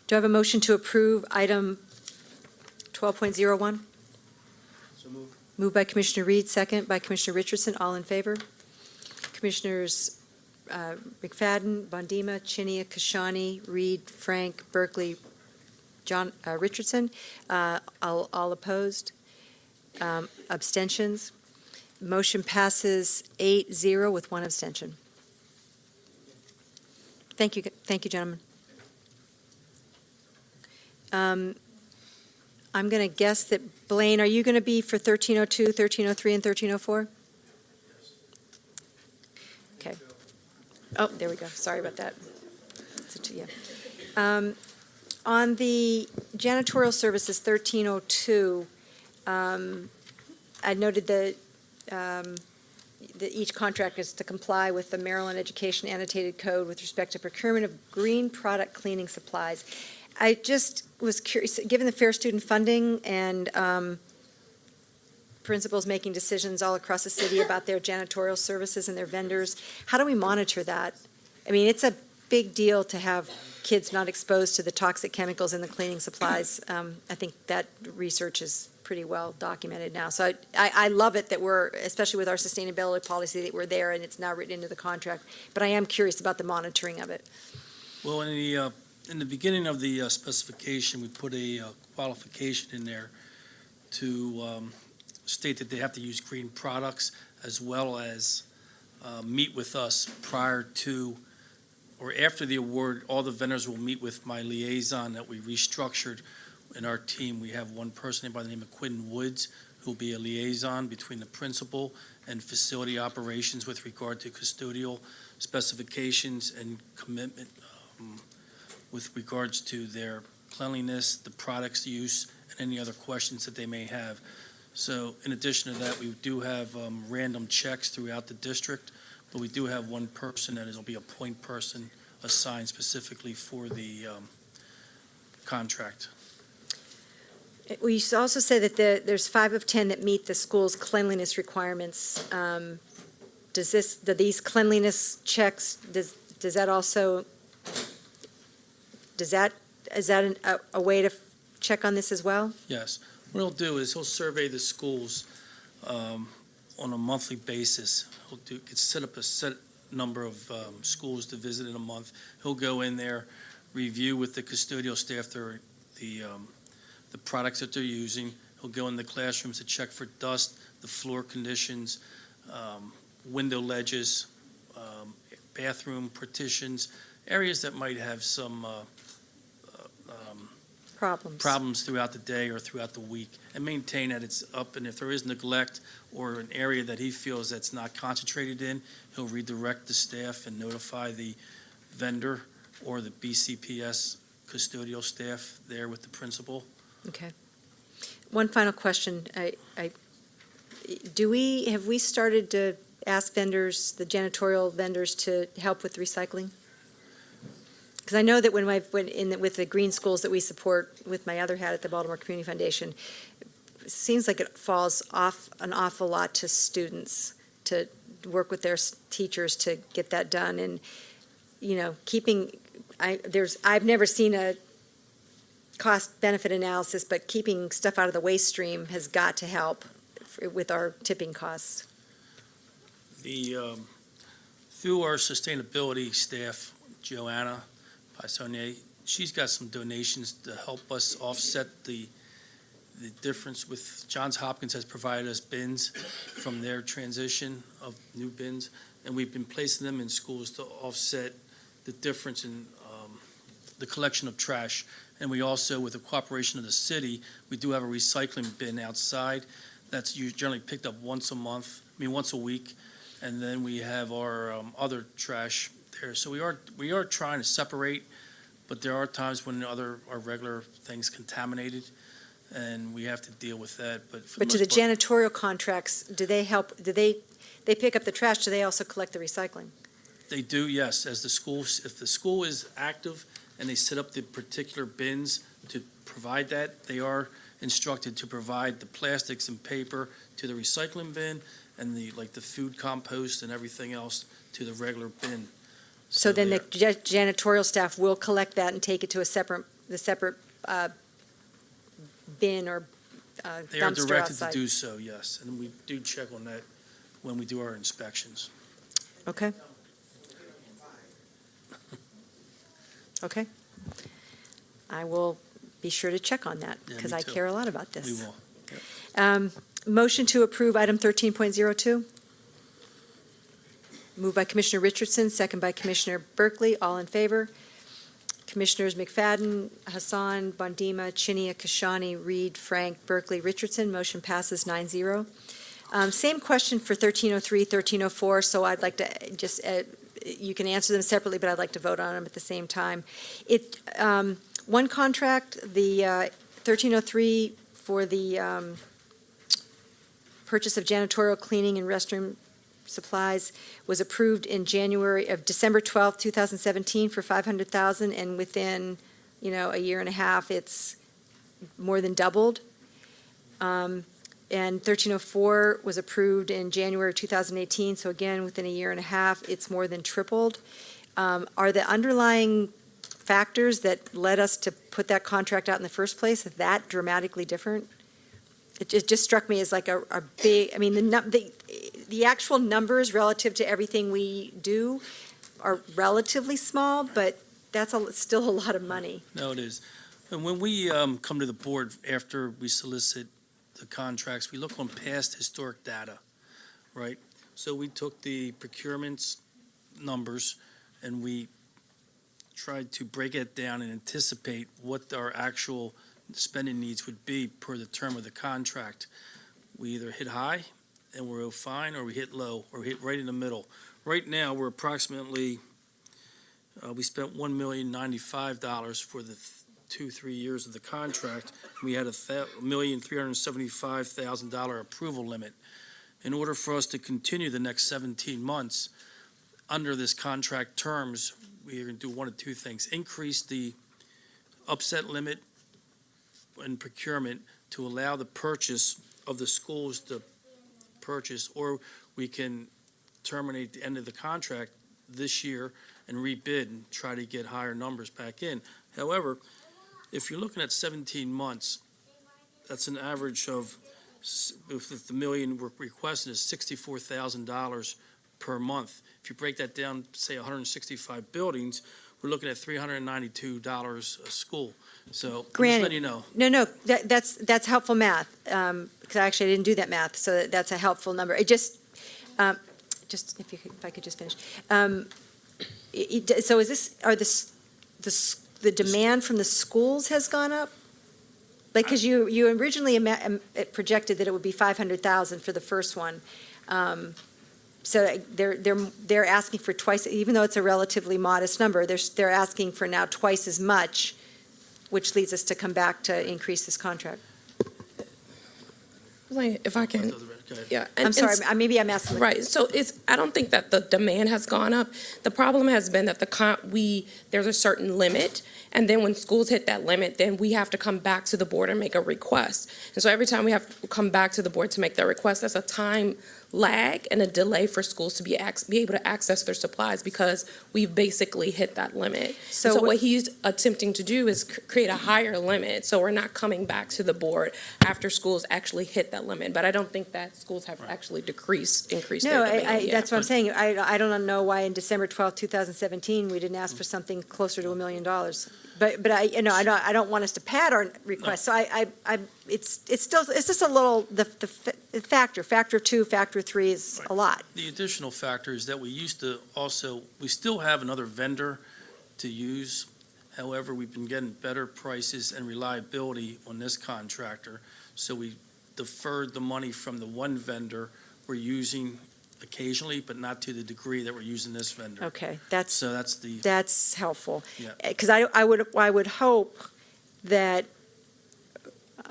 Do I have a motion to approve item 12.01? So moved. Moved by Commissioner Reed, second by Commissioner Richardson. All in favor? Commissioners McFadden, Bondima, Chinia, Kashani, Reed, Frank, Berkeley, John Richardson. All opposed? Abstentions? Motion passes 8-0 with one abstention. Thank you, gentlemen. I'm going to guess that, Blaine, are you going to be for 1302, 1303, and 1304? Okay. Oh, there we go. Sorry about that. On the janitorial services, 1302, I noted that each contract is to comply with the Maryland Education Annotated Code with respect to procurement of green product cleaning supplies. I just was curious, given the fair student funding and principals making decisions all across the city about their janitorial services and their vendors, how do we monitor that? I mean, it's a big deal to have kids not exposed to the toxic chemicals in the cleaning supplies. I think that research is pretty well documented now. So I love it that we're, especially with our sustainability policy, that we're there and it's now written into the contract. But I am curious about the monitoring of it. Well, in the beginning of the specification, we put a qualification in there to state that they have to use green products as well as meet with us prior to or after the award. All the vendors will meet with my liaison that we restructured in our team. We have one person by the name of Quinn Woods who will be a liaison between the principal and facility operations with regard to custodial specifications and commitment with regards to their cleanliness, the products use, and any other questions that they may have. So in addition to that, we do have random checks throughout the district, but we do have one person that will be a point person assigned specifically for the contract. We also say that there's 5 of 10 that meet the school's cleanliness requirements. Do these cleanliness checks, does that also, is that a way to check on this as well? Yes. What he'll do is he'll survey the schools on a monthly basis. He'll set up a set number of schools to visit in a month. He'll go in there, review with the custodial staff the products that they're using. He'll go in the classrooms to check for dust, the floor conditions, window ledges, bathroom partitions, areas that might have some problems throughout the day or throughout the week, and maintain that it's up. And if there is neglect or an area that he feels that's not concentrated in, he'll redirect the staff and notify the vendor or the BCPS custodial staff there with the principal. Okay. One final question. Have we started to ask vendors, the janitorial vendors, to help with recycling? Because I know that with the green schools that we support with my other hat at the Baltimore Community Foundation, it seems like it falls off an awful lot to students to work with their teachers to get that done. And, I've never seen a cost-benefit analysis, but keeping stuff out of the waste stream has got to help with our tipping costs. Through our sustainability staff, Joanna Paisonier, she's got some donations to help us offset the difference with Johns Hopkins has provided us bins from their transition of new bins, and we've been placing them in schools to offset the difference in the collection of trash. And we also, with the cooperation of the city, we do have a recycling bin outside that's generally picked up once a week. And then we have our other trash there. So we are trying to separate, but there are times when our regular things contaminated, and we have to deal with that. But to the janitorial contracts, do they help? They pick up the trash? Do they also collect the recycling? They do, yes. If the school is active and they set up the particular bins to provide that, they are instructed to provide the plastics and paper to the recycling bin and the food compost and everything else to the regular bin. So then the janitorial staff will collect that and take it to the separate bin or dumpster outside? They are directed to do so, yes. And we do check on that when we do our inspections. Okay. Okay. I will be sure to check on that, Yeah, because me I too. care a lot about this. We will. Motion to approve item 13.02. Moved by Commissioner Richardson, second by Commissioner Berkeley. All in favor? Commissioners McFadden, Hassan, Bondima, Chinia, Kashani, Reed, Frank, Berkeley, Richardson. Motion passes 9-0. Same question for 1303, 1304, so I'd like to just, you can answer them separately, but I'd like to vote on them at the same time. One contract, the 1303 for the purchase of janitorial cleaning and restroom supplies was approved in December 12th, 2017 for $500,000, and within, a year and a half, it's more than doubled. And 1304 was approved in January 2018, so again, within a year and a half, it's more than tripled. Are the underlying factors that led us to put that contract out in the first place that dramatically different? It just struck me as like a big, the actual numbers relative to everything we do are relatively small, but that's still a lot of money. No, it is. And when we come to the board after we solicit the contracts, we look on past historic data, right? So we took the procurements numbers and we tried to break it down and anticipate what our actual spending needs would be per the term of the contract. We either hit high and we're fine, or we hit low, or we hit right in the middle. Right now, we're approximately, we spent $1,095,000 for the 2-3 years of the contract. We had a $1,375,000 approval limit. In order for us to continue the next 17 months, under this contract terms, we're going to do one of two things: increase the upset limit in procurement to allow the purchase of the schools to purchase, or we can terminate the end of the contract this year and rebid and try to get higher numbers back in. However, if you're looking at 17 months, that's an average of, if the million we're requesting is $64,000 per month. If you break that down, say 165 buildings, we're looking at $392 a school. So, I'm just Granted. letting you know. No, that's helpful math, because I didn't do that math, so that's a helpful number. It just if I could just finish. So is this, the demand from the schools has gone up? Like, because you originally projected that it would be 500,000 for the first one. So they're asking for twice, even though it's a relatively modest number, they're asking for now twice as much, which leads us to come back to increase this contract. If I can, yeah. I'm sorry, maybe I'm asking. Right, so I don't think that the demand has gone up. The problem has been that there's a certain limit, and then when schools hit that limit, then we have to come back to the board and make a request. And so every time we have to come back to the board to make that request, that's a time lag and a delay for schools to be able to access their supplies, because we've basically hit that limit. So what he's attempting to do is create a higher limit, so we're not coming back to the board after schools actually hit that limit. But I don't think that schools have actually increased their demand yet. That's what I'm saying. I don't know why in December 12th, 2017, we didn't ask for something closer to $1 million. But I don't want us to pad our request. So it's just a little, the factor 2, factor 3 is a lot. The additional factor is that we still have another vendor to use. However, we've been getting better prices and reliability on this contractor. So we deferred the money from the one vendor we're using occasionally, but not to the degree that we're using this vendor. Okay, So that's helpful. Yeah. Because I would hope that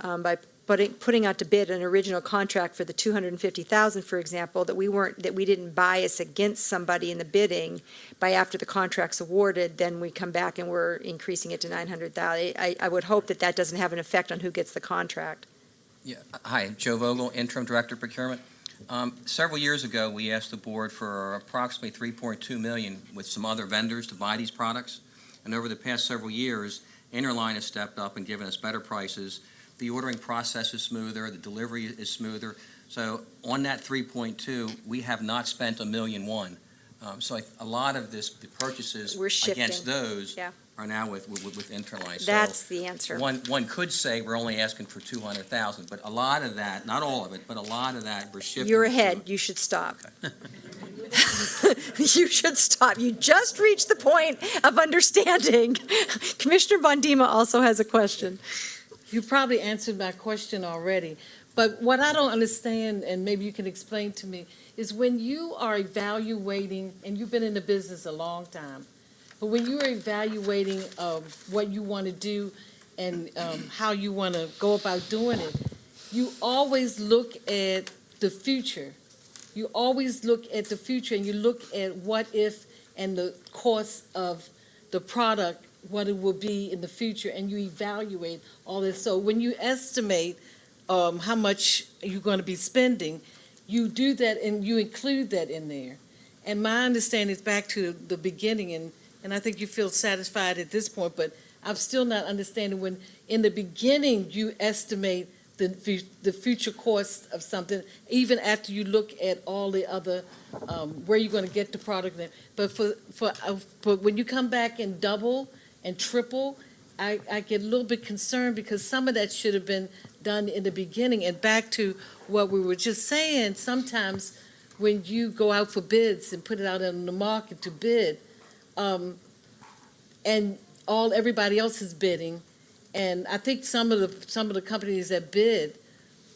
by putting out to bid an original contract for the $250,000, for example, that we didn't bias against somebody in the bidding by after the contract's awarded, then we come back and we're increasing it to $900,000. I would hope that doesn't have an effect on who gets the contract. Yeah. Hi, Joe Vogel, Interim Director of Procurement. Several years ago, we asked the board for approximately $3.2 million with some other vendors to buy these products. And over the past several years, Interline has stepped up and given us better prices. The ordering process is smoother, the delivery is smoother. So on that 3.2, we have not spent $1.1 million. So a lot of the purchases We're shifting. against those Yeah. are now with Interline. So That's the answer. one could say we're only asking for 200,000, but a lot of that, not all of it, but a lot of that, we're shifting. You're ahead. You should stop. You should stop. You just reached the point of understanding. Commissioner Bondima also has a question. You probably answered my question already, but what I don't understand, and maybe you can explain to me, is when you are evaluating, and you've been in the business a long time, but when you are evaluating what you want to do and how you want to go about doing it, you always look at the future. You always look at the future, and you look at what if and the cost of the product, what it will be in the future, and you evaluate all this. So when you estimate how much you're going to be spending, you do that and you include that in there. And my understanding is back to the beginning, and I think you feel satisfied at this point, but I'm still not understanding when, in the beginning, you estimate the future cost of something, even after you look at all the other, where you're going to get the product. But for when you come back and double and triple, I get a little bit concerned because some of that should have been done in the beginning. And back to what we were just saying, sometimes when you go out for bids and put it out on the market to bid, and everybody else is bidding, and I think some of the companies that bid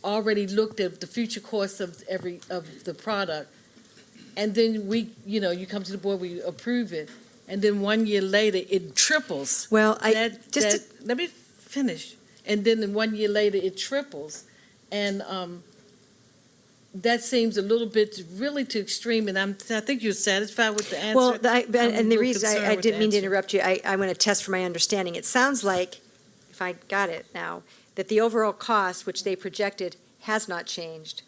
already looked at the future cost of the product, and then you come to the board, we approve it, and then 1 year later it triples. Well, let me finish. And then 1 year later it triples, and that seems a little bit really too extreme. And I think you're satisfied with the answer. Well, and the reason I didn't mean to interrupt you, I want to test for my understanding. It sounds like, if I got it now, that the overall cost, which they projected, has not changed.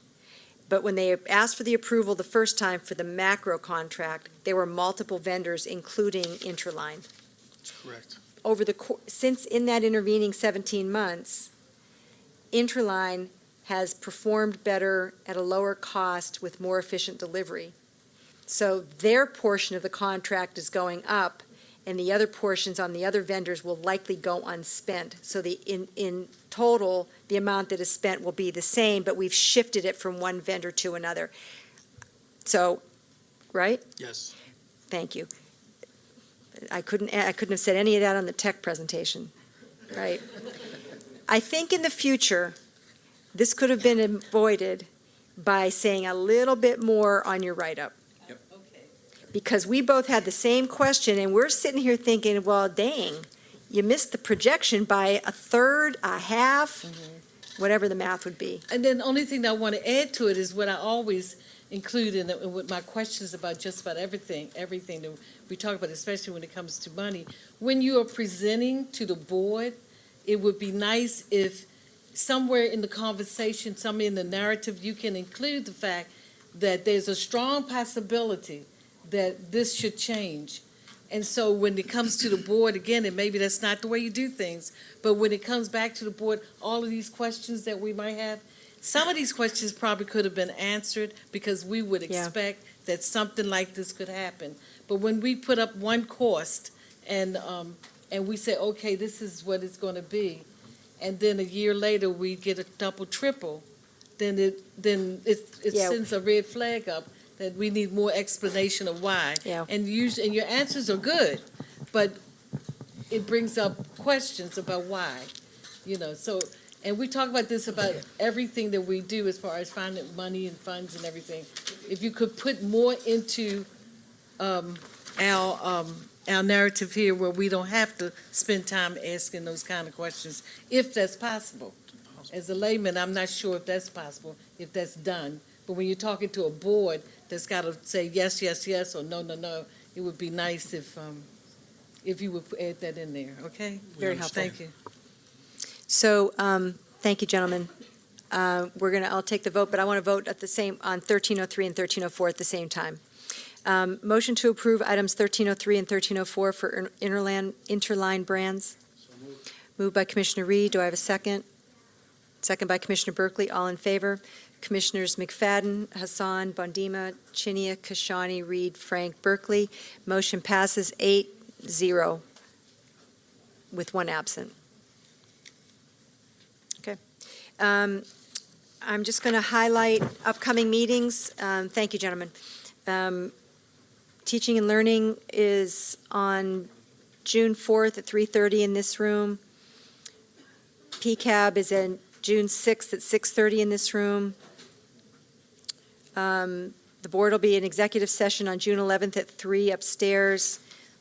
But when they asked for the approval the first time for the macro contract, there were multiple vendors, including Interline. That's correct. Since in that intervening 17 months, Interline has performed better at a lower cost with more efficient delivery. So their portion of the contract is going up, and the other portions on the other vendors will likely go unspent. So in total, the amount that is spent will be the same, but we've shifted it from one vendor to another. So, right? Yes. Thank you. I couldn't have said any of that on the tech presentation, right? I think in the future, this could have been avoided by saying a little bit more on your write-up. Yep. Because we both had the same question, and we're sitting here thinking, well, dang, you missed the projection by a third, a half, whatever the math would be. And then the only thing that I want to add to it is what I always include in with my questions about just about everything that we talk about, especially when it comes to money. When you are presenting to the board, it would be nice if somewhere in the conversation, somewhere in the narrative, you can include the fact that there's a strong possibility that this should change. And so when it comes to the board, again, and maybe that's not the way you do things, but when it comes back to the board, all of these questions that we might have, some of these questions probably could have been answered because we would expect that something like this could happen. But when we put up one cost and we say, okay, this is what it's going to be, and then a year later we get a double, triple, then it sends a red flag up that we need more explanation of why. Yeah. And your answers are good, but it brings up questions about why, so. And we talk about this about everything that we do as far as finding money and funds and everything. If you could put more into our narrative here where we don't have to spend time asking those kind of questions, if that's possible. As a layman, I'm not sure if that's possible, if that's done. But when you're talking to a board that's got to say yes, yes, yes, or no, no, no, it would be nice if you would add that in there, okay? Very helpful. Thank you. So, thank you, gentlemen. I'll take the vote, but I want to vote on 1303 and 1304 at the same time. Motion to approve items 1303 and 1304 for Interline brands. Moved by Commissioner Reed. Do I have a second? Second by Commissioner Berkeley. All in favor? Commissioners McFadden, Hassan, Bondima, Chinia, Kashani, Reed, Frank, Berkeley. Motion passes 8-0. with one absent. Okay. I'm just going to highlight upcoming meetings. Thank you, gentlemen. Teaching and Learning is on June 4th at 3:30 in this room. PCAB is in June 6th at 6:30 in this room. The board will be in executive session on June 11th at 3 upstairs.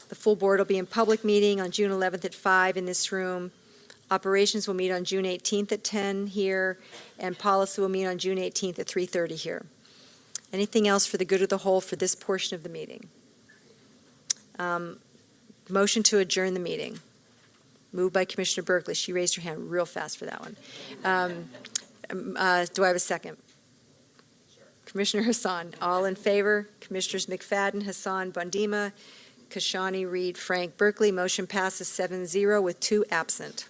The full board will be in public meeting on June 11th at 5 in this room. Operations will meet on June 18th at 10 here, and policy will meet on June 18th at 3:30 here. Anything else for the good of the whole for this portion of the meeting? Motion to adjourn the meeting. Moved by Commissioner Berkeley. She raised her hand real fast for that one. Do I have a second? Commissioner Hassan, all in favor? Commissioners McFadden, Hassan, Bondima, Kashani, Reed, Frank, Berkeley. Motion passes 7-0 with 2 absent.